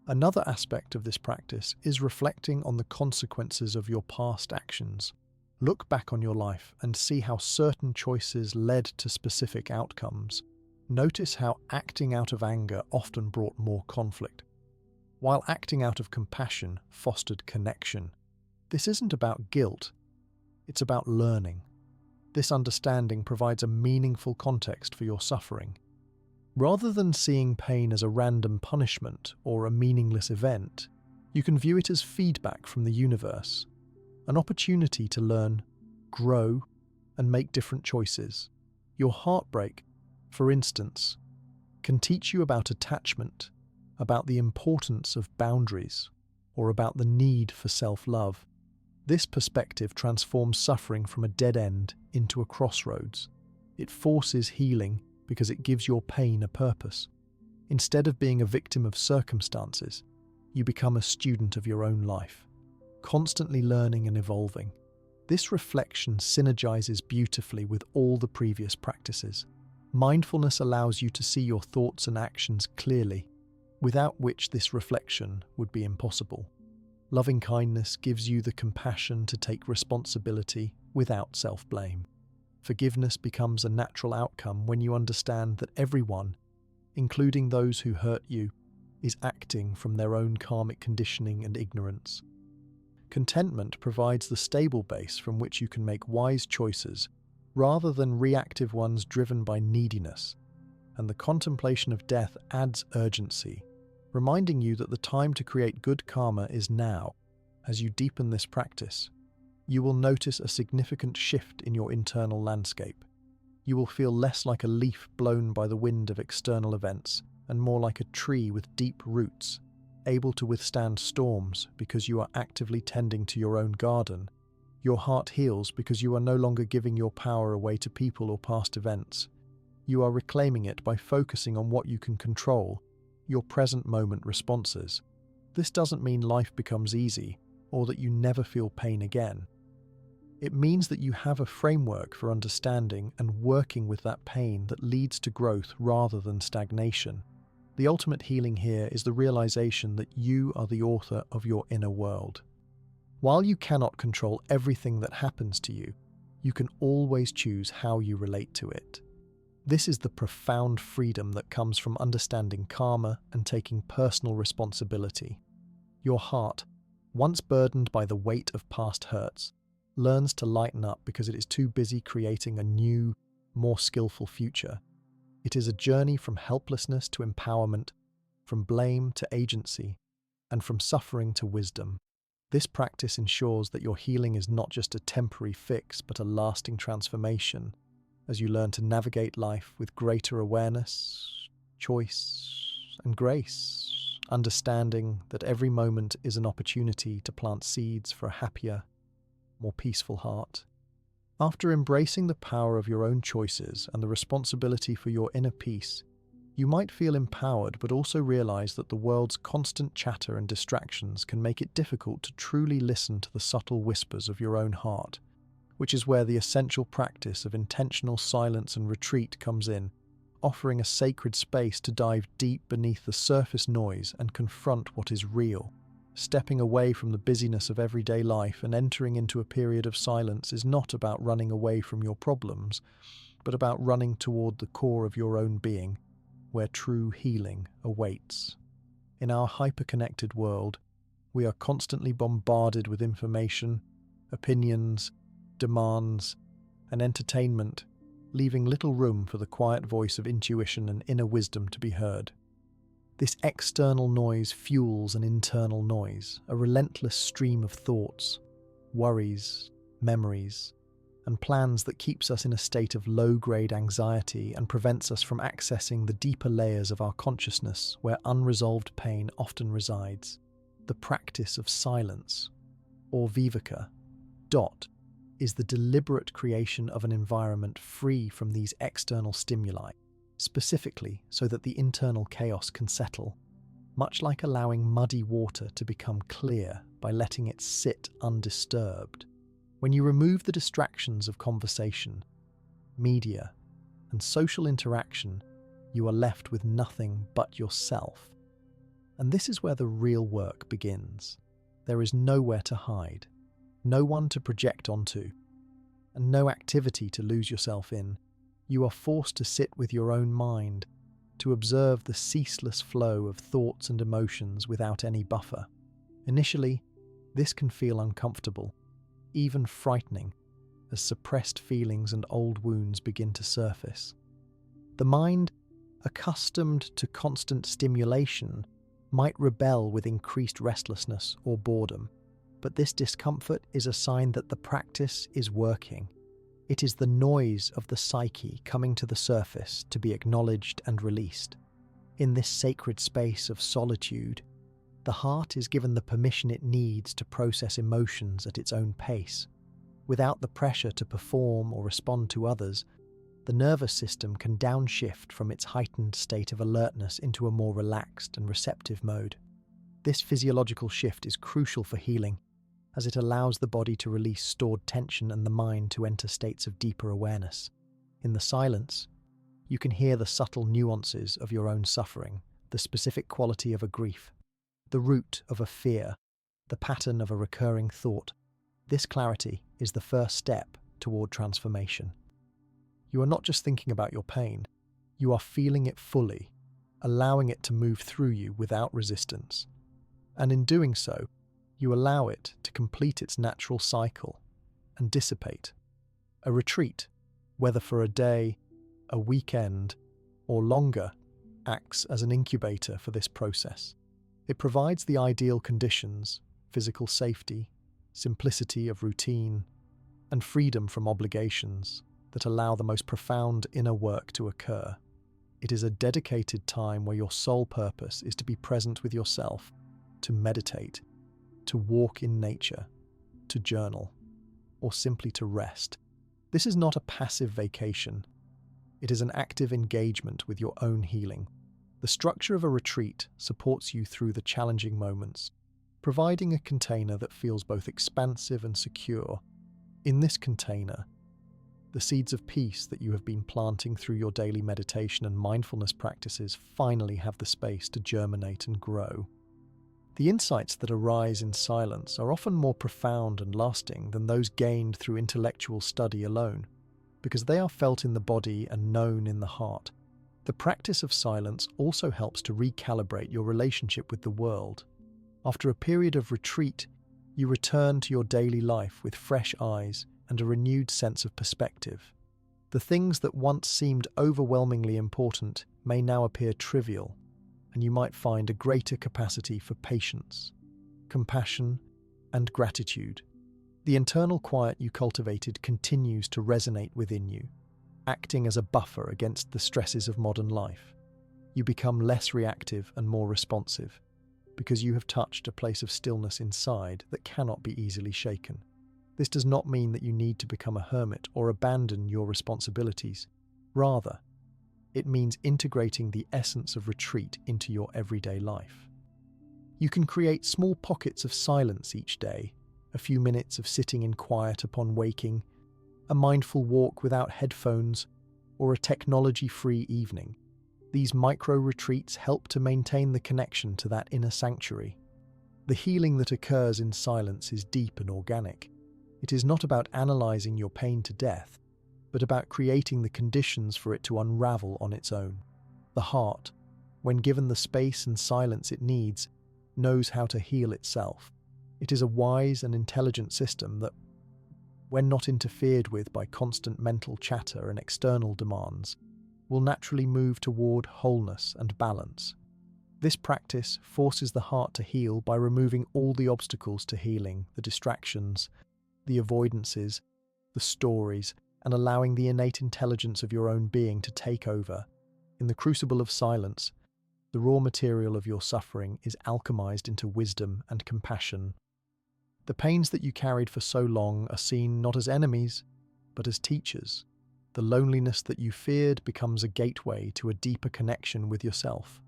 Another aspect of this practice is reflecting on the consequences of your past actions. Look back on your life and see how certain choices led to specific outcomes. Notice how acting out of anger often brought more conflict, while acting out of compassion fostered connection. This isn't about guilt, it's about learning. This understanding provides a meaningful context for your suffering. Rather than seeing pain as a random punishment or a meaningless event, you can view it as feedback from the universe, an opportunity to learn, grow, and make different choices. Your heartbreak, for instance, can teach you about attachment, about the importance of boundaries, or about the need for self-love. This perspective transforms suffering from a dead end into a crossroads. It forces healing because it gives your pain a purpose. Instead of being a victim of circumstances, you become a student of your own life, constantly learning and evolving. This reflection synergizes beautifully with all the previous practices. Mindfulness allows you to see your thoughts and actions clearly, without which this reflection would be impossible. Loving kindness gives you the compassion to take responsibility without self-blame. Forgiveness becomes a natural outcome when you understand that everyone, including those who hurt you, is acting from their own karmic conditioning and ignorance. Contentment provides the stable base from which you can make wise choices rather than reactive ones driven by neediness, and the contemplation of death adds urgency, reminding you that the time to create good karma is now. As you deepen this practice, you will notice a significant shift in your internal landscape. You will feel less like a leaf blown by the wind of external events and more like a tree with deep roots, able to withstand storms because you are actively tending to your own garden. Your heart heals because you are no longer giving your power away to people or past events. You are reclaiming it by focusing on what you can control, your present moment responses. This doesn't mean life becomes easy or that you never feel pain again. It means that you have a framework for understanding and working with that pain that leads to growth rather than stagnation. The ultimate healing here is the realization that you are the author of your inner world. While you cannot control everything that happens to you, you can always choose how you relate to it. This is the profound freedom that comes from understanding karma and taking personal responsibility. Your heart, once burdened by the weight of past hurts, learns to lighten up because it is too busy creating a new, more skillful future. It is a journey from helplessness to empowerment, from blame to agency, and from suffering to wisdom. This practice ensures that your healing is not just a temporary fix but a lasting transformation. as you learn to navigate life with greater awareness, choice, and grace, understanding that every moment is an opportunity to plant seeds for a happier, more peaceful heart. After embracing the power of your own choices and the responsibility for your inner peace, you might feel empowered but also realize that the world's constant chatter and distractions can make it difficult to truly listen to the subtle whispers of your own heart, which is where the essential practice of intentional silence and retreat comes in, offering a sacred space to dive deep beneath the surface noise and confront what is real. Stepping away from the busyness of everyday life and entering into a period of silence is not about running away from your problems, but about running toward the core of your own being, where true healing awaits. In our hyper-connected world, we are constantly bombarded with information, opinions, demands, and entertainment, leaving little room for the quiet voice of intuition and inner wisdom to be heard. This external noise fuels an internal noise, a relentless stream of thoughts, worries, memories, and plans that keeps us in a state of low-grade anxiety and prevents us from accessing the deeper layers of our consciousness where unresolved pain often resides. The practice of silence, or viveka, is the deliberate creation of an environment free from these external stimuli, specifically so that the internal chaos can settle, much like allowing muddy water to become clear by letting it sit undisturbed. When you remove the distractions of conversation, media, and social interaction, you are left with nothing but yourself. And this is where the real work begins. There is nowhere to hide, no one to project onto, and no activity to lose yourself in. You are forced to sit with your own mind, to observe the ceaseless flow of thoughts and emotions without any buffer. Initially, this can feel uncomfortable, even frightening, as suppressed feelings and old wounds begin to surface. The mind, accustomed to constant stimulation, might rebel with increased restlessness or boredom, but this discomfort is a sign that the practice is working. It is the noise of the psyche coming to the surface to be acknowledged and released. In this sacred space of solitude, the heart is given the permission it needs to process emotions at its own pace. Without the pressure to perform or respond to others, the nervous system can downshift from its heightened state of alertness into a more relaxed and receptive mode. This physiological shift is crucial for healing, as it allows the body to release stored tension and the mind to enter states of deeper awareness. In the silence, you can hear the subtle nuances of your own suffering, the specific quality of a grief, the root of a fear, the pattern of a recurring thought. This clarity is the first step toward transformation. You are not just thinking about your pain, you are feeling it fully, allowing it to move through you without resistance. And in doing so, you allow it to complete its natural cycle and dissipate. A retreat, whether for a day, a weekend, or longer, acts as an incubator for this process. It provides the ideal conditions, physical safety, simplicity of routine, and freedom from obligations that allow the most profound inner work to occur. It is a dedicated time where your sole purpose is to be present with yourself, to meditate, to walk in nature, to journal, or simply to rest. This is not a passive vacation. It is an active engagement with your own healing. The structure of a retreat supports you through the challenging moments, providing a container that feels both expansive and secure. In this container, the seeds of peace that you have been planting through your daily meditation and mindfulness practices finally have the space to germinate and grow. The insights that arise in silence are often more profound and lasting than those gained through intellectual study alone, because they are felt in the body and known in the heart. The practice of silence also helps to recalibrate your relationship with the world. After a period of retreat, you return to your daily life with fresh eyes and a renewed sense of perspective. The things that once seemed overwhelmingly important may now appear trivial, and you might find a greater capacity for patience, compassion, and gratitude. The internal quiet you cultivated continues to resonate within you, acting as a buffer against the stresses of modern life. You become less reactive and more responsive, because you have touched a place of stillness inside that cannot be easily shaken. This does not mean that you need to become a hermit or abandon your responsibilities. Rather, it means integrating the essence of retreat into your everyday life. You can create small pockets of silence each day, a few minutes of sitting in quiet upon waking, a mindful walk without headphones, or a technology-free evening. These micro-retreats help to maintain the connection to that inner sanctuary. The healing that occurs in silence is deep and organic. It is not about analysing your pain to death, but about creating the conditions for it to unravel on its own. The heart, when given the space and silence it needs, knows how to heal itself. It is a wise and intelligent system that, when not interfered with by constant mental chatter and external demands, will naturally move toward wholeness and balance. This practice forces the heart to heal by removing all the obstacles to healing, the distractions, the avoidances, the stories, and allowing the innate intelligence of your own being to take over. In the crucible of silence, the raw material of your suffering is alchemized into wisdom and compassion. The pains that you carried for so long are seen not as enemies, but as teachers. The loneliness that you feared becomes a gateway to a deeper connection with yourself.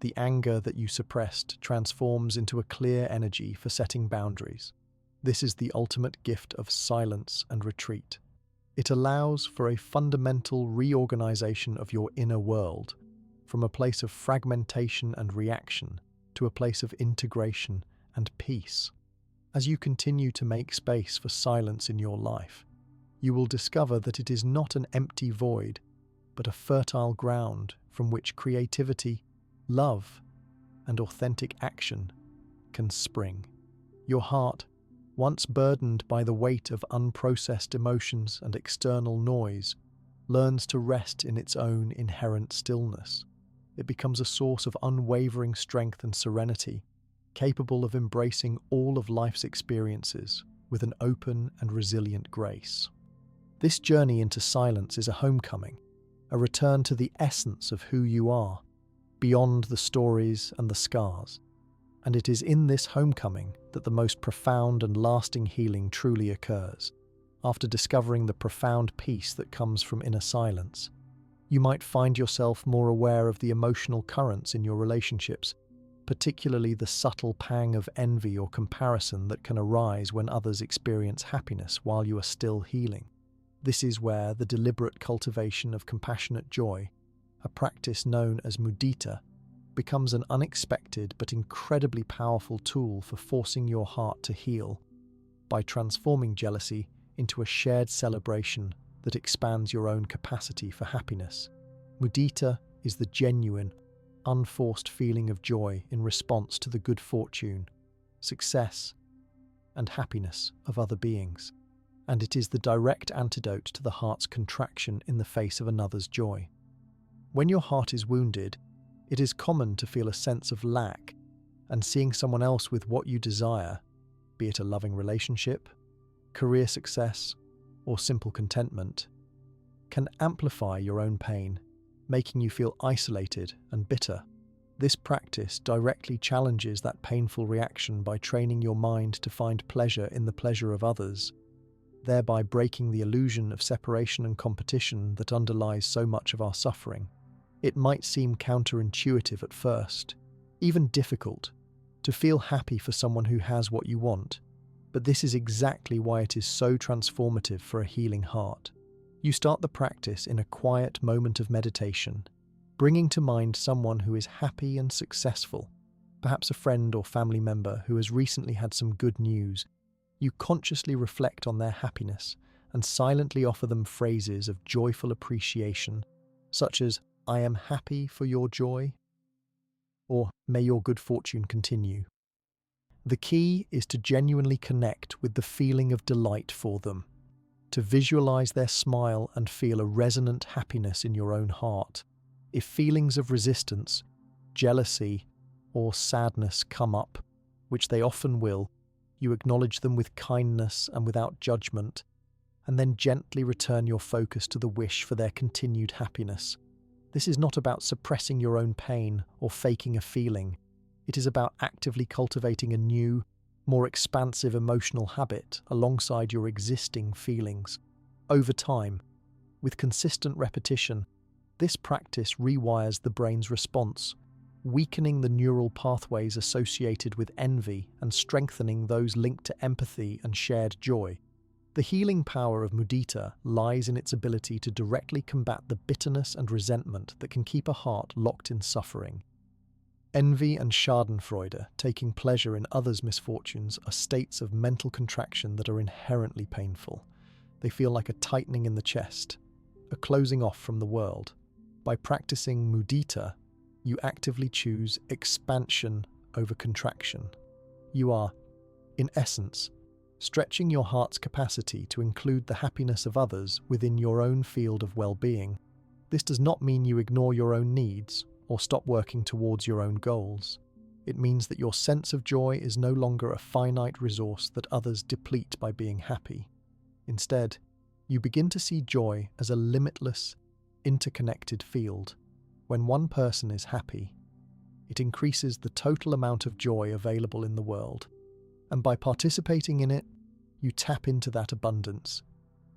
The anger that you suppressed transforms into a clear energy for setting boundaries. This is the ultimate gift of silence and retreat. It allows for a fundamental reorganization of your inner world, from a place of fragmentation and reaction to a place of integration and peace. As you continue to make space for silence in your life, you will discover that it is not an empty void, but a fertile ground from which creativity, love, and authentic action can spring. Your heart, once burdened by the weight of unprocessed emotions and external noise, learns to rest in its own inherent stillness. It becomes a source of unwavering strength and serenity, capable of embracing all of life's experiences with an open and resilient grace. This journey into silence is a homecoming, a return to the essence of who you are, beyond the stories and the scars. And it is in this homecoming that the most profound and lasting healing truly occurs. After discovering the profound peace that comes from inner silence, you might find yourself more aware of the emotional currents in your relationships, particularly the subtle pang of envy or comparison that can arise when others experience happiness while you are still healing. This is where the deliberate cultivation of compassionate joy, a practice known as mudita, becomes an unexpected but incredibly powerful tool for forcing your heart to heal by transforming jealousy into a shared celebration that expands your own capacity for happiness. Mudita is the genuine, unforced feeling of joy in response to the good fortune, success, and happiness of other beings. And it is the direct antidote to the heart's contraction in the face of another's joy. When your heart is wounded, it is common to feel a sense of lack, and seeing someone else with what you desire, be it a loving relationship, career success, or simple contentment, can amplify your own pain, making you feel isolated and bitter. This practice directly challenges that painful reaction by training your mind to find pleasure in the pleasure of others, thereby breaking the illusion of separation and competition that underlies so much of our suffering. It might seem counterintuitive at first, even difficult, to feel happy for someone who has what you want, but this is exactly why it is so transformative for a healing heart. You start the practice in a quiet moment of meditation, bringing to mind someone who is happy and successful, perhaps a friend or family member who has recently had some good news. You consciously reflect on their happiness and silently offer them phrases of joyful appreciation, such as, "I am happy for your joy," or "May your good fortune continue." The key is to genuinely connect with the feeling of delight for them, to visualize their smile and feel a resonant happiness in your own heart. If feelings of resistance, jealousy, or sadness come up, which they often will, you acknowledge them with kindness and without judgment, and then gently return your focus to the wish for their continued happiness. This is not about suppressing your own pain or faking a feeling. It is about actively cultivating a new, more expansive emotional habit alongside your existing feelings. Over time, with consistent repetition, this practice rewires the brain's response, weakening the neural pathways associated with envy and strengthening those linked to empathy and shared joy. The healing power of mudita lies in its ability to directly combat the bitterness and resentment that can keep a heart locked in suffering. Envy and schadenfreude, taking pleasure in others' misfortunes, are states of mental contraction that are inherently painful. They feel like a tightening in the chest, a closing off from the world. By practicing mudita, you actively choose expansion over contraction. You are, in essence, stretching your heart's capacity to include the happiness of others within your own field of well-being. This does not mean you ignore your own needs or stop working towards your own goals. It means that your sense of joy is no longer a finite resource that others deplete by being happy. Instead, you begin to see joy as a limitless, interconnected field. When one person is happy, it increases the total amount of joy available in the world. And by participating in it, you tap into that abundance.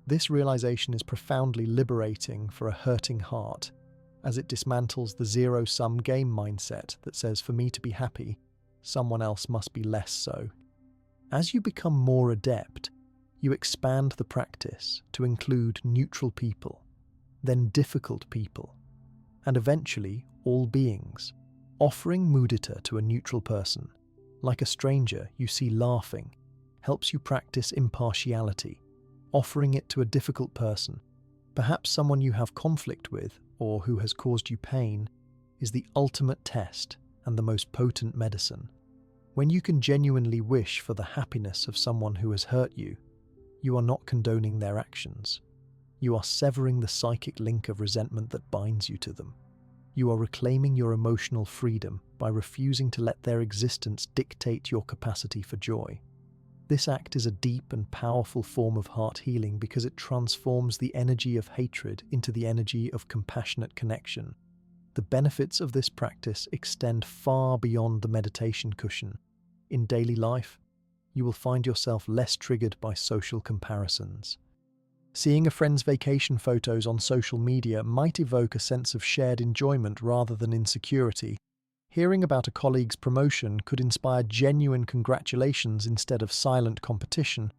This realization is profoundly liberating for a hurting heart, as it dismantles the zero-sum game mindset that says, for me to be happy, someone else must be less so. As you become more adept, you expand the practice to include neutral people, then difficult people, and eventually all beings. Offering mudita to a neutral person, like a stranger you see laughing, helps you practice impartiality. Offering it to a difficult person, perhaps someone you have conflict with or who has caused you pain, is the ultimate test and the most potent medicine. When you can genuinely wish for the happiness of someone who has hurt you, you are not condoning their actions. You are severing the psychic link of resentment that binds you to them. You are reclaiming your emotional freedom by refusing to let their existence dictate your capacity for joy. This act is a deep and powerful form of heart healing because it transforms the energy of hatred into the energy of compassionate connection. The benefits of this practice extend far beyond the meditation cushion. In daily life, you will find yourself less triggered by social comparisons. Seeing a friend's vacation photos on social media might evoke a sense of shared enjoyment rather than insecurity. Hearing about a colleague's promotion could inspire genuine congratulations instead of silent competition.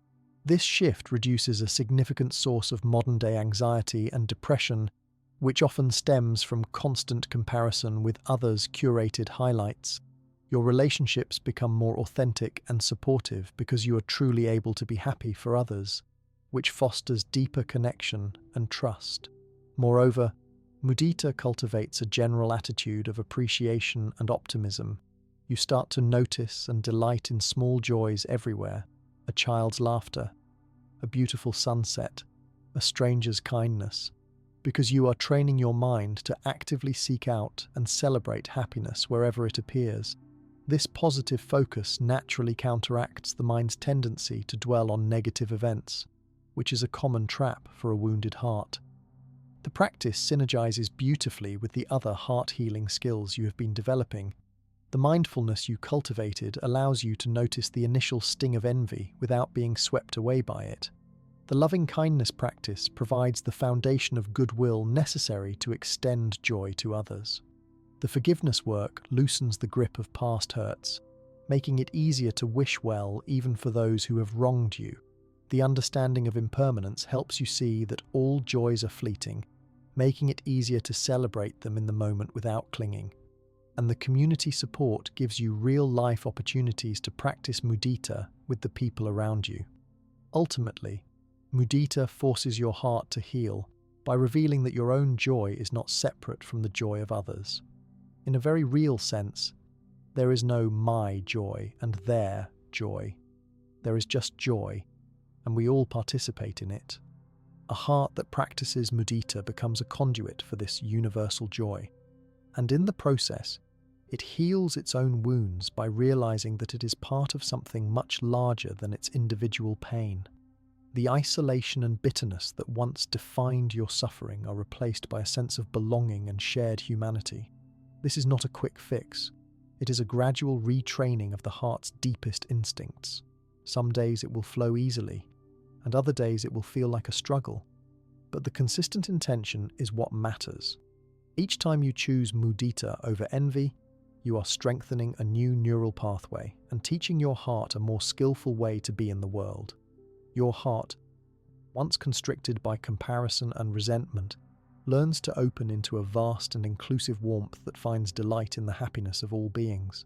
This shift reduces a significant source of modern-day anxiety and depression, which often stems from constant comparison with others' curated highlights. Your relationships become more authentic and supportive because you are truly able to be happy for others, which fosters deeper connection and trust. Moreover, mudita cultivates a general attitude of appreciation and optimism. You start to notice and delight in small joys everywhere: a child's laughter, a beautiful sunset, a stranger's kindness, because you are training your mind to actively seek out and celebrate happiness wherever it appears. This positive focus naturally counteracts the mind's tendency to dwell on negative events, which is a common trap for a wounded heart. The practice synergizes beautifully with the other heart-healing skills you have been developing. The mindfulness you cultivated allows you to notice the initial sting of envy without being swept away by it. The loving-kindness practice provides the foundation of goodwill necessary to extend joy to others. The forgiveness work loosens the grip of past hurts, making it easier to wish well even for those who have wronged you. The understanding of impermanence helps you see that all joys are fleeting, making it easier to celebrate them in the moment without clinging. And the community support gives you real-life opportunities to practice mudita with the people around you. Ultimately, mudita forces your heart to heal by revealing that your own joy is not separate from the joy of others. In a very real sense, there is no my joy and their joy. There is just joy, and we all participate in it. A heart that practices mudita becomes a conduit for this universal joy, and in the process, it heals its own wounds by realizing that it is part of something much larger than its individual pain. The isolation and bitterness that once defined your suffering are replaced by a sense of belonging and shared humanity. This is not a quick fix. It is a gradual retraining of the heart's deepest instincts. Some days it will flow easily, and other days it will feel like a struggle. But the consistent intention is what matters. Each time you choose mudita over envy, you are strengthening a new neural pathway and teaching your heart a more skillful way to be in the world. Your heart, once constricted by comparison and resentment, learns to open into a vast and inclusive warmth that finds delight in the happiness of all beings.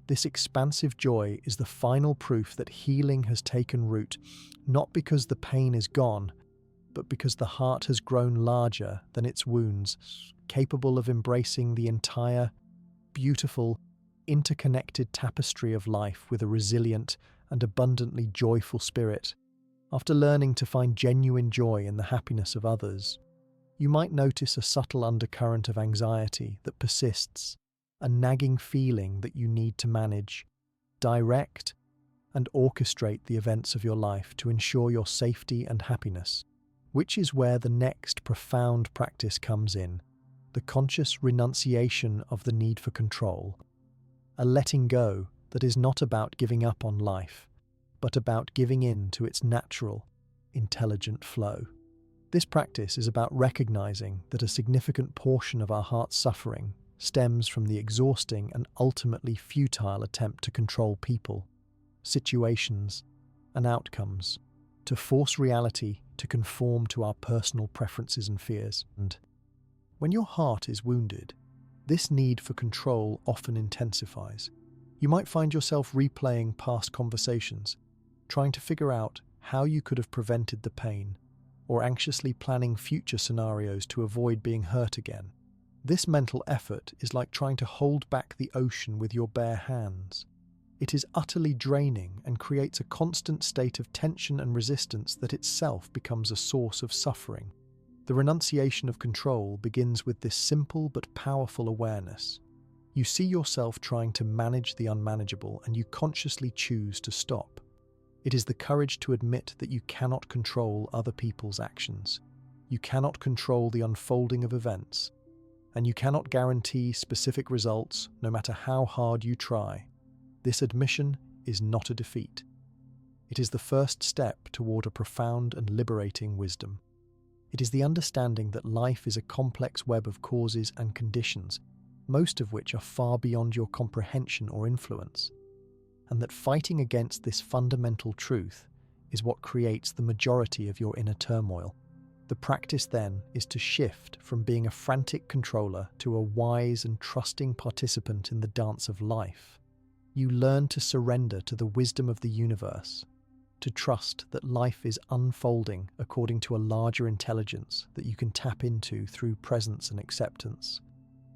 This expansive joy is the final proof that healing has taken root, not because the pain is gone, but because the heart has grown larger than its wounds, capable of embracing the entire, beautiful, interconnected tapestry of life with a resilient and abundantly joyful spirit. After learning to find genuine joy in the happiness of others, you might notice a subtle undercurrent of anxiety that persists, a nagging feeling that you need to manage, direct, and orchestrate the events of your life to ensure your safety and happiness, which is where the next profound practice comes in, the conscious renunciation of the need for control, a letting go that is not about giving up on life, but about giving in to its natural, intelligent flow. This practice is about recognizing that a significant portion of our heart's suffering stems from the exhausting and ultimately futile attempt to control people, situations, and outcomes, to force reality to conform to our personal preferences and fears. And when your heart is wounded, this need for control often intensifies. You might find yourself replaying past conversations, trying to figure out how you could have prevented the pain, or anxiously planning future scenarios to avoid being hurt again. This mental effort is like trying to hold back the ocean with your bare hands. It is utterly draining and creates a constant state of tension and resistance that itself becomes a source of suffering. The renunciation of control begins with this simple but powerful awareness. You see yourself trying to manage the unmanageable and you consciously choose to stop. It is the courage to admit that you cannot control other people's actions. You cannot control the unfolding of events, and you cannot guarantee specific results no matter how hard you try. This admission is not a defeat. It is the first step toward a profound and liberating wisdom. It is the understanding that life is a complex web of causes and conditions, most of which are far beyond your comprehension or influence, and that fighting against this fundamental truth is what creates the majority of your inner turmoil. The practice then is to shift from being a frantic controller to a wise and trusting participant in the dance of life. You learn to surrender to the wisdom of the universe, to trust that life is unfolding according to a larger intelligence that you can tap into through presence and acceptance.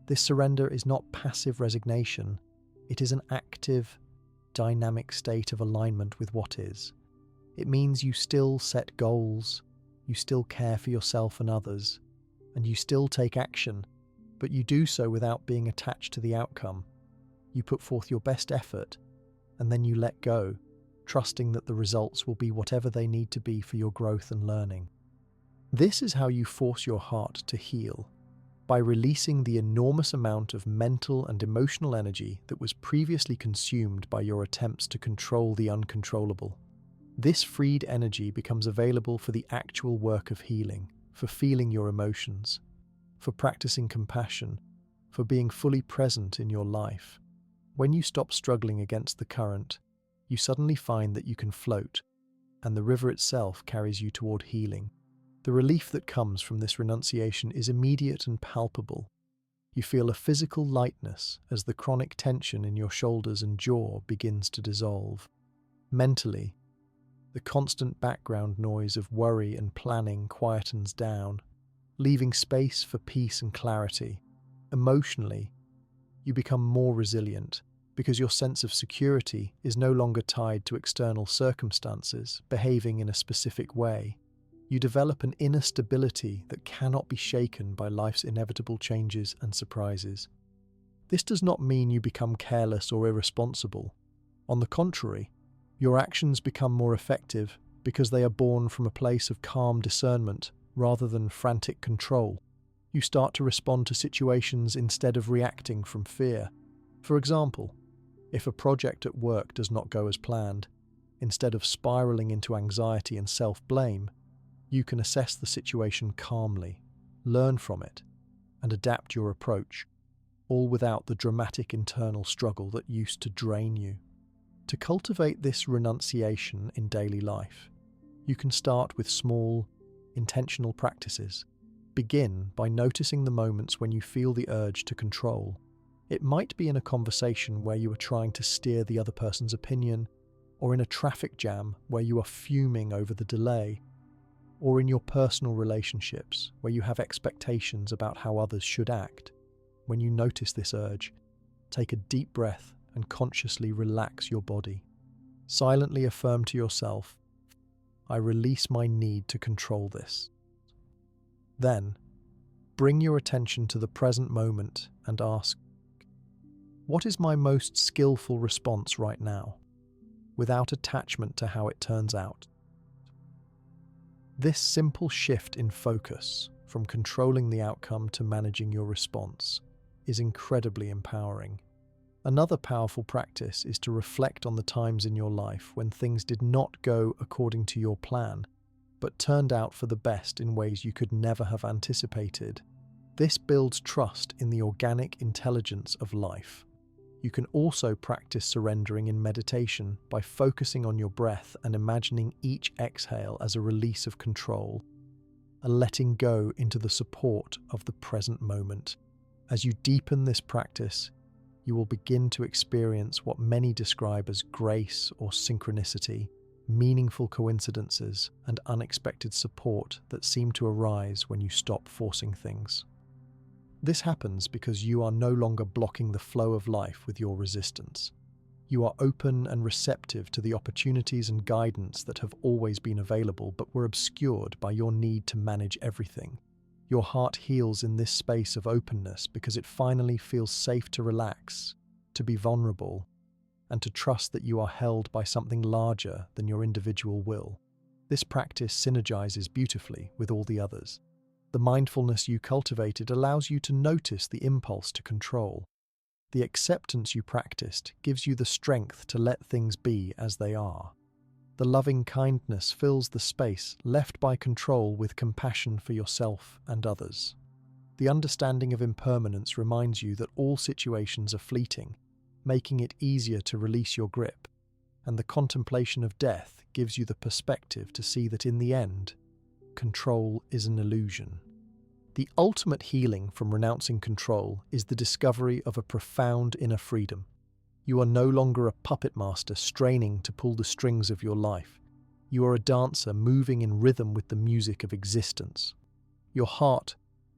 This surrender is not passive resignation, it is an active, dynamic state of alignment with what is. It means you still set goals, you still care for yourself and others, and you still take action, but you do so without being attached to the outcome. You put forth your best effort, and then you let go, trusting that the results will be whatever they need to be for your growth and learning. This is how you force your heart to heal, by releasing the enormous amount of mental and emotional energy that was previously consumed by your attempts to control the uncontrollable. This freed energy becomes available for the actual work of healing, for feeling your emotions, for practicing compassion, for being fully present in your life. When you stop struggling against the current, you suddenly find that you can float, and the river itself carries you toward healing. The relief that comes from this renunciation is immediate and palpable. You feel a physical lightness as the chronic tension in your shoulders and jaw begins to dissolve. Mentally, the constant background noise of worry and planning quietens down, leaving space for peace and clarity. Emotionally, you become more resilient because your sense of security is no longer tied to external circumstances behaving in a specific way. You develop an inner stability that cannot be shaken by life's inevitable changes and surprises. This does not mean you become careless or irresponsible. On the contrary, your actions become more effective because they are born from a place of calm discernment rather than frantic control. You start to respond to situations instead of reacting from fear. For example, if a project at work does not go as planned, instead of spiraling into anxiety and self-blame, you can assess the situation calmly, learn from it, and adapt your approach, all without the dramatic internal struggle that used to drain you. To cultivate this renunciation in daily life, you can start with small, intentional practices. Begin by noticing the moments when you feel the urge to control. It might be in a conversation where you are trying to steer the other person's opinion, or in a traffic jam where you are fuming over the delay, or in your personal relationships where you have expectations about how others should act. When you notice this urge, take a deep breath and consciously relax your body. Silently affirm to yourself, "I release my need to control this." Then, bring your attention to the present moment and ask, "What is my most skillful response right now?" without attachment to how it turns out. This simple shift in focus, from controlling the outcome to managing your response, is incredibly empowering. Another powerful practice is to reflect on the times in your life when things did not go according to your plan, but turned out for the best in ways you could never have anticipated. This builds trust in the organic intelligence of life. You can also practice surrendering in meditation by focusing on your breath and imagining each exhale as a release of control, a letting go into the support of the present moment. As you deepen this practice, you will begin to experience what many describe as grace or synchronicity, meaningful coincidences, and unexpected support that seem to arise when you stop forcing things. This happens because you are no longer blocking the flow of life with your resistance. You are open and receptive to the opportunities and guidance that have always been available but were obscured by your need to manage everything. Your heart heals in this space of openness because it finally feels safe to relax, to be vulnerable, and to trust that you are held by something larger than your individual will. This practice synergizes beautifully with all the others. The mindfulness you cultivated allows you to notice the impulse to control. The acceptance you practiced gives you the strength to let things be as they are. The loving kindness fills the space left by control with compassion for yourself and others. The understanding of impermanence reminds you that all situations are fleeting, making it easier to release your grip, and the contemplation of death gives you the perspective to see that in the end, control is an illusion. The ultimate healing from renouncing control is the discovery of a profound inner freedom. You are no longer a puppet master straining to pull the strings of your life. You are a dancer moving in rhythm with the music of existence. Your heart,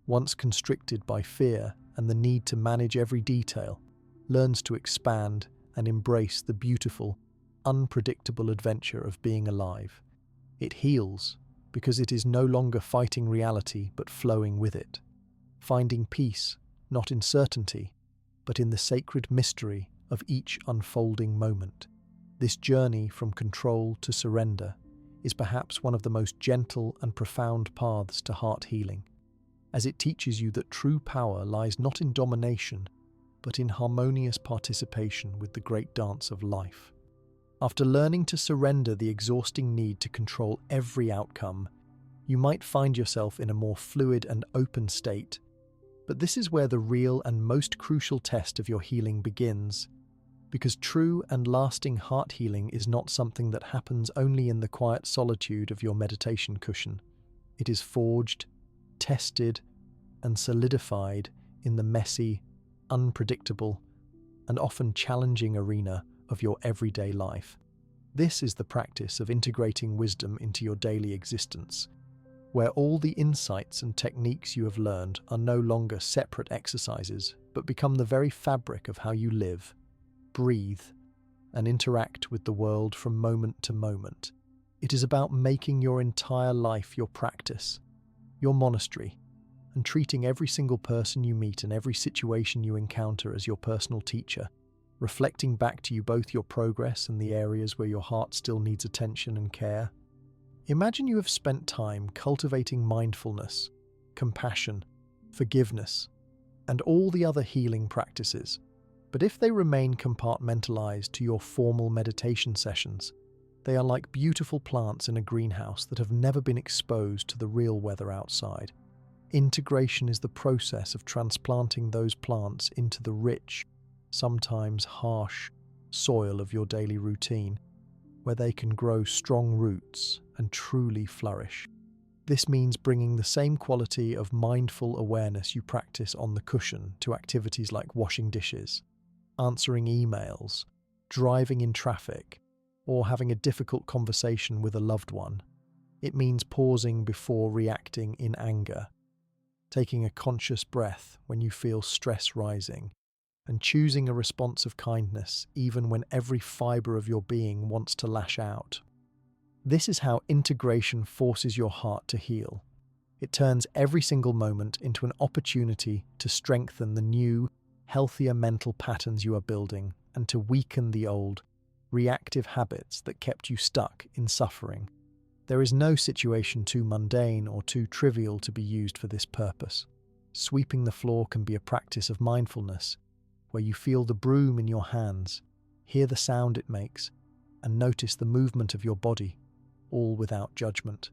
once constricted by fear and the need to manage every detail, learns to expand and embrace the beautiful, unpredictable adventure of being alive. It heals because it is no longer fighting reality but flowing with it, finding peace not in certainty, but in the sacred mystery of each unfolding moment. This journey from control to surrender is perhaps one of the most gentle and profound paths to heart healing, as it teaches you that true power lies not in domination, but in harmonious participation with the great dance of life. After learning to surrender the exhausting need to control every outcome, you might find yourself in a more fluid and open state. But this is where the real and most crucial test of your healing begins, because true and lasting heart healing is not something that happens only in the quiet solitude of your meditation cushion. It is forged, tested, and solidified in the messy, unpredictable, and often challenging arena of your everyday life. This is the practice of integrating wisdom into your daily existence, where all the insights and techniques you have learned are no longer separate exercises, but become the very fabric of how you live, breathe, and interact with the world from moment to moment. It is about making your entire life your practice, your monastery, and treating every single person you meet and every situation you encounter as your personal teacher, reflecting back to you both your progress and the areas where your heart still needs attention and care. Imagine you have spent time cultivating mindfulness, compassion, forgiveness, and all the other healing practices. But if they remain compartmentalized to your formal meditation sessions, they are like beautiful plants in a greenhouse that have never been exposed to the real weather outside. Integration is the process of transplanting those plants into the rich, sometimes harsh, soil of your daily routine, where they can grow strong roots and truly flourish. This means bringing the same quality of mindful awareness you practice on the cushion to activities like washing dishes, answering emails, driving in traffic, or having a difficult conversation with a loved one. It means pausing before reacting in anger, taking a conscious breath when you feel stress rising, and choosing a response of kindness even when every fibre of your being wants to lash out. This is how integration forces your heart to heal. It turns every single moment into an opportunity to strengthen the new, healthier mental patterns you are building and to weaken the old, reactive habits that kept you stuck in suffering. There is no situation too mundane or too trivial to be used for this purpose. Sweeping the floor can be a practice of mindfulness, where you feel the broom in your hands, hear the sound it makes, and notice the movement of your body, all without judgment.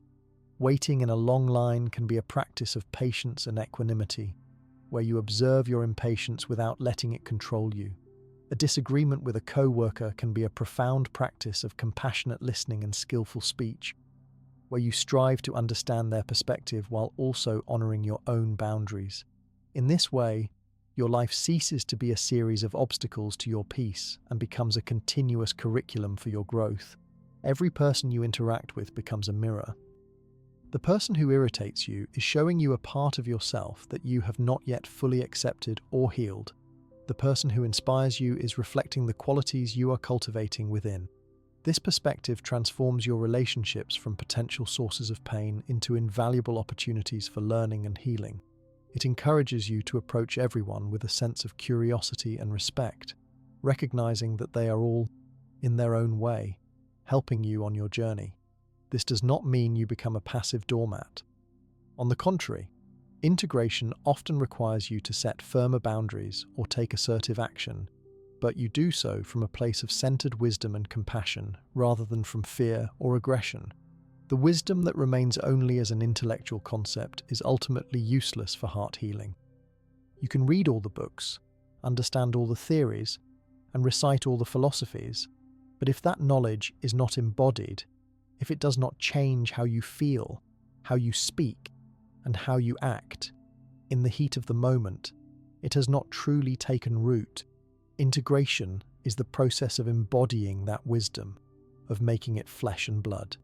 Waiting in a long line can be a practice of patience and equanimity, where you observe your impatience without letting it control you. A disagreement with a co-worker can be a profound practice of compassionate listening and skillful speech, where you strive to understand their perspective while also honoring your own boundaries. In this way, your life ceases to be a series of obstacles to your peace and becomes a continuous curriculum for your growth. Every person you interact with becomes a mirror. The person who irritates you is showing you a part of yourself that you have not yet fully accepted or healed. The person who inspires you is reflecting the qualities you are cultivating within. This perspective transforms your relationships from potential sources of pain into invaluable opportunities for learning and healing. It encourages you to approach everyone with a sense of curiosity and respect, recognizing that they are all, in their own way, helping you on your journey. This does not mean you become a passive doormat. On the contrary, integration often requires you to set firmer boundaries or take assertive action, but you do so from a place of centered wisdom and compassion rather than from fear or aggression. The wisdom that remains only as an intellectual concept is ultimately useless for heart healing. You can read all the books, understand all the theories, and recite all the philosophies, but if that knowledge is not embodied, if it does not change how you feel, how you speak, and how you act, in the heat of the moment, it has not truly taken root. Integration is the process of embodying that wisdom, of making it flesh and blood.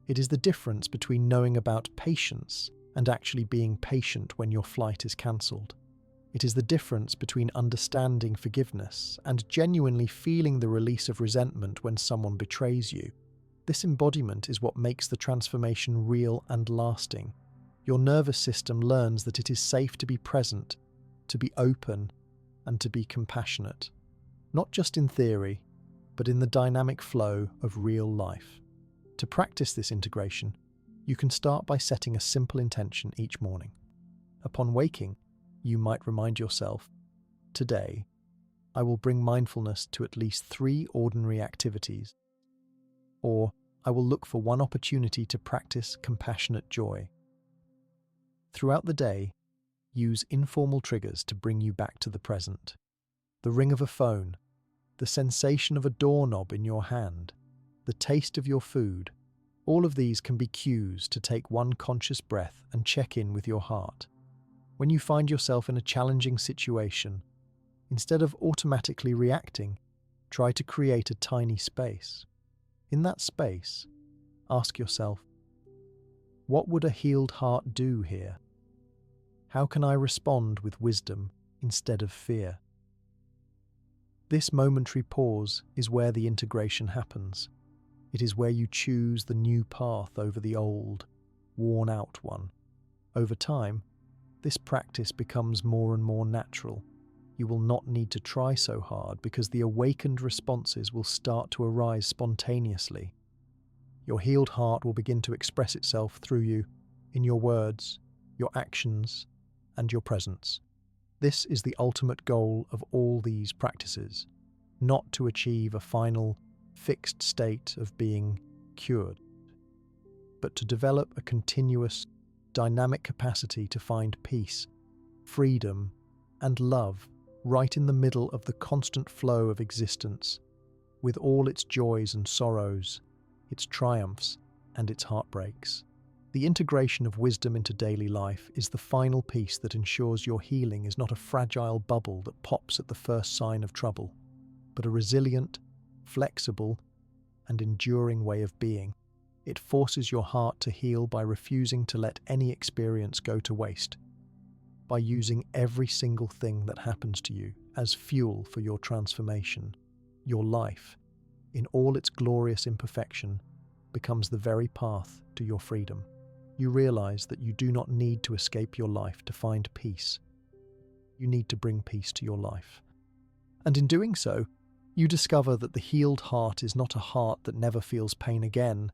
It is the difference between knowing about patience and actually being patient when your flight is cancelled. It is the difference between understanding forgiveness and genuinely feeling the release of resentment when someone betrays you. This embodiment is what makes the transformation real and lasting. Your nervous system learns that it is safe to be present, to be open, and to be compassionate, not just in theory, but in the dynamic flow of real life. To practice this integration, you can start by setting a simple intention each morning. Upon waking, you might remind yourself, today, I will bring mindfulness to at least 3 ordinary activities, or I will look for one opportunity to practice compassionate joy. Throughout the day, use informal triggers to bring you back to the present. The ring of a phone, the sensation of a doorknob in your hand, the taste of your food, all of these can be cues to take one conscious breath and check in with your heart. When you find yourself in a challenging situation, instead of automatically reacting, try to create a tiny space. In that space, ask yourself, what would a healed heart do here? How can I respond with wisdom instead of fear? This momentary pause is where the integration happens. It is where you choose the new path over the old, worn-out one. Over time, this practice becomes more and more natural. You will not need to try so hard because the awakened responses will start to arise spontaneously. Your healed heart will begin to express itself through you, in your words, your actions, and your presence. This is the ultimate goal of all these practices, not to achieve a final, fixed state of being cured, but to develop a continuous, dynamic capacity to find peace, freedom, and love right in the middle of the constant flow of existence, with all its joys and sorrows, its triumphs and its heartbreaks. The integration of wisdom into daily life is the final piece that ensures your healing is not a fragile bubble that pops at the first sign of trouble, but a resilient, flexible, and enduring way of being. It forces your heart to heal by refusing to let any experience go to waste, by using every single thing that happens to you as fuel for your transformation. Your life, in all its glorious imperfection, becomes the very path to your freedom. You realize that you do not need to escape your life to find peace. You need to bring peace to your life. And in doing so, you discover that the healed heart is not a heart that never feels pain again,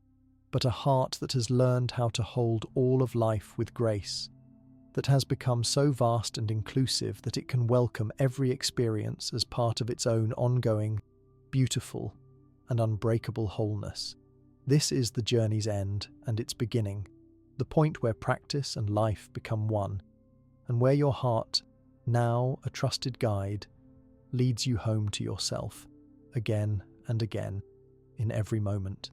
but a heart that has learned how to hold all of life with grace, that has become so vast and inclusive that it can welcome every experience as part of its own ongoing, beautiful, and unbreakable wholeness. This is the journey's end and its beginning, the point where practice and life become one, and where your heart, now a trusted guide, leads you home to yourself, again and again, in every moment.